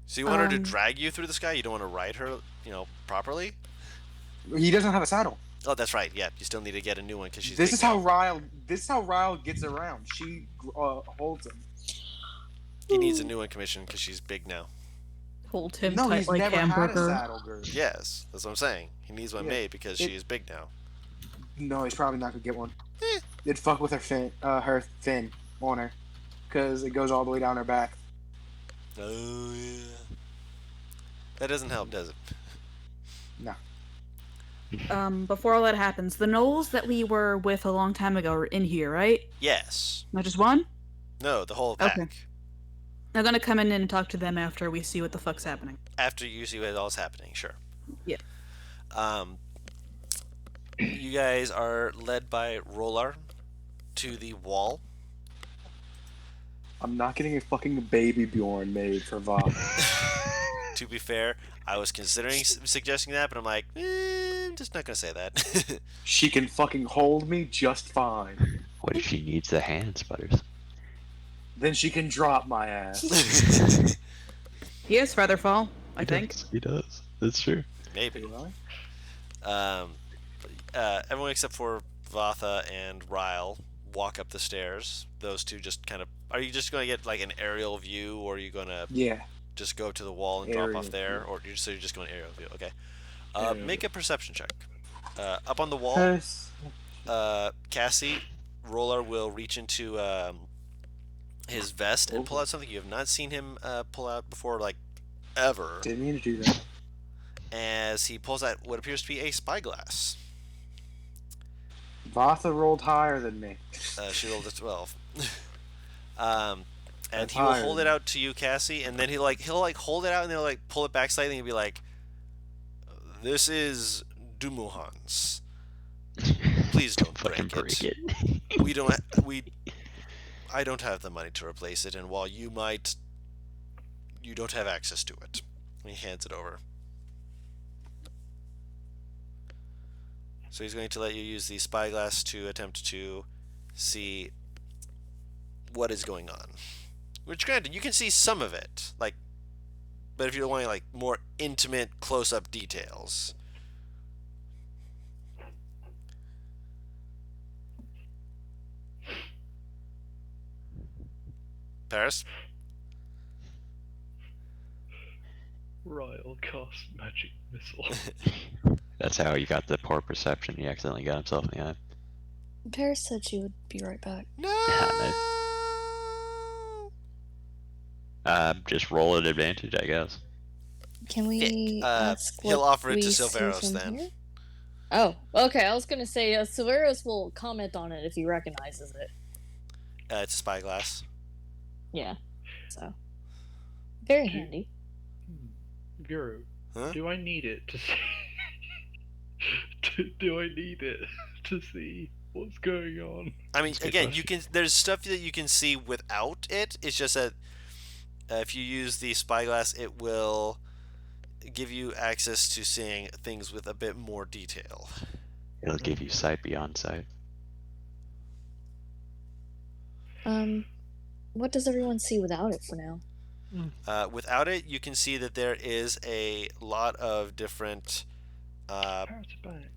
So you want her to drag you through the sky? You don't want to ride her, properly? He doesn't have a saddle. Oh, that's right. Yeah, you still need to get a new one because she's. This big is how now. Ryle. This is how Ryle gets around. She holds him. He needs a new one commissioned because she's big now. Hold him No, tight he's like never had a hamburger. saddle girl. Yes, that's what I'm saying. He needs one Yeah, made because she is big now. No, he's probably not gonna get one. It'd fuck with her fin on her, because it goes all the way down her back. Oh yeah. That doesn't help, does it? No. Before all that happens, the gnolls that we were with a long time ago are in here, right? Yes. Not just one? No, the whole pack. Okay. I'm gonna come in and talk to them after we see what the fuck's happening. After you see what all's happening, sure. Yeah. You guys are led by Roller to the wall. I'm not getting a fucking baby Bjorn made for Vok. To be fair, I was considering suggesting that, but I'm like, I'm just not gonna say that. She can fucking hold me just fine. What if she needs the hands, Butters? Then she can drop my ass. He is Featherfall, I think. He does. That's true. Maybe. Everyone except for Vatha and Ryle walk up the stairs. Those two just kind of... Are you just going to get like an aerial view, or are you going to just go to the wall and drop off there? Or so you're just going aerial view? Okay. Make a perception check. Up on the wall, Cassie, Roller will reach into his vest and pull out something you have not seen him pull out before, like, ever. Didn't mean to do that. As he pulls out what appears to be a spyglass. Vatha rolled higher than me. She rolled a 12. And he will hold it out to you, Cassie, and then he'll hold it out and then he'll like pull it back slightly and be like, "This is Dumuhan's. Please don't break it. I don't have the money to replace it, and while you might, you don't have access to it." And he hands it over. So he's going to let you use the spyglass to attempt to see what is going on. Which, granted, you can see some of it, like, but if you're wanting like more intimate, close-up details. Paris? Ryle cast magic missile. That's how he got the poor perception. He accidentally got himself in the eye. Paris said she would be right back. No! Just roll at advantage, I guess. Can we ask he'll what offer it to we see Silveros from then. here? Oh, okay. I was gonna say Silveros will comment on it if he recognizes it. It's a spyglass. Yeah. So very handy. Guru, Huh? do I need it to see? do I need it to see what's going on? I mean, again, you can. There's stuff that you can see without it. It's just that if you use the spyglass, it will give you access to seeing things with a bit more detail. It'll give you sight beyond sight. What does everyone see without it for now? Without it, you can see that there is a lot of different. Parrots are back.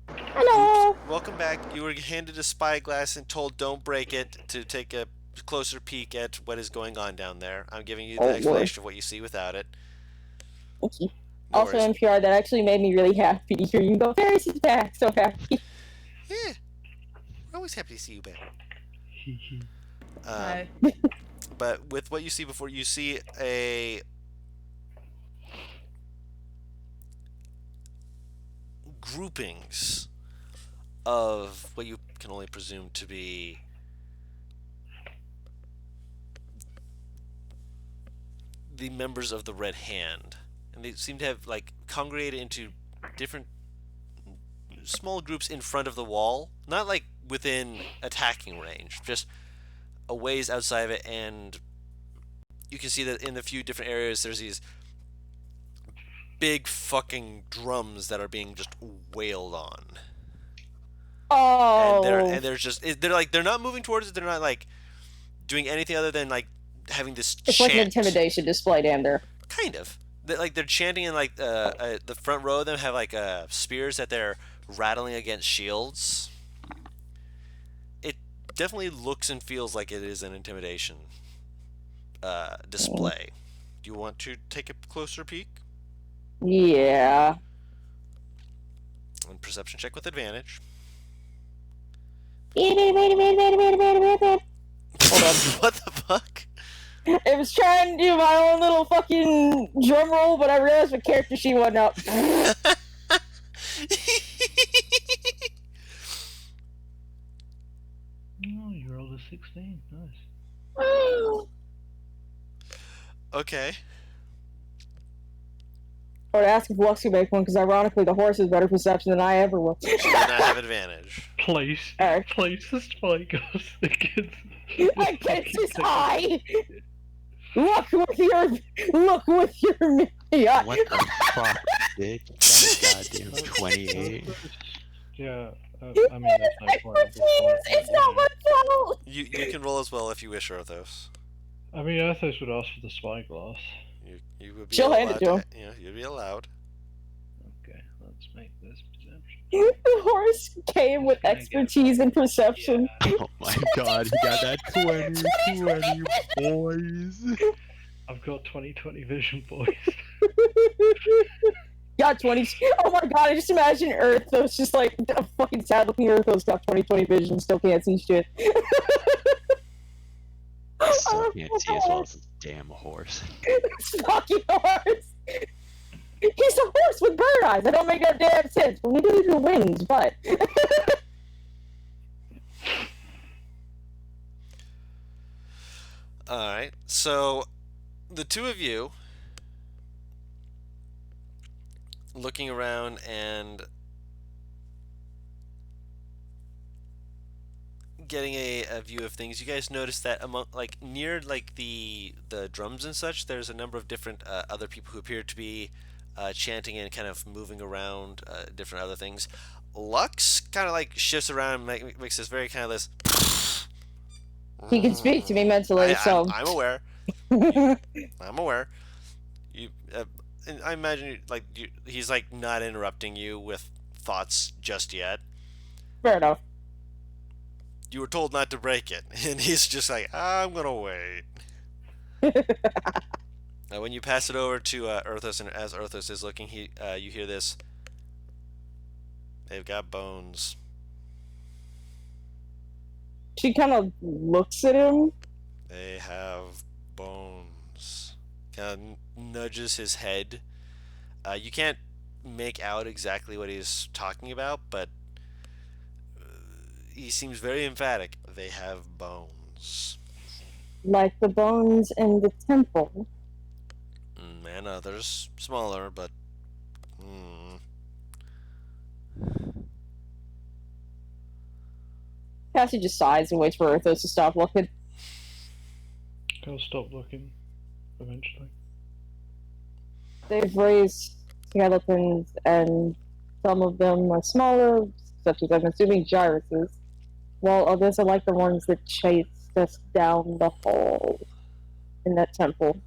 Hello. Welcome back. You were handed a spyglass and told don't break it to take a closer peek at what is going on down there. I'm giving you the explanation of what you see without it. Thank you. No Also, worries. NPR, that actually made me really happy to hear you go, Paris is back. So happy. Yeah, we're always happy to see you back. Hi. But with what you see before, you see a groupings of what you can only presume to be the members of the Red Hand, and they seem to have like congregated into different small groups in front of the wall, not like within attacking range, just a ways outside of it. And you can see that in the few different areas there's these big fucking drums that are being just wailed on. Oh. And they're not moving towards it. They're not like doing anything other than like having this It's chant. like an intimidation display down there. Kind of. They're chanting, and like the front row of them have like spears that they're rattling against shields. It definitely looks and feels like it is an intimidation. display. Do you want to take a closer peek? Yeah. And perception check with advantage. Hold on. What the fuck? It was trying to do my own little fucking drum roll, but I realized my character sheet wasn't up. Oh, you rolled a 16. Nice. Okay. I would ask if Lux could make one, because ironically the horse has better perception than I ever will. You do not have advantage. Place Alright. the spike against Against his eye! Look with your yeah. What the fuck, dude? Got a goddamn 28. Yeah, I mean, that's my point. It's not my fault! You can roll as well if you wish, Arthos. I mean, Athos would ask for the spyglass. You would be She'll allowed hand it to him. Yeah, you'd be allowed. Okay, let's make this perception. The horse came with expertise and perception. Oh my god, he got that 20, boys. I've got 20/20 vision, boys. Got 20. Oh my god, I just imagine Earthos just like a fucking sad looking Earthos got 20/20 vision, still can't see shit. Still can't see as well as this damn horse. This fucking horse! He's a horse with bird eyes! That don't make no damn sense. Well, we do have your wings, but. Alright, so the two of you looking around and getting a view of things, you guys notice that among near the drums and such, there's a number of different other people who appear to be chanting and kind of moving around different other things. Lux kind of shifts around and makes this very kind of this. He can speak to me mentally, so. I'm aware. I'm aware. You, and I imagine he's not interrupting you with thoughts just yet. Fair enough. You were told not to break it, and he's just like, I'm gonna wait. Now, when you pass it over to Arthos, and as Arthos is looking, you hear this. They've got bones. She kind of looks at him. They have bones. Kind of nudges his head. You can't make out exactly what he's talking about, but he seems very emphatic. They have bones. Like the bones in the temple. And others smaller, but. Cassie just sighs and waits for Arthos to stop looking. He'll stop looking eventually. They've raised skeletons, and some of them are smaller, such as I'm assuming gyruses, while others are like the ones that chased us down the hall in that temple.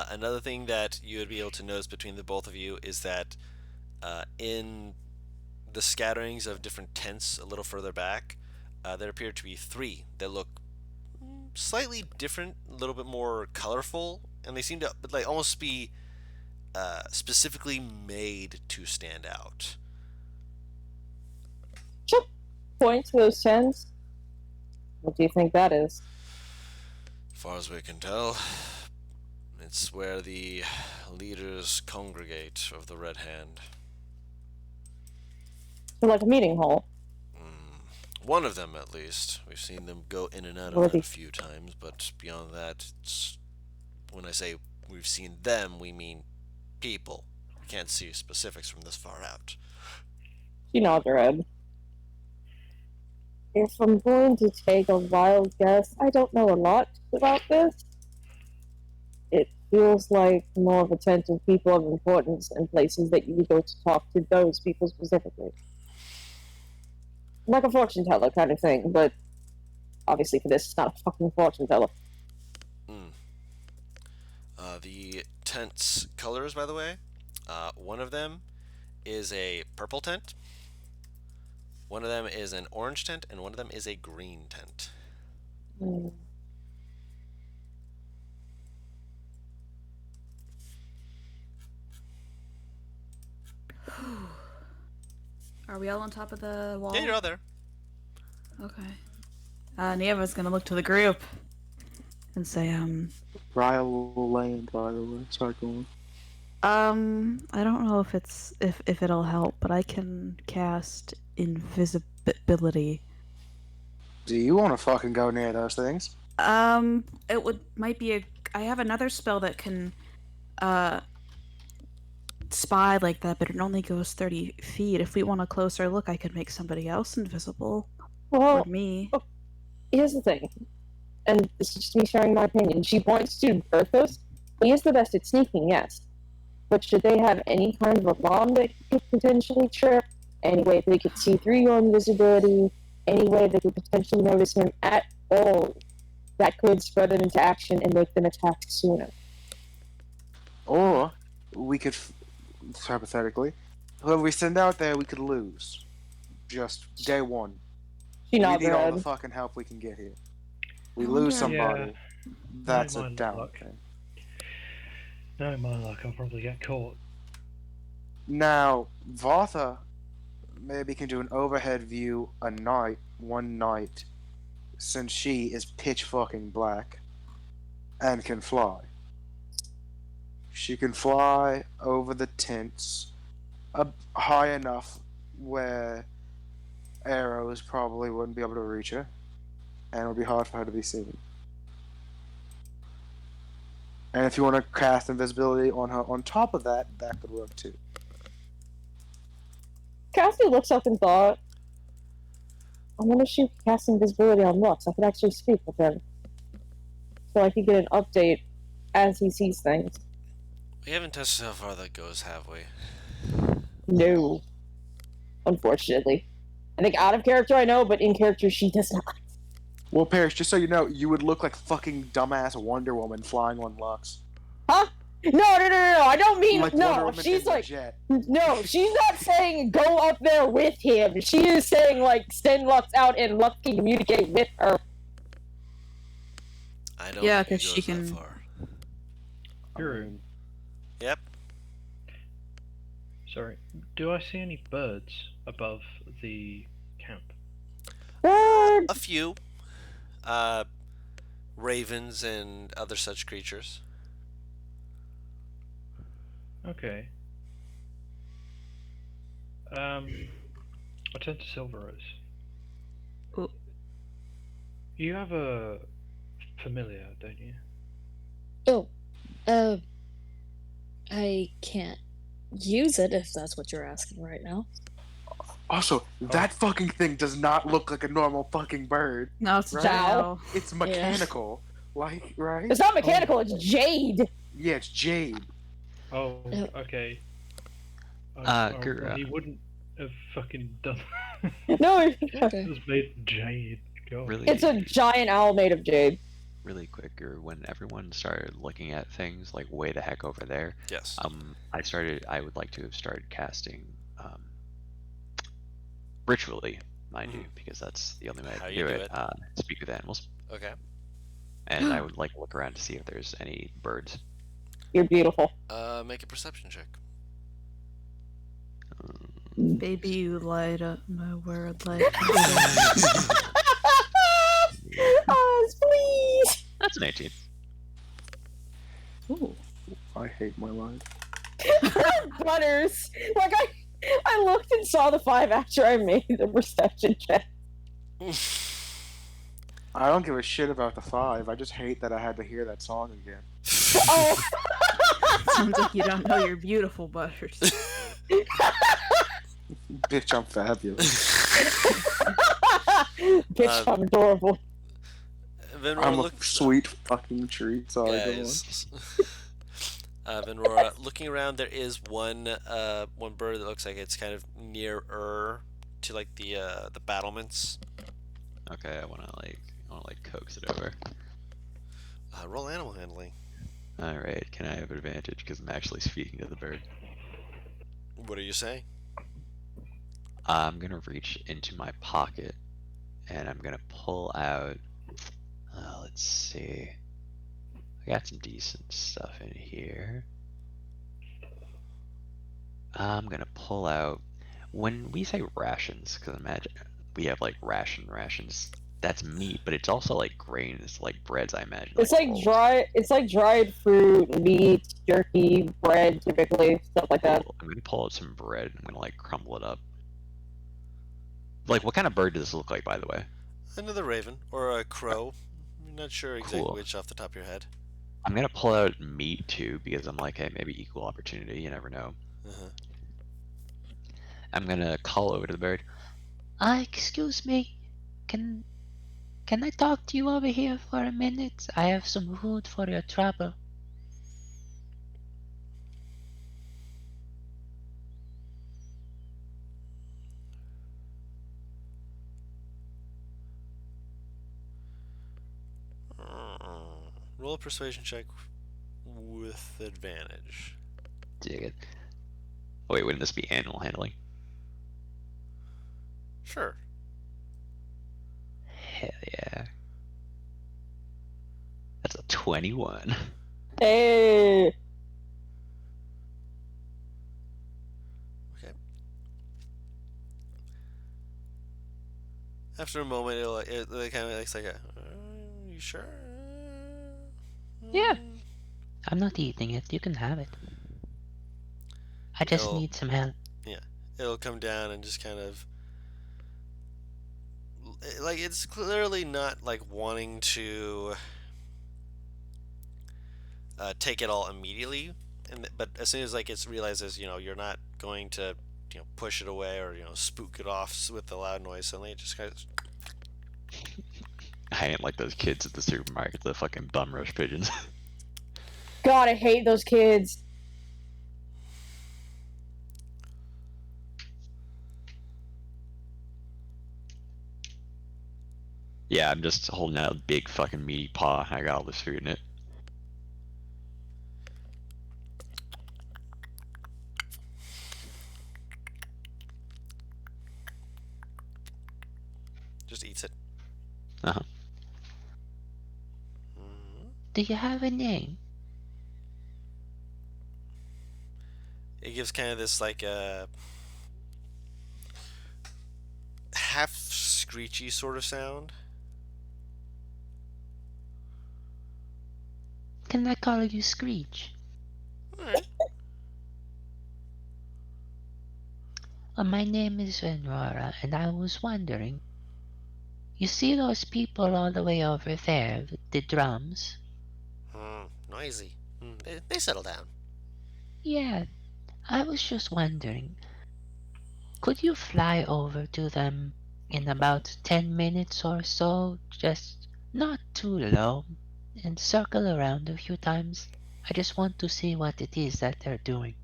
Another thing that you would be able to notice between the both of you is that in the scatterings of different tents a little further back, there appear to be three that look slightly different, a little bit more colorful, and they seem to almost be specifically made to stand out. Sure. Point to those tents. What do you think that is? As far as we can tell, it's where the leaders congregate of the Red Hand. Like a meeting hall. One of them, at least. We've seen them go in and out of it a few times, but beyond that, when I say we've seen them, we mean people. We can't see specifics from this far out. She nods her head. If I'm going to take a wild guess, I don't know a lot about this. It feels like more of a tent of people of importance and places that you go to talk to those people specifically. Like a fortune teller kind of thing, but obviously for this, it's not a fucking fortune teller. The tent's colors, by the way, one of them is a purple tent. One of them is an orange tent, and one of them is a green tent. Hmm. Are we all on top of the wall? Yeah, you're all there. Okay. Nieva's gonna look to the group and say, Ryle will land, by the way. Sorry, go on. I don't know if if it'll help, but I can cast invisibility. Do you want to fucking go near those things? Might be I have another spell that can, spy like that, but it only goes 30 feet. If we want a closer look, I could make somebody else invisible. Well, Or me. here's the thing, and this is just me sharing my opinion. She points to Berthos. He is the best at sneaking, yes. But should they have any kind of a bomb that could potentially trip, any way they could see through your invisibility, any way they could potentially notice him at all, that could spread them into action and make them attack sooner. Or we could, hypothetically, whoever we send out there, we could lose. Just day one. She We nods need her all head. the fucking help we can get here. We I lose wonder- somebody. That's No, a mine down luck. thing. No, my luck, I'll probably get caught. Now, Vartha maybe can do an overhead view one night, since she is pitch fucking black and can fly. She can fly over the tents high enough where arrows probably wouldn't be able to reach her, and it would be hard for her to be seen. And if you want to cast invisibility on her on top of that, that could work too. Cassie looks up and thought, I wonder if she could cast invisibility on Lux. I could actually speak with him. So I could get an update as he sees things. We haven't tested how far that goes, have we? No. Unfortunately. I think out of character I know, but in character she does not. Well, Parrish, just so you know, you would look like fucking dumbass Wonder Woman flying on Lux. Huh? No, I don't mean Like Wonder no. Woman She's in the like jet. no. She's not saying go up there with him. She is saying like send Lux out and Lux can communicate with her. I don't Yeah, think 'cause it she goes that can- far. Guru, Yep. sorry. Do I see any birds above the camp? Bird. A few. Ravens and other such creatures. Okay. I turn to Silver Rose. Oh. You have a familiar, don't you? Oh, I can't use it if that's what you're asking right now. Also, that fucking thing does not look like a normal fucking bird. No, it's Right. Jao. It's mechanical. Like, right? It's not mechanical. It's jade. Yeah, it's jade. Oh, okay. Guru. He wouldn't have fucking done. No, It was made of jade. God. Really, it's a giant owl made of jade. really quick, or when everyone started looking at things like way the heck over there, Yes. I would like to have started casting ritually, mind you, because that's the only way I How can you do do it. Speak with animals, Okay. and I would like to look around to see if there's any birds. You're beautiful. Make a perception check. Baby, you light up my word like. Us, please. That's an 18. Ooh. I hate my life. Butters. Like I looked and saw the 5 after I made the perception check. I don't give a shit about the 5. I just hate that I had to hear that song again. Oh. Sounds like you don't know you're beautiful, Butters. Bitch, I'm fabulous. Bitch, I'm adorable. Venrora, I'm a look, sweet fucking treat. Sorry, go on. guys. Venrora, looking around, there is one bird that looks like it's kind of nearer to like the battlements. Okay, I wanna coax it over. Roll animal handling. All right, can I have advantage because I'm actually speaking to the bird? What are you saying? I'm gonna reach into my pocket and I'm gonna pull out. Let's see. I got some decent stuff in here. I'm gonna pull out. When we say rations, because imagine we have like rations. That's meat, but it's also like grains, like breads. I imagine. It's like rolls. It's like dried fruit, meat, jerky, bread, typically stuff like that. Cool. I'm gonna pull out some bread. I'm gonna like crumble it up. Like, what kind of bird does this look like, by the way? Another raven or a crow. I'm not sure exactly Cool. which off the top of your head. I'm gonna pull out meat too because I'm like, hey, maybe equal opportunity. You never know. I'm gonna call over to the bird. Excuse me. Can I talk to you over here for a minute? I have some food for your trouble. Roll a persuasion check with advantage. Dig it. Oh, wait, wouldn't this be animal handling? Sure. Hell yeah. That's a 21. Hey. Okay. After a moment, it kind of looks like a. You sure? Yeah. I'm not eating it. You can have it. I just need some help. Yeah. It'll come down and just kind of. Like, it's clearly not, like, wanting to take it all immediately. But as soon as, like, it realizes, you're not going to, push it away or, spook it off with the loud noise, suddenly it just kind of. I ain't like those kids at the supermarket, the fucking bum rush pigeons. God, I hate those kids. Yeah, I'm just holding out a big fucking meaty paw. I got all this food in it. Just eats it. Uh-huh. Do you have a name? It gives kind of this, like, half screechy sort of sound. Can I call you Screech? Alright. My name is Aurora, and I was wondering. You see those people all the way over there with the drums? Noisy. They settle down. Yeah, I was just wondering. Could you fly over to them in about 10 minutes or so? Just not too low, and circle around a few times. I just want to see what it is that they're doing.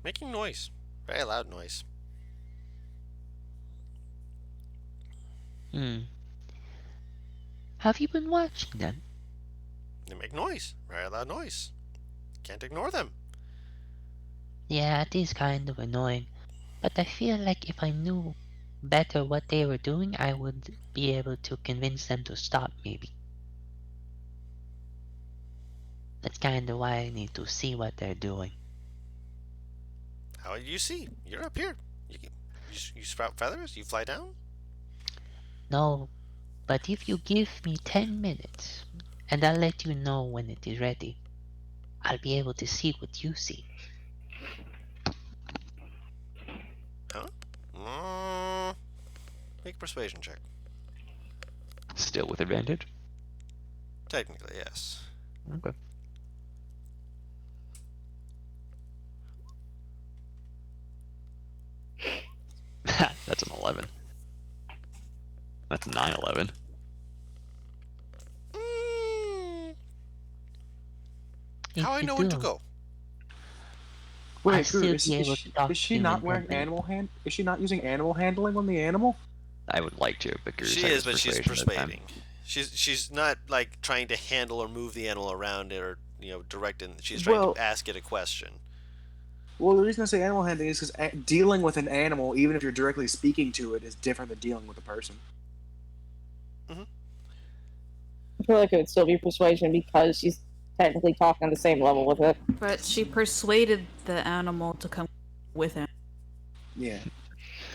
Making noise. Very loud noise. Have you been watching them? They make noise. Very loud noise. Can't ignore them. Yeah, it is kind of annoying. But I feel like if I knew better what they were doing, I would be able to convince them to stop, maybe. That's kind of why I need to see what they're doing. How do you see? You're up here. You sprout feathers? You fly down? No, but if you give me 10 minutes, and I'll let you know when it is ready, I'll be able to see what you see. Huh? Make a persuasion check. Still with advantage? Technically, yes. Okay. That's an 11. That's 9/11. How I know when to go? Wait, still Guru, be able to talk is she to not him wearing properly. animal hand? Is she not using animal handling on the animal? I would like to, but Guru's She like is, with but she's persuasion this time. persuading. She's not like trying to handle or move the animal around it or direct it. She's trying to ask it a question. Well, the reason I say animal handling is because dealing with an animal, even if you're directly speaking to it, is different than dealing with a person. I feel like it would still be persuasion because she's technically talking on the same level with it. But she persuaded the animal to come with him. Yeah.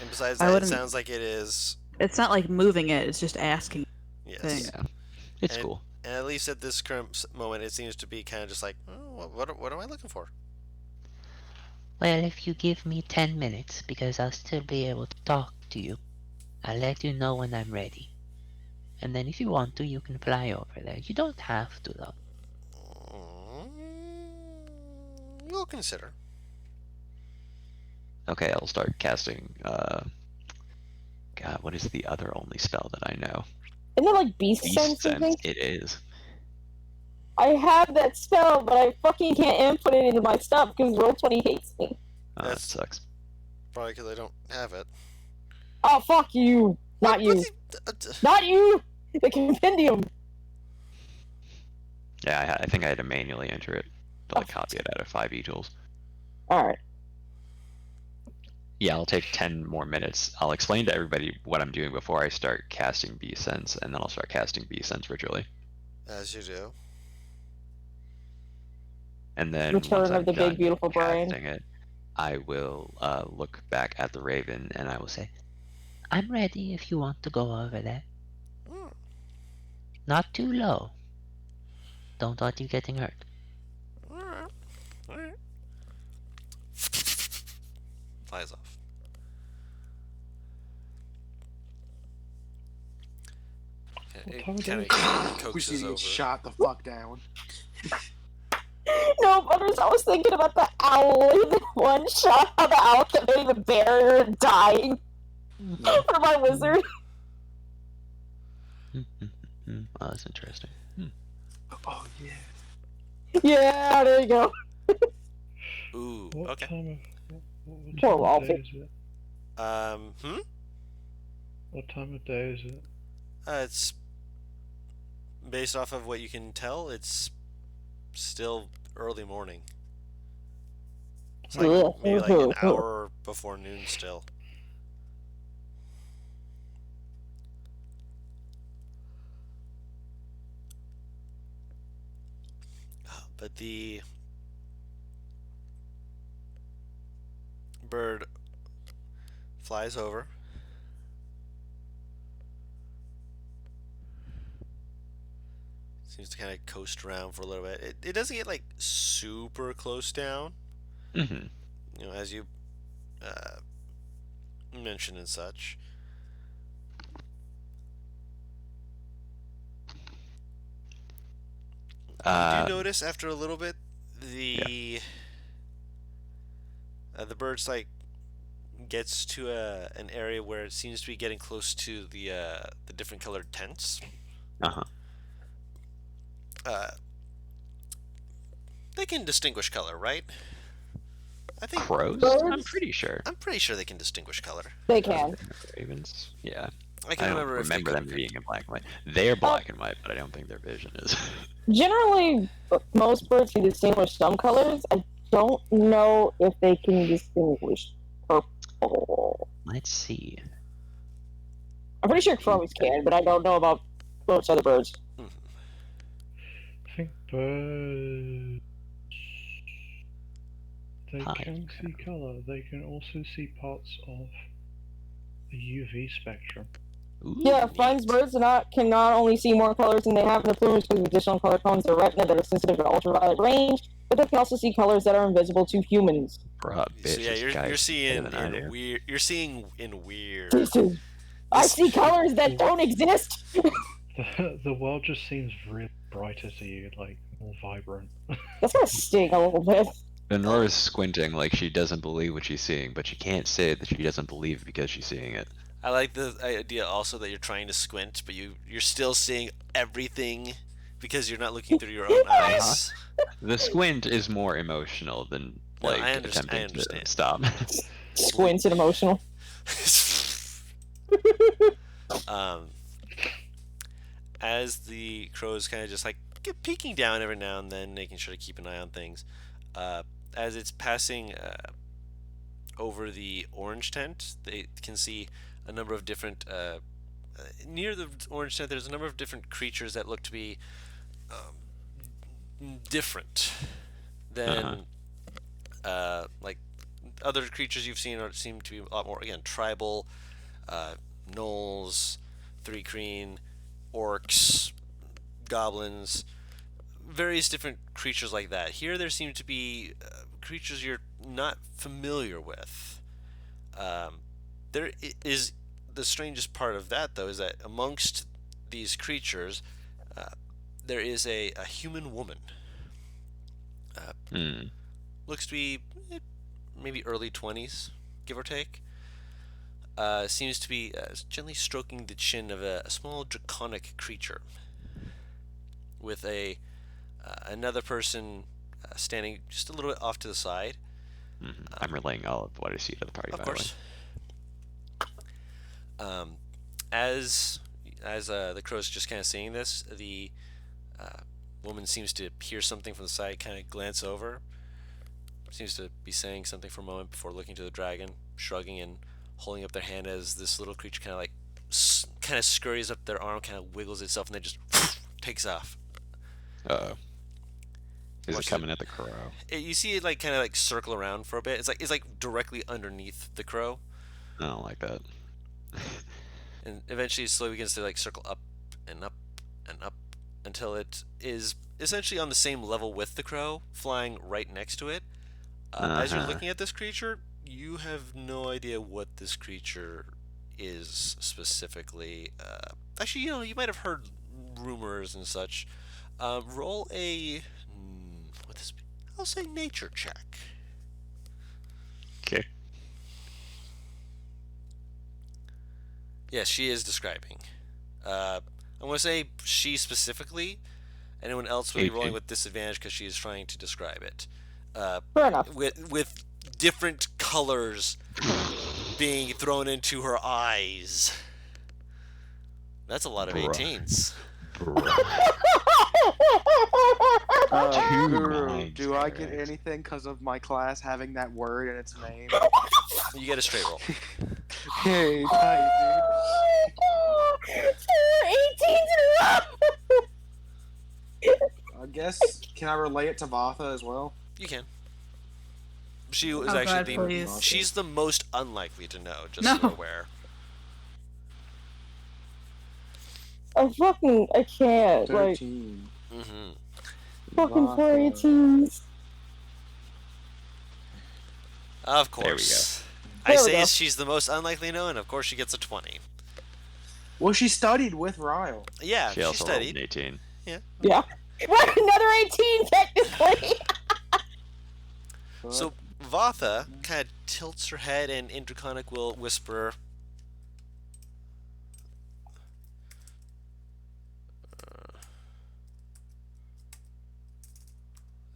And besides that, it sounds like it is... It's not like moving it, it's just asking. Yes. Yeah. It's cool. And at least at this current moment, it seems to be kind of just like, oh, what am I looking for? Well, if you give me 10 minutes, because I'll still be able to talk to you, I'll let you know when I'm ready. And then if you want to, you can fly over there. You don't have to, though. We'll consider. Okay, I'll start casting, God, what is the other only spell that I know? Isn't it like Beast Beast Sense, I Sense, think? it is. I have that spell, but I fucking can't input it into my stuff because Roll20 hates me. Oh, that sucks. Probably because I don't have it. Oh, fuck you! Not you! Not you! The compendium! Yeah, I think I had to manually enter it to like copy it out of 5e tools. Alright. Yeah, I'll take 10 more minutes. I'll explain to everybody what I'm doing before I start casting Beast Sense, and then I'll start casting Beast Sense ritually. As you do. And then Return once of I'm the done big beautiful brain. casting it, I will look back at the Raven and I will say, I'm ready if you want to go over there. Not too low. Don't want you getting hurt. Alright. Flies off. It kind of We coaxes should get over. shot the fuck down. No, Butters, I was thinking about the owl in the one shot of the owl that made the barrier dying for my wizard. oh, that's interesting. Oh, yeah. Yeah, there you go. Ooh, What okay. time Poor of Ralphie. day is it? What time of day is it? It's based off of what you can tell. It's still early morning. It's like maybe like an hour before noon still. But the bird flies over. Seems to kind of coast around for a little bit. It doesn't get like super close down. Mm-hmm. You know, as you mentioned and such. You do notice after a little bit the bird's like gets to an area where it seems to be getting close to the different colored tents. They can distinguish color, right? I think crows. Birds? I'm pretty sure. I'm pretty sure they can distinguish color. They can. Ravens. Yeah. I can don't remember them being in black and white. They're black and white, but I don't think their vision is. Generally, most birds can distinguish some colors. I don't know if they can distinguish purple. Let's see. I'm pretty sure crows can, but I don't know about most other birds. I think birds... They can see colour. They can also see parts of the UV spectrum. Ooh, Yeah, finds birds can not only see more colors than they have in the plumage because of additional color cones or retina that are sensitive to ultraviolet range, but they can also see colors that are invisible to humans. Bruh, bitch, So yeah, you're seeing in weird. You're seeing in weird. I see colors that don't exist. The world just seems really brighter to you, like more vibrant. That's gonna sting a little bit. Benora's squinting like she doesn't believe what she's seeing, but she can't say that she doesn't believe it because she's seeing it. I like the idea also that you're trying to squint, but you're still seeing everything because you're not looking through your own eyes. The squint is more emotional than like attempting to stop. Squints and emotional. As the crows kind of just like get peeking down every now and then, making sure to keep an eye on things. as it's passing over the orange tent, they can see a number of different. Near the orange tent, there's a number of different creatures that look to be different than like other creatures you've seen, or seem to be a lot more again tribal. Gnolls, three green, orcs, goblins, various different creatures like that. Here, there seem to be creatures you're not familiar with. There is the strangest part of that, though, is that amongst these creatures, there is a human woman. Looks to be maybe early 20s, give or take. Seems to be gently stroking the chin of a small draconic creature, with another person standing just a little bit off to the side. I'm relaying all of what I see to the party. Of by course. As the crow's just kind of seeing this, the woman seems to hear something from the side, kind of glance over. Seems to be saying something for a moment before looking to the dragon, shrugging and holding up their hand as this little creature kind of like kind of scurries up their arm, kind of wiggles itself, and then just takes off. Is it coming at the crow? You see it like kind of like circle around for a bit. It's like directly underneath the crow. I don't like that. And eventually, it slowly begins to like circle up and up and up until it is essentially on the same level with the crow, flying right next to it. As you're looking at this creature, you have no idea what this creature is specifically. Actually, you might have heard rumors and such. Roll a I'll say nature check. Okay. Yes, she is describing. I'm going to say she specifically. Anyone else will be rolling with disadvantage because she is trying to describe it. Fair enough. With different colors being thrown into her eyes. That's a lot of 18s. Guru, do I get anything because of my class having that word in its name? You get a straight roll. Hey, tight, dude. 18s in a row! I guess, can I relay it to Vatha as well? You can. She is Oh, actually God, please. she's the most unlikely to know, just No. so you're aware. I can't, like, 13. fucking Vatha. 4 18s. Of There we go. course. There I we say go. she's the most unlikely to know, and of course she gets a 20. Well, she studied with Ryle. Yeah, She she also rolled studied. an 18. Yeah. Yeah. What? Another 18, technically! So Vatha kind of tilts her head, and in Draconic will whisper,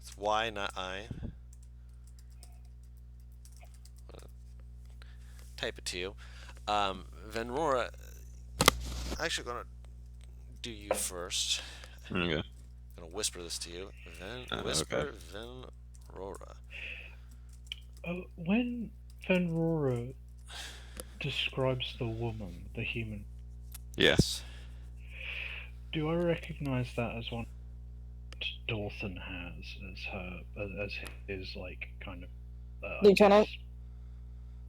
it's Y, not I. Type it to you. Venrora, I'm actually gonna do you first. Okay. I'm gonna whisper this to you. Whisper Venrora. When Venrora describes the woman, the human, Yes. do I recognize that as one Dawson has as his like kind of Lieutenant?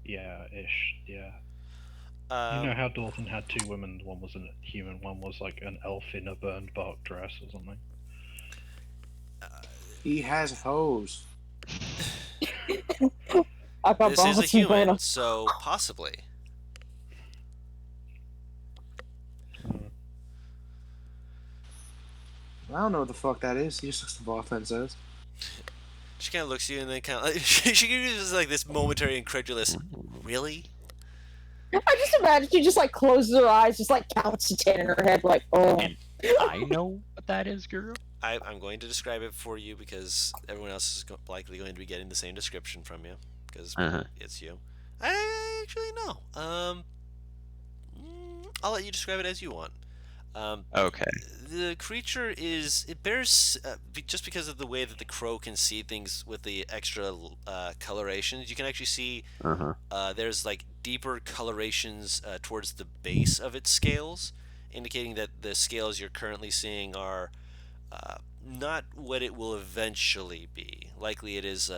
Yeah, ish, yeah. You know how Dawson had two women, one was a human, one was like an elf in a burned bark dress or something. He has hose. I got This is a balls and human, banana. so possibly. I don't know what the fuck that is. He just looks to Vatha and says. She kind of looks at you and then kind of she gives like this momentary incredulous, really? I just imagine she just like closes her eyes, just like counts to 10 in her head, like, oh. And I know what that is, Guru. I'm going to describe it for you because everyone else is likely going to be getting the same description from you because it's you. I actually know. I'll let you describe it as you want. Okay. The creature it bears just because of the way that the crow can see things with the extra colorations. You can actually see there's like deeper colorations towards the base of its scales, indicating that the scales you're currently seeing are not what it will eventually be. Likely it is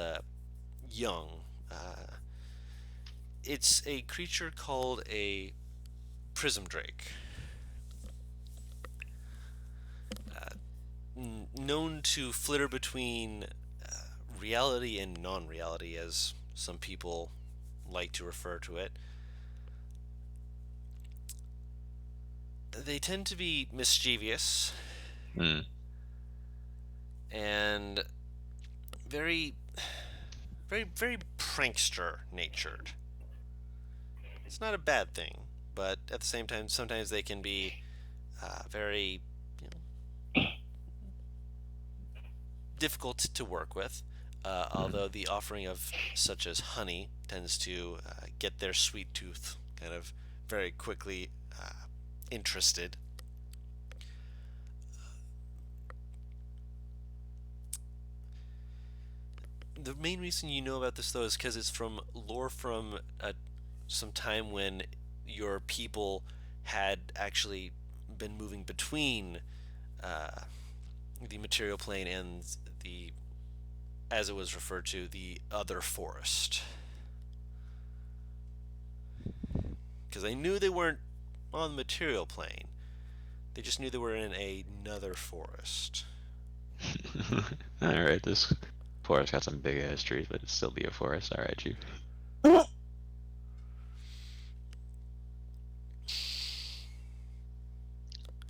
young. It's a creature called a prism drake. Known to flitter between reality and non-reality, as some people like to refer to it. They tend to be mischievous and very, very, very prankster natured. It's not a bad thing, but at the same time, sometimes they can be very difficult to work with. Although the offering of such as honey tends to get their sweet tooth kind of very quickly interested. The main reason you know about this, though, is because it's from lore from some time when your people had actually been moving between the material plane and the, as it was referred to, the other forest. Because they knew they weren't on the material plane. They just knew they were in another forest. Alright, this forest got some big ass trees, but it'd still be a forest. Alright, you.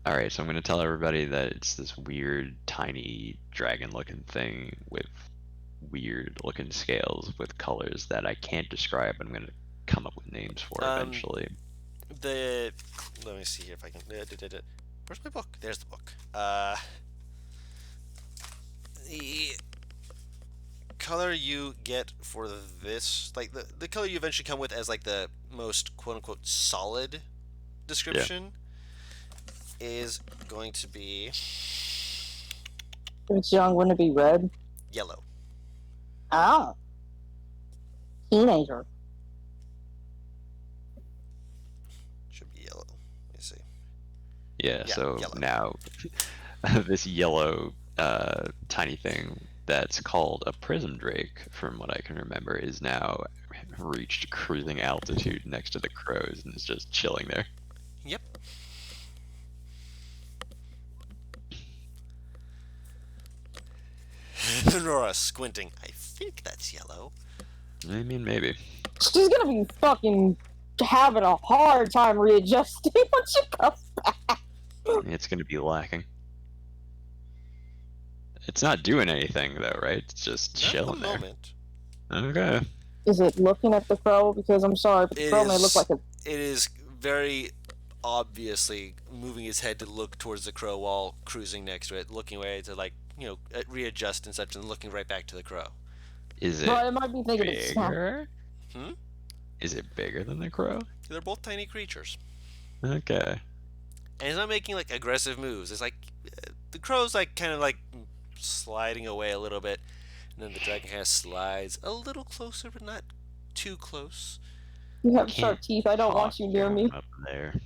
Alright, so I'm gonna tell everybody that it's this weird, tiny, dragon-looking thing with weird-looking scales with colors that I can't describe. I'm gonna come up with names for eventually. Let me see here if I can. Where's my book? There's the book. The color you get for this, like the color you eventually come with as like the most quote-unquote solid description, is going to be. If it's young, wouldn't it be red? Yellow. Oh. Teenager. Should be yellow. Let me see. Yeah, so yellow. Now this yellow tiny thing that's called a prism drake, from what I can remember, is now reached cruising altitude next to the crows and is just chilling there. Yep. Nora squinting. I think that's yellow. I mean, maybe. She's gonna be fucking having a hard time readjusting when she comes back. It's gonna be lacking. It's not doing anything though, right? It's just chilling there. Moment. Okay. Is it looking at the crow? Because I'm sorry, but the crow may look like a. It is very obviously moving his head to look towards the crow while cruising next to it, looking away to readjust and such, and looking right back to the crow. Is it But it might be thinking bigger? Is it bigger than the crow? They're both tiny creatures. Okay. And he's not making like aggressive moves. It's like the crow's like kind of like sliding away a little bit, and then the dragon kind of slides a little closer, but not too close. You have sharp teeth. I don't want you near me. Up there.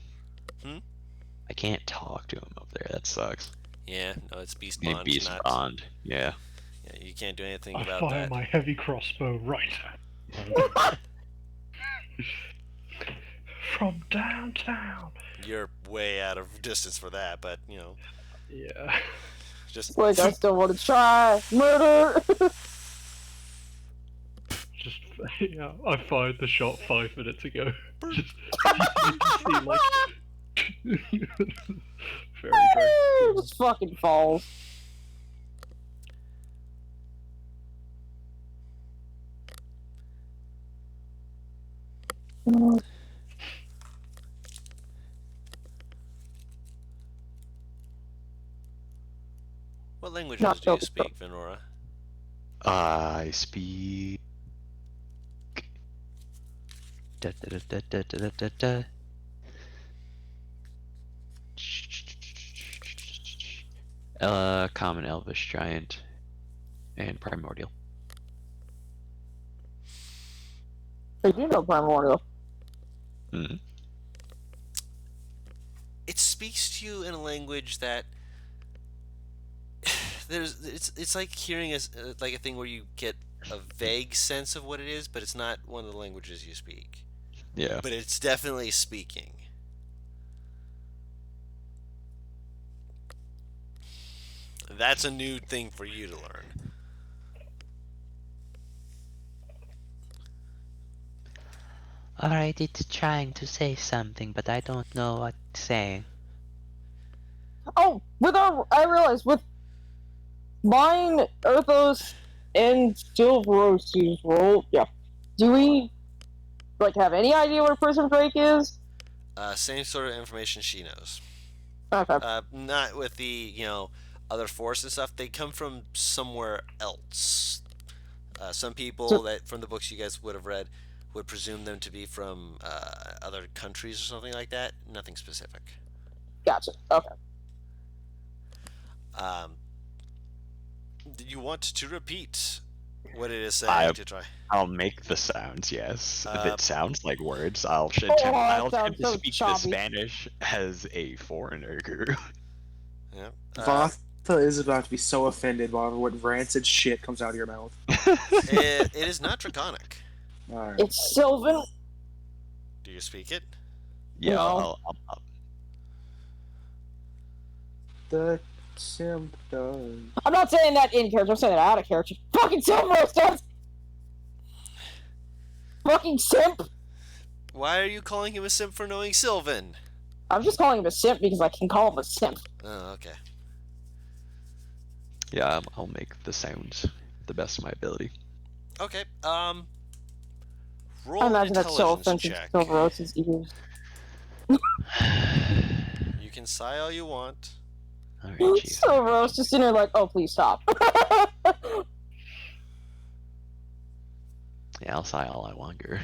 I can't talk to him up there. That sucks. Yeah, no, it's beast bond. Beast bond. Yeah. Yeah, you can't do anything I about fire that. my heavy crossbow right from downtown. You're way out of distance for that, but Yeah. just like I still want to try murder. Just yeah, I fired the shot 5 minutes ago. Just you can see like very great. Just fucking falls. What languages do you speak, Venora? I speak. Da, da, da, da, da, da, da, da. Common, Elvish, Giant, and Primordial. I do know Primordial. Mm-hmm. It speaks to you in a language that it's like hearing like a thing where you get a vague sense of what it is, but it's not one of the languages you speak. Yeah. But it's definitely speaking. That's a new thing for you to learn. Alright, it's trying to say something, but I don't know what it's saying. Oh, I realized with mine, Earthos, and Silveros's role, yeah. Do we like have any idea what a prison break is? Same sort of information she knows. Okay. Not with the other force and stuff. They come from somewhere else. Some people that from the books you guys would have read would presume them to be from other countries or something like that. Nothing specific. Gotcha. Okay. Do you want to repeat what it is saying to try? I'll make the sounds, yes. If it sounds like words, I'll sounds attempt to so speak the choppy. Spanish as a foreigner. Yeah. Vatha is about to be so offended by what rancid shit comes out of your mouth. It is not Draconic. Alright. It's Sylvan. Do you speak it? Yeah, No. I'll The simp does. I'm not saying that in character. I'm saying that out of character. Fucking Silveros does. Fucking simp. Why are you calling him a simp for knowing Sylvan? I'm just calling him a simp because I can call him a simp. Oh, okay. Yeah, I'll make the sounds the best of my ability. Okay. Roll I an imagine that's so intelligence offensive check. to Silveros's ears. You can sigh all you want. Alright, Chief. Silveros just in there like, oh, please stop. Yeah, I'll sigh all I want, Gur.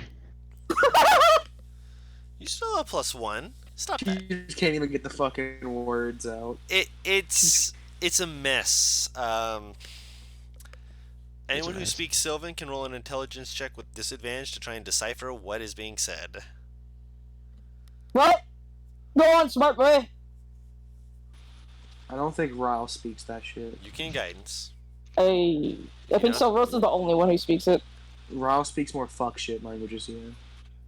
You still have +1. Stop that. You just can't even get the fucking words out. It's a mess. Anyone who mess. speaks Sylvan can roll an intelligence check with disadvantage to try and decipher what is being said. What? Go on, smart boy. I don't think Ryle speaks that shit. You can guidance. I think Yeah. Silveros is the only one who speaks it. Ryle speaks more fuck shit languages here.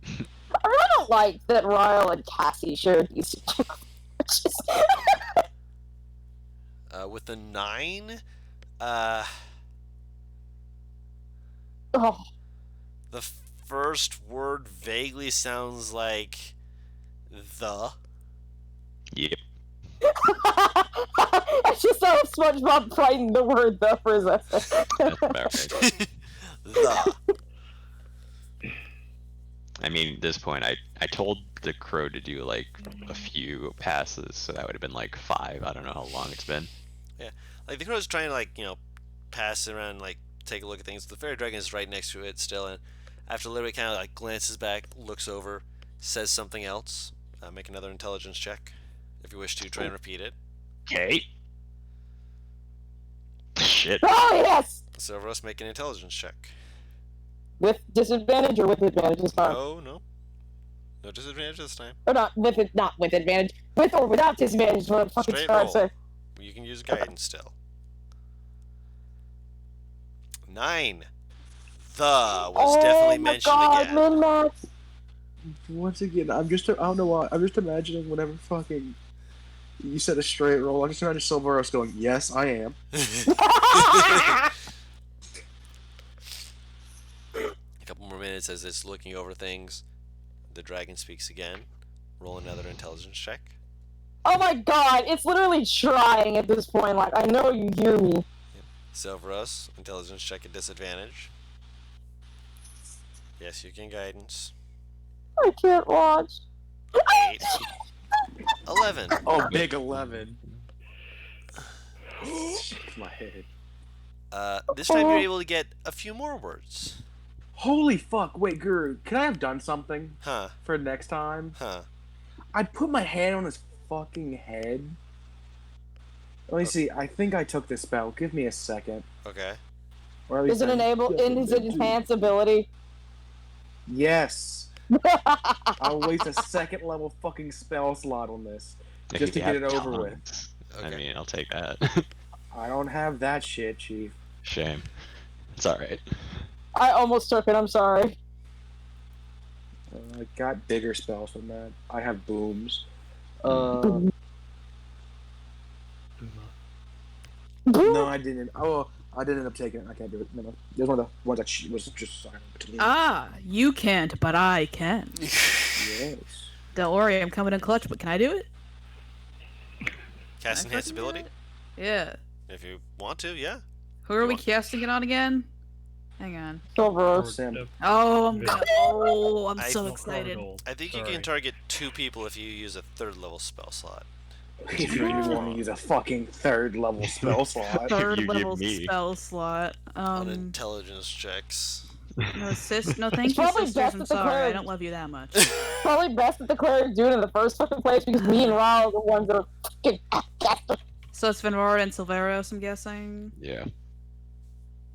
I really don't like that Ryle and Cassie shared these. With a 9, Oh, the first word vaguely sounds like the. Yep. I just saw SpongeBob writing the word "the" for a second. That's about right. The. I mean, at this point, I told the crow to do like a few passes, so that would have been like 5. I don't know how long it's been. Yeah, like the crow's trying to pass it around, take a look at things. The fairy dragon is right next to it still, and after a little bit, kind of glances back, looks over, says something else. Make another intelligence check if you wish to try and repeat it. Okay. Shit. Oh yes, Silveros, make an intelligence check. with disadvantage or with advantage this time, No disadvantage this time. or not with advantage, with or without disadvantage. What I'm fucking Straight trying to roll. say. You can use guidance still. 9. The was definitely mentioned again. Min-max. Once again, I don't know why. I'm just imagining whenever fucking you said a straight roll. I just imagine Silveros going, "Yes, I am." A couple more minutes as it's looking over things. The dragon speaks again. Roll another intelligence check. Oh my god, it's literally trying at this point. Like, I know you hear me. Silveros, intelligence check at disadvantage. Yes, you can guidance. I can't watch. 8. 11. Oh, big 11. My head. This time you're able to get a few more words. Holy fuck! Wait, Guru, can I have done something Huh. for next time? Huh. I'd put my hand on his fucking head Let me see. I think I took this spell. Give me a second. Okay. Or at least Is it is it enhance ability? Yes. I'll waste a second level fucking spell slot on this If just to you get have it over with. tons, Okay. I mean, I'll take that. I don't have that shit, Chief. Shame. It's alright. I almost took it. I'm sorry. I got bigger spells than that. I have booms. Boomer. No, I didn't. Oh, I didn't end up taking it. I can't do it. No. There's one of the ones that was just silent to me. Ah, you can't, but I can. Yes. Don't worry, I'm coming in clutch, but can I do it? Cast Can I enhance fucking do ability? it? Yeah. If you want to, yeah. Who are we casting it on again? Hang on. Silver. Sim. Oh, I'm so Not excited. I think you can target 2 people if you use a 3rd level spell slot. If you really want to use a fucking 3rd level spell slot. Third You give level me. spell slot. On intelligence checks. No, no, thank It's you, probably sisters. best I'm that the sorry. I cleric- don't love you that much. Probably best that the cleric do it in the first fucking place because me and Ra are the ones that are fucking So it's Venora and Silveros, I'm guessing. Yeah.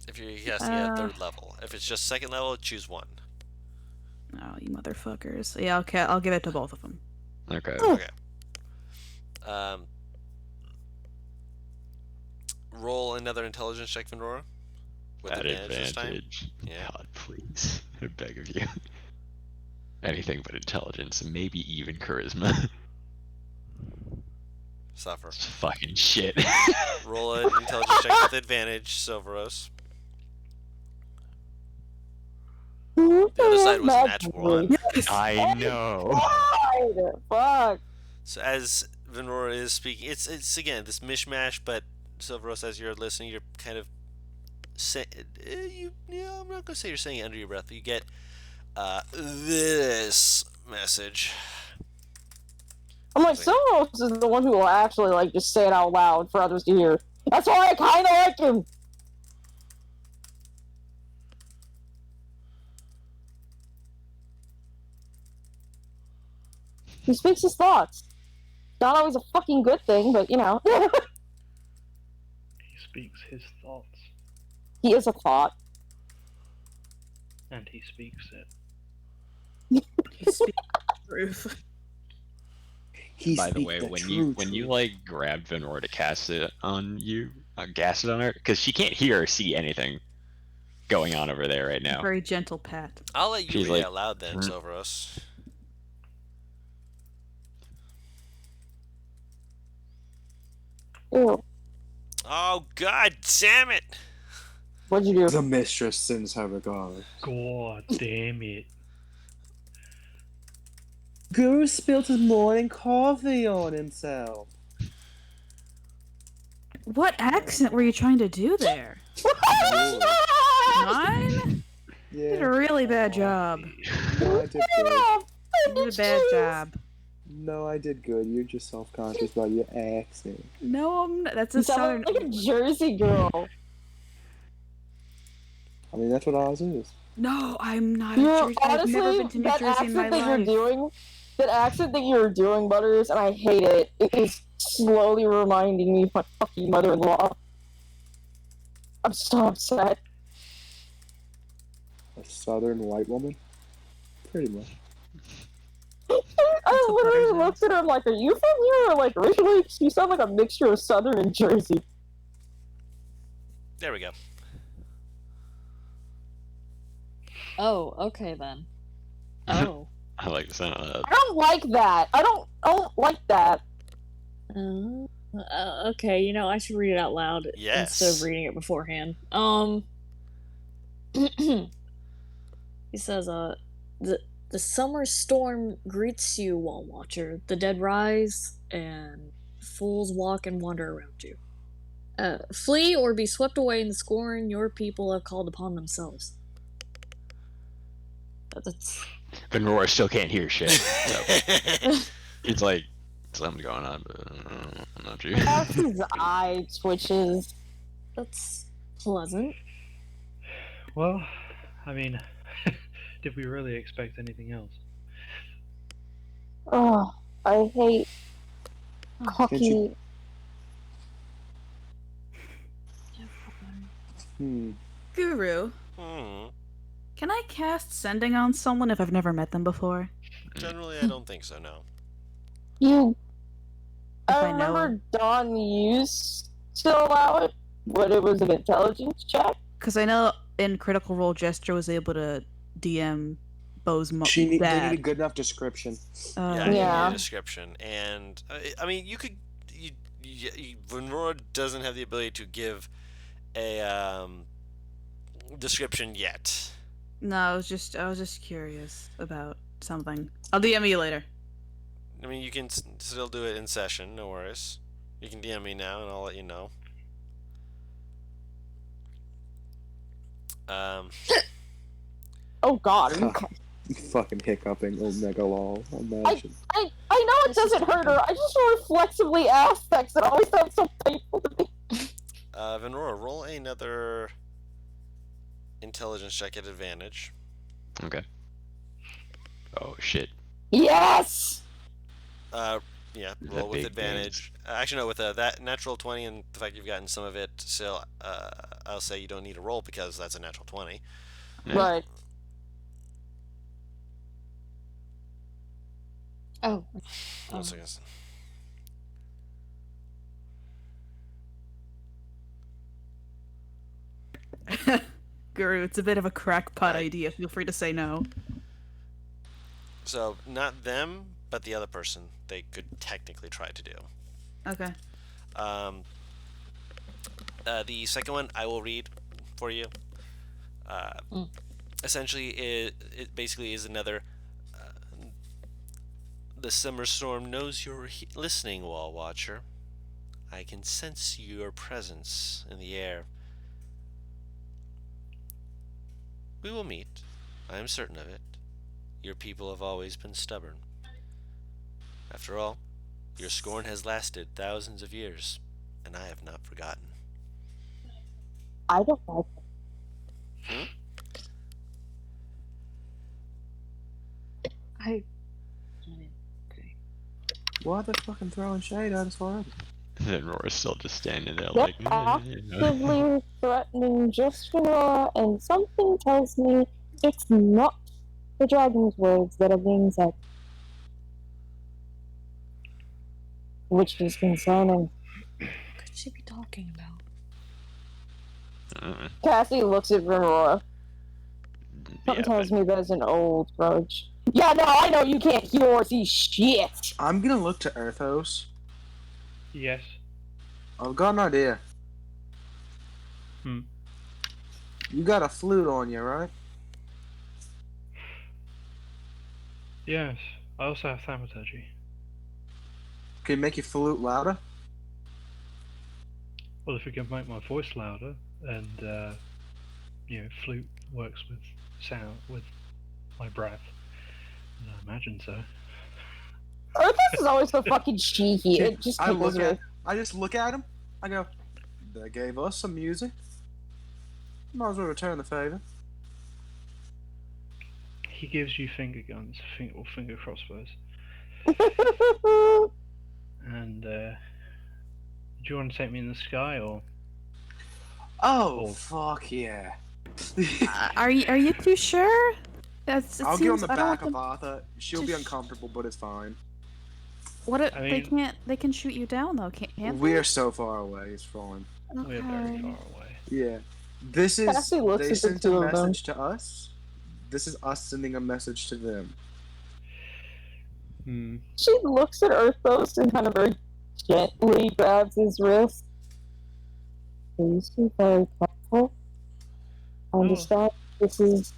If you're casting it at 3rd level. If it's just 2nd level, choose 1. Oh, you motherfuckers. Yeah, okay, I'll give it to both of them. Okay. Okay. Roll another intelligence check, Venora. With At advantage this time. advantage. Yeah. God, please. I beg of you. Anything but intelligence, and maybe even charisma. Suffer. It's fucking shit. Roll an intelligence check with advantage, Silveros. The other side was a natural one. I know. Fuck. So as Venora is speaking, it's again this mishmash, but Silveros, as you're listening, you're kind of I'm not gonna say you're saying it under your breath, but you get this message. I'm like, Silveros is the one who will actually like just say it out loud for others to hear. That's why I kind of like him. He speaks his thoughts. Not always a fucking good thing, but you know. He speaks his thoughts. He is a thought. And he speaks it. He speaks truth. By the way, when you like grabbed Venora to cast it on you, cast it on her, because she can't hear or see anything going on over there right now. Very gentle pat. I'll let you She's read like, it out loud then, Silveros. Ew. Oh god damn it! What'd you do? The mistress sends her regard. God damn it. Guru spilled his morning coffee on himself. What accent were you trying to do there? Mine? You did a really bad job. No, I did good. You did a bad job. No, I did good. You're just self-conscious about your accent. No, I'm not. That's a You sound southern. like a Jersey girl. I mean, that's what Oz is. No, I'm not a You're Jersey. I've never honestly been to New that Jersey in my accent that you're life. doing. That accent that you're doing, Butters, and I hate it. It is slowly reminding me of my fucking mother-in-law. I'm so upset. A southern white woman? Pretty much. I literally looked at her like, are you from here? Or like, originally, you sound like a mixture of Southern and Jersey. There we go. Oh, okay then. Oh. I like the sound of that. I don't like that. I don't like that. Okay, you know, I should read it out loud Yes. instead of reading it beforehand. He says, the summer storm greets you, Wall Watcher. The dead rise, and fools walk and wander around you. Flee or be swept away in the scorn your people have called upon themselves. That's... Venora still can't hear shit. So. It's like, something's going on, but I'm not sure. His eye twitches. That's pleasant. Well, I mean, did we really expect anything else? Oh, I hate hockey. Guru, can I cast Sending on someone if I've never met them before? Generally, I don't think so, no. I remember Don used to allow it, but it was an intelligence check. Because I know in Critical Role, Gesture was able to DM Bo's They dad. need a good enough description. Yeah, you need a description. And, I mean, you could... Venrora doesn't have the ability to give a description yet. No, I was just curious about something. I'll DM you later. I mean, you can still do it in session, no worries. You can DM me now, and I'll let you know. Oh God! Fucking hiccuping Omega Lol. Imagine. I know it doesn't hurt her. I just reflexively ask that because it always sounds so painful to me. Venrora, roll another intelligence check at advantage. Okay. Oh shit. Yes. Yeah, roll with advantage. Actually, no, with that natural 20 and the fact you've gotten some of it, still, I'll say you don't need a roll because that's a natural 20. Yeah. Right. Oh. 1 second. Guru, it's a bit of a crackpot idea. Feel free to say no. So, not them, but the other person they could technically try to do. Okay. The second one I will read for you. Essentially, it basically is another... the summer storm knows you're listening, Wall Watcher. I can sense your presence in the air. We will meet. I am certain of it. Your people have always been stubborn. After all, your scorn has lasted thousands of years, and I have not forgotten. I don't like it. Why are they fucking throwing shade at us already? Then Rora's still just standing there They're like... actively threatening Gesture, and something tells me it's not the dragon's words that are being said. Which is concerning. What could she be talking about? Cassie looks at Renora. Something tells me there's an old grudge. Yeah, no, I know you can't hear or see shit! I'm gonna look to Earthos. Yes. I've got an idea. You got a flute on you, right? Yes. I also have thaumaturgy. Can you make your flute louder? Well, if we can make my voice louder, and flute works with sound, with my breath, and I imagine so. Earthos is always so fucking cheeky. It just tickles me. I just look at him. I go, they gave us some music. Might as well return the favor. He gives you finger guns, or finger crossbows. And do you want to take me in the sky, or? Oh, fuck yeah! Are you too sure? I'll get on the back of Arthur. She'll be uncomfortable, but it's fine. What? They can shoot you down though, can't they? We're so far away. It's fine. We're very far away. Yeah. This is. Cassie looks They at sent the two a of them. message to us. This is us sending a message to them. She looks at Earthos and kind of very gently grabs his wrist. Please be very careful. I understand this is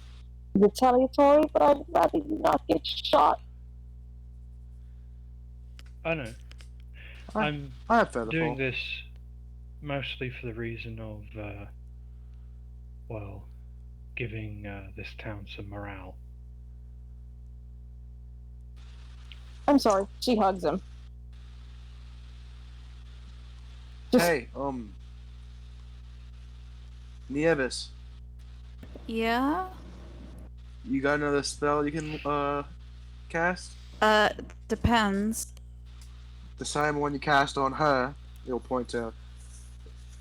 retaliatory, but I'd rather you not get shot. I know. I have feather doing fall. this mostly for the reason of, giving this town some morale. I'm sorry. She hugs him. Hey, Nieves, Yeah. you got another spell you can cast? Depends. The same one you cast on her. It'll point to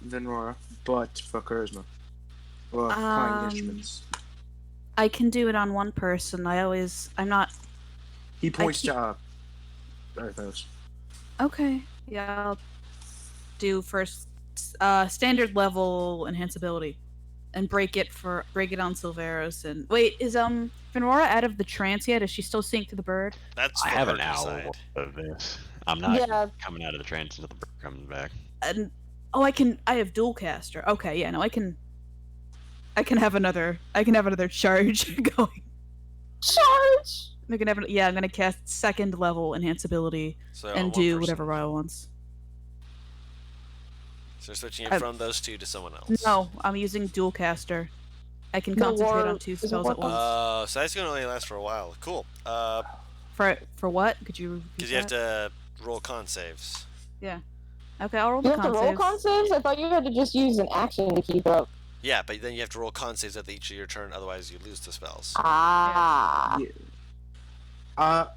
Venrora, but for charisma. Well, playing instruments. I can do it on one person. I'm not. He points to Arthos. Okay. Yeah, I'll do first standard level enhanceability, and break it on Silveros. And wait, is Fenora out of the trance yet? Is she still seeing through the bird? That's I for have her an to hour decide. of this. I'm not Yeah. coming out of the trance until the bird comes back. And I have dual caster. Okay, yeah, no, I can have another charge going. Charge. I'm gonna cast second level enhanceability and do whatever Ryle wants. So switching it from those two to someone else. No, I'm using dual caster. I can concentrate on 2 spells at once. So that's gonna only last for a while. Cool. For what? Could you? Because you have to roll con saves. Yeah. Okay, I'll roll You the have to con roll saves. con saves? I thought you had to just use an action to keep up. Yeah, but then you have to roll con saves at each of your turn, otherwise you lose the spells. Ah. Yeah. What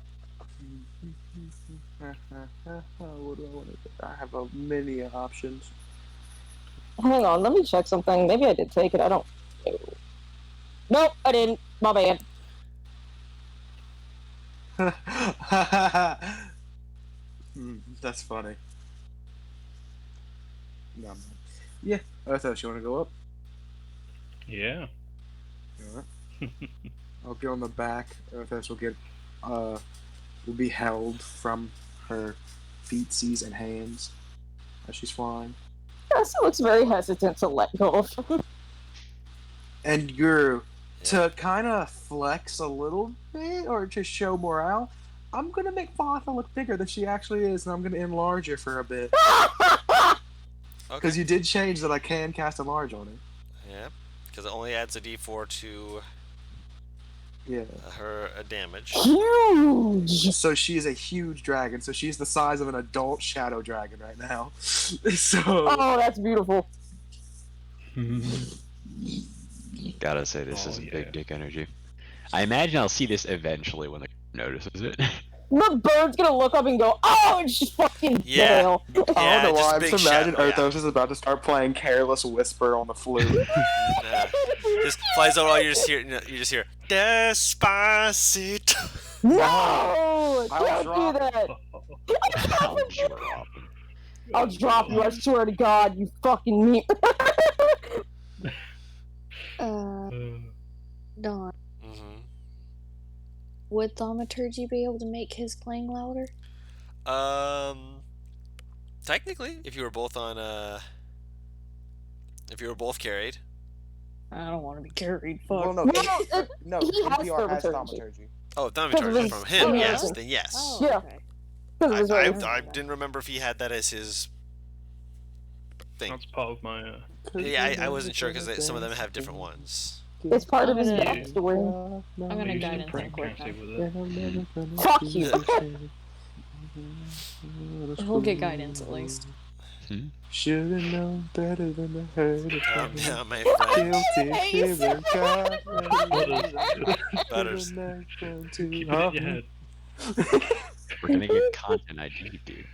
do I want to do? I have many options. Hang on, let me check something. Maybe I did take it. I don't know. Nope, I didn't. My bad. That's funny. No, man. Yeah, Arthos, you want to go up? Yeah. Alright. I'll get on the back. Arthos will be held from her feetsies and hands as she's flying. She looks very hesitant to let go of. And to kind of flex a little bit or to show morale, I'm going to make Vatha look bigger than she actually is, and I'm going to enlarge her for a bit. Because you did change that I can cast enlarge on her. Yeah, because it only adds a d4 to her damage. Huge! So she is a huge dragon, so she's the size of an adult shadow dragon right now. Oh, that's beautiful. Gotta say, this is big dick energy. I imagine I'll see this eventually when the notices it. The bird's gonna look up and go, "Oh, it's just fucking Dale." I don't know why. I'm just imagining Arthos is about to start playing Careless Whisper on the flute. Just flies over. You just hear Despacito. No! Don't do that! I'll drop you, I swear to God, you fucking meat. Dawn. Would Thaumaturgy be able to make his playing louder? Technically, if you were both on if you were both carried. I don't want to be carried. Fuck. Well, no, NPR has Thaumaturgy. Oh, Thaumaturgy from him, yes, then yes. Oh, okay. I didn't remember if he had that as his thing. That's part of my. Yeah, I wasn't sure because some of them have different ones. It's part of his backstory. I'm gonna guidance him quick. Fuck you. He'll get guidance at least. Should've known better than to hurt it. Calm down, my friend. Butters. Keep it in your head. We're gonna get content ID, dude.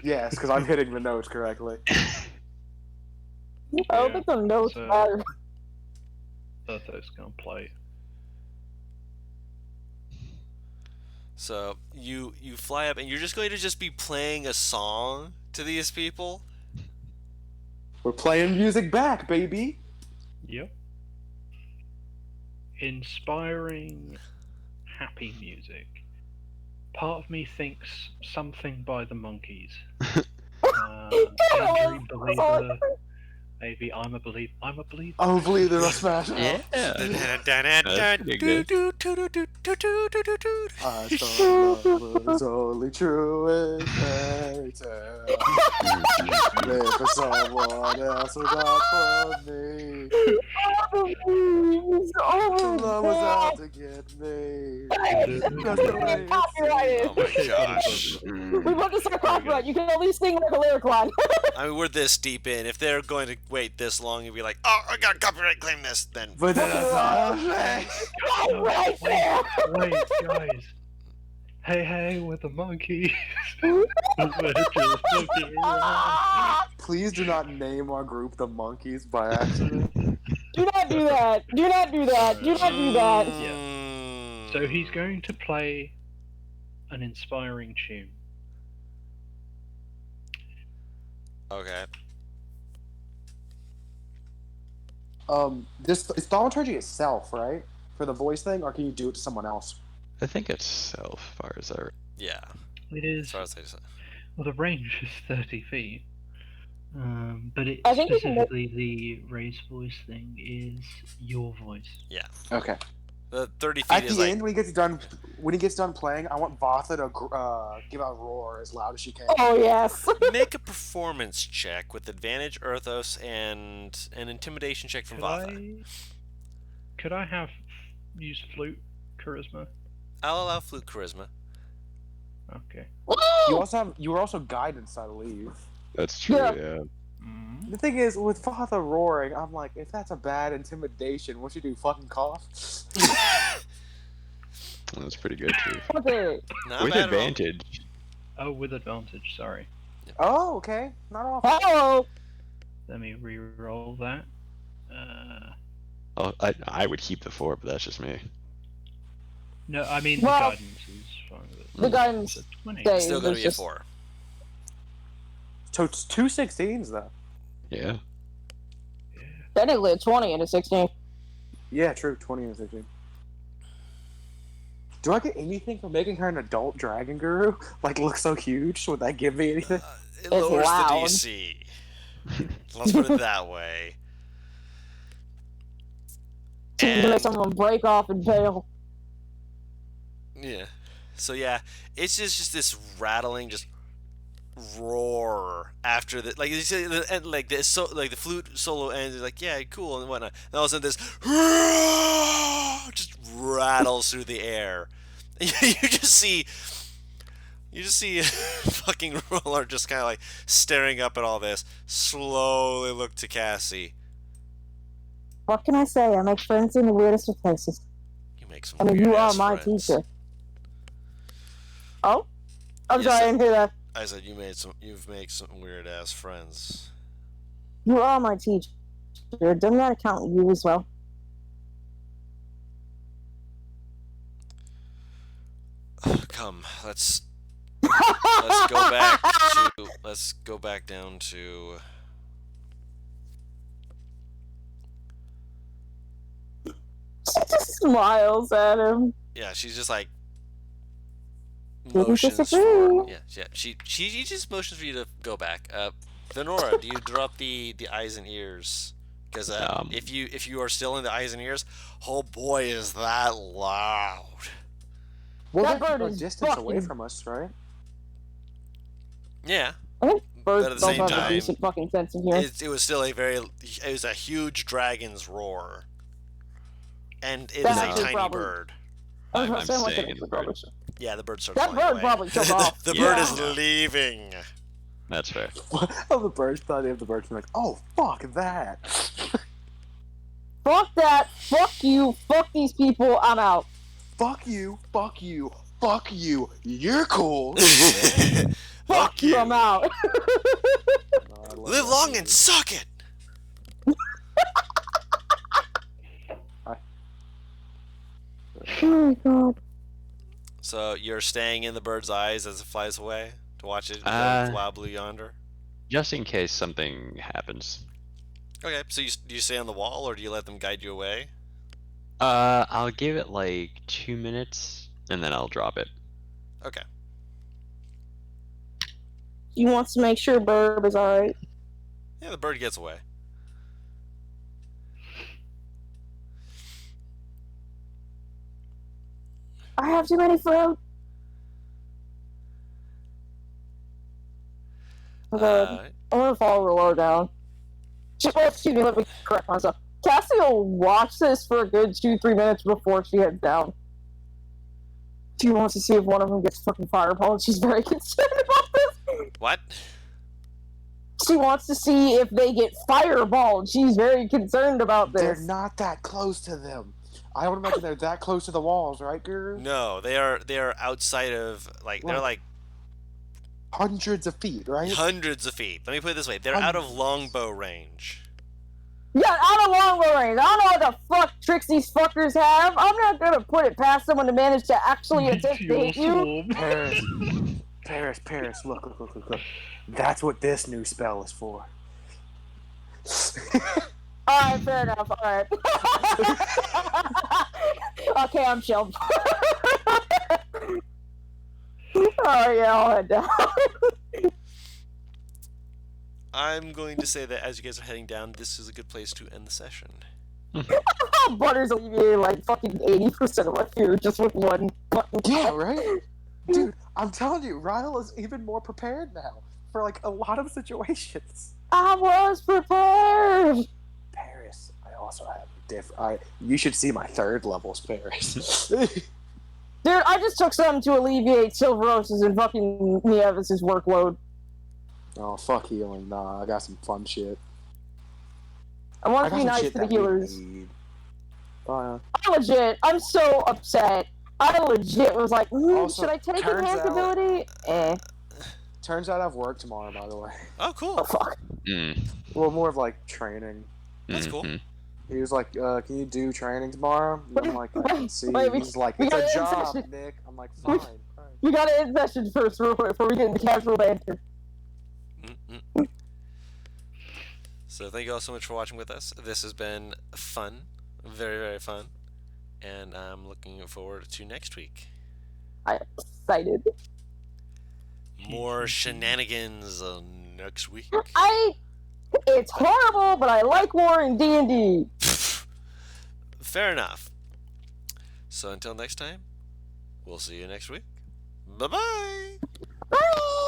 Yes, because I'm hitting the notes correctly. I don't think the notes matter. Arthos gonna play. So you fly up and you're just going to be playing a song to these people? We're playing music back, baby. Yep. Inspiring, happy music. Part of me thinks something by the Monkees. Daydream Believer. Maybe I'm a believer. I'm a believer. I'm a believer. I'll smash it. Yeah. I thought love was only true in fairy tale. Live for someone else, not for me. Love was out to get me. That's the way Copyrighted. Oh my gosh. We want to start copyright. You can at least sing like a lyric line. I mean, we're this deep in. If they're going to wait this long and be like, "Oh, I got copyright claim this," then. But that's Right there. Wait, guys. Hey, we're the Monkees. Please do not name our group the Monkees by accident. not do that. Do not do that. Do not do that. Mm. So he's going to play an inspiring tune. Okay. This it's thaumaturgy itself, right? For the voice thing, or can you do it to someone else? I think it's self, as far as I. Yeah. It As is. far as I just. Well, the range is 30 feet. But it I think you can specifically the raised voice thing is your voice. Yeah. Okay. The 30 feet At is the like. end, when he gets done playing, I want Vatha to give out a roar as loud as she can. Oh yes. Make a performance check with advantage, Earthos, and an intimidation check from Vatha. Could I have used flute charisma? I'll allow flute charisma. Okay. You were also guidance, I believe. That's true. Yeah. Yeah. The thing is, with Vatha roaring, I'm like, if that's a bad intimidation, what you do? Fucking cough? That's pretty good too. Okay. Not With bad at all. advantage. Oh, with advantage. Sorry. Oh, okay. Not awful. Hello. Let me re-roll that. Oh, I would keep the 4, but that's just me. No, I mean Well, the guidance is fine with it. The guidance So 20. stays. Still gonna It's be a just- 4. So it's 2 16s, though. Yeah. Technically a 20 and a 16. Yeah, true. 20 and 16. Do I get anything for making her an adult dragon guru? Like, look so huge? Would that give me anything? It lowers the loud. DC. Let's put it that way. So you can make And- some of them break off and bail. Yeah. So yeah, it's just this rattling, just roar after the like you say the and like this so like the flute solo ends. It's like yeah, cool and whatnot. And all of a sudden this just rattles through the air. You just see fucking Roller just kind of like staring up at all this. Slowly look to Cassie. What can I say? I make friends in the weirdest of places. You make some. I mean, you are weird-ass my friends. teacher. Oh? I'm Yes, sorry, I didn't hear that. I said you've made some weird ass friends. You are my teacher. Doesn't that count you as well? Come, let's go back down to She just smiles at him. yeah, she's just like Didn't motions disagree. for yeah, she just motions for you to go back. Venora, do you drop the eyes and ears? Because if you are still in the eyes and ears, oh boy, is that loud. Well, That they're bird a is distance away fucking- from us, right? Yeah, I think birds But at the don't same have time, a decent fucking sense of hearing. it was still it was a huge dragon's roar, and it is That's a actually tiny probably- bird. I was I'm gonna say, like, staying it's in the probably- birds. Yeah, the bird starts That flying bird away. probably took off. The bird is Yeah. leaving. That's fair. Oh, the birds thought of the birds. Like, oh, fuck that. Fuck that. Fuck you. Fuck these people. I'm out. Fuck you. Fuck you. Fuck you. You're cool. Fuck you. I'm out. Live long and suck it. Oh my god. So you're staying in the bird's eyes as it flies away to watch it go wild blue yonder. Just in case something happens. Okay, so do you stay on the wall or do you let them guide you away? I'll give it like 2 minutes and then I'll drop it. Okay. He wants to make sure Burb is alright. Yeah, the bird gets away. I have too many fruit. Okay, I'm gonna follow Roller down. Excuse me, let me correct myself. Cassie will watch this for a good 2-3 minutes before she heads down. She wants to see if one of them gets fucking fireball, and she's very concerned about this. What? She wants to see if they get fireballed. She's very concerned about They're this. not that close to them. I would imagine they're that close to the walls, right, Guru? No, they are outside of they're like Hundreds of feet, right? hundreds of feet. Let me put it this way: they're out of longbow range. Yeah, I'm a longbow range. I don't know what the fuck tricks these fuckers have. I'm not gonna put it past someone to manage to actually attempt to hit you. Paris, look. That's what this new spell is for. Alright, fair enough, alright. Okay, I'm chill. Oh yeah, I'll head down. I'm going to say that as you guys are heading down, this is a good place to end the session. Butters alleviated like fucking 80% of my fear just with one fucking Yeah, right? Dude, I'm telling you, Ryle is even more prepared now for like a lot of situations. I was prepared. Paris, I also have different. You should see my 3rd levels, Paris. Dude, I just took something to alleviate Silverosis and fucking Nieves' workload. Oh, fuck healing. Nah, I got some fun shit. I want to be nice to the healers. Oh, I'm so upset. I legit was like, Also, should I take turns enhanced out- ability? Turns out I have work tomorrow, by the way. Oh, cool. Oh, fuck. Well, more of like training. That's cool. He was like, can you do training tomorrow? And I'm like, I can see. He's like, we it's a gotta end job, session. Nick. I'm like, fine. We gotta end session first, real quick, before we get into casual banter. So thank you all so much for watching with us. This has been fun. Very, very fun. And I'm looking forward to next week. I'm excited. More shenanigans next week. It's horrible, but I like war in D&D. Fair enough. So until next time, we'll see you next week. Bye-bye. Bye!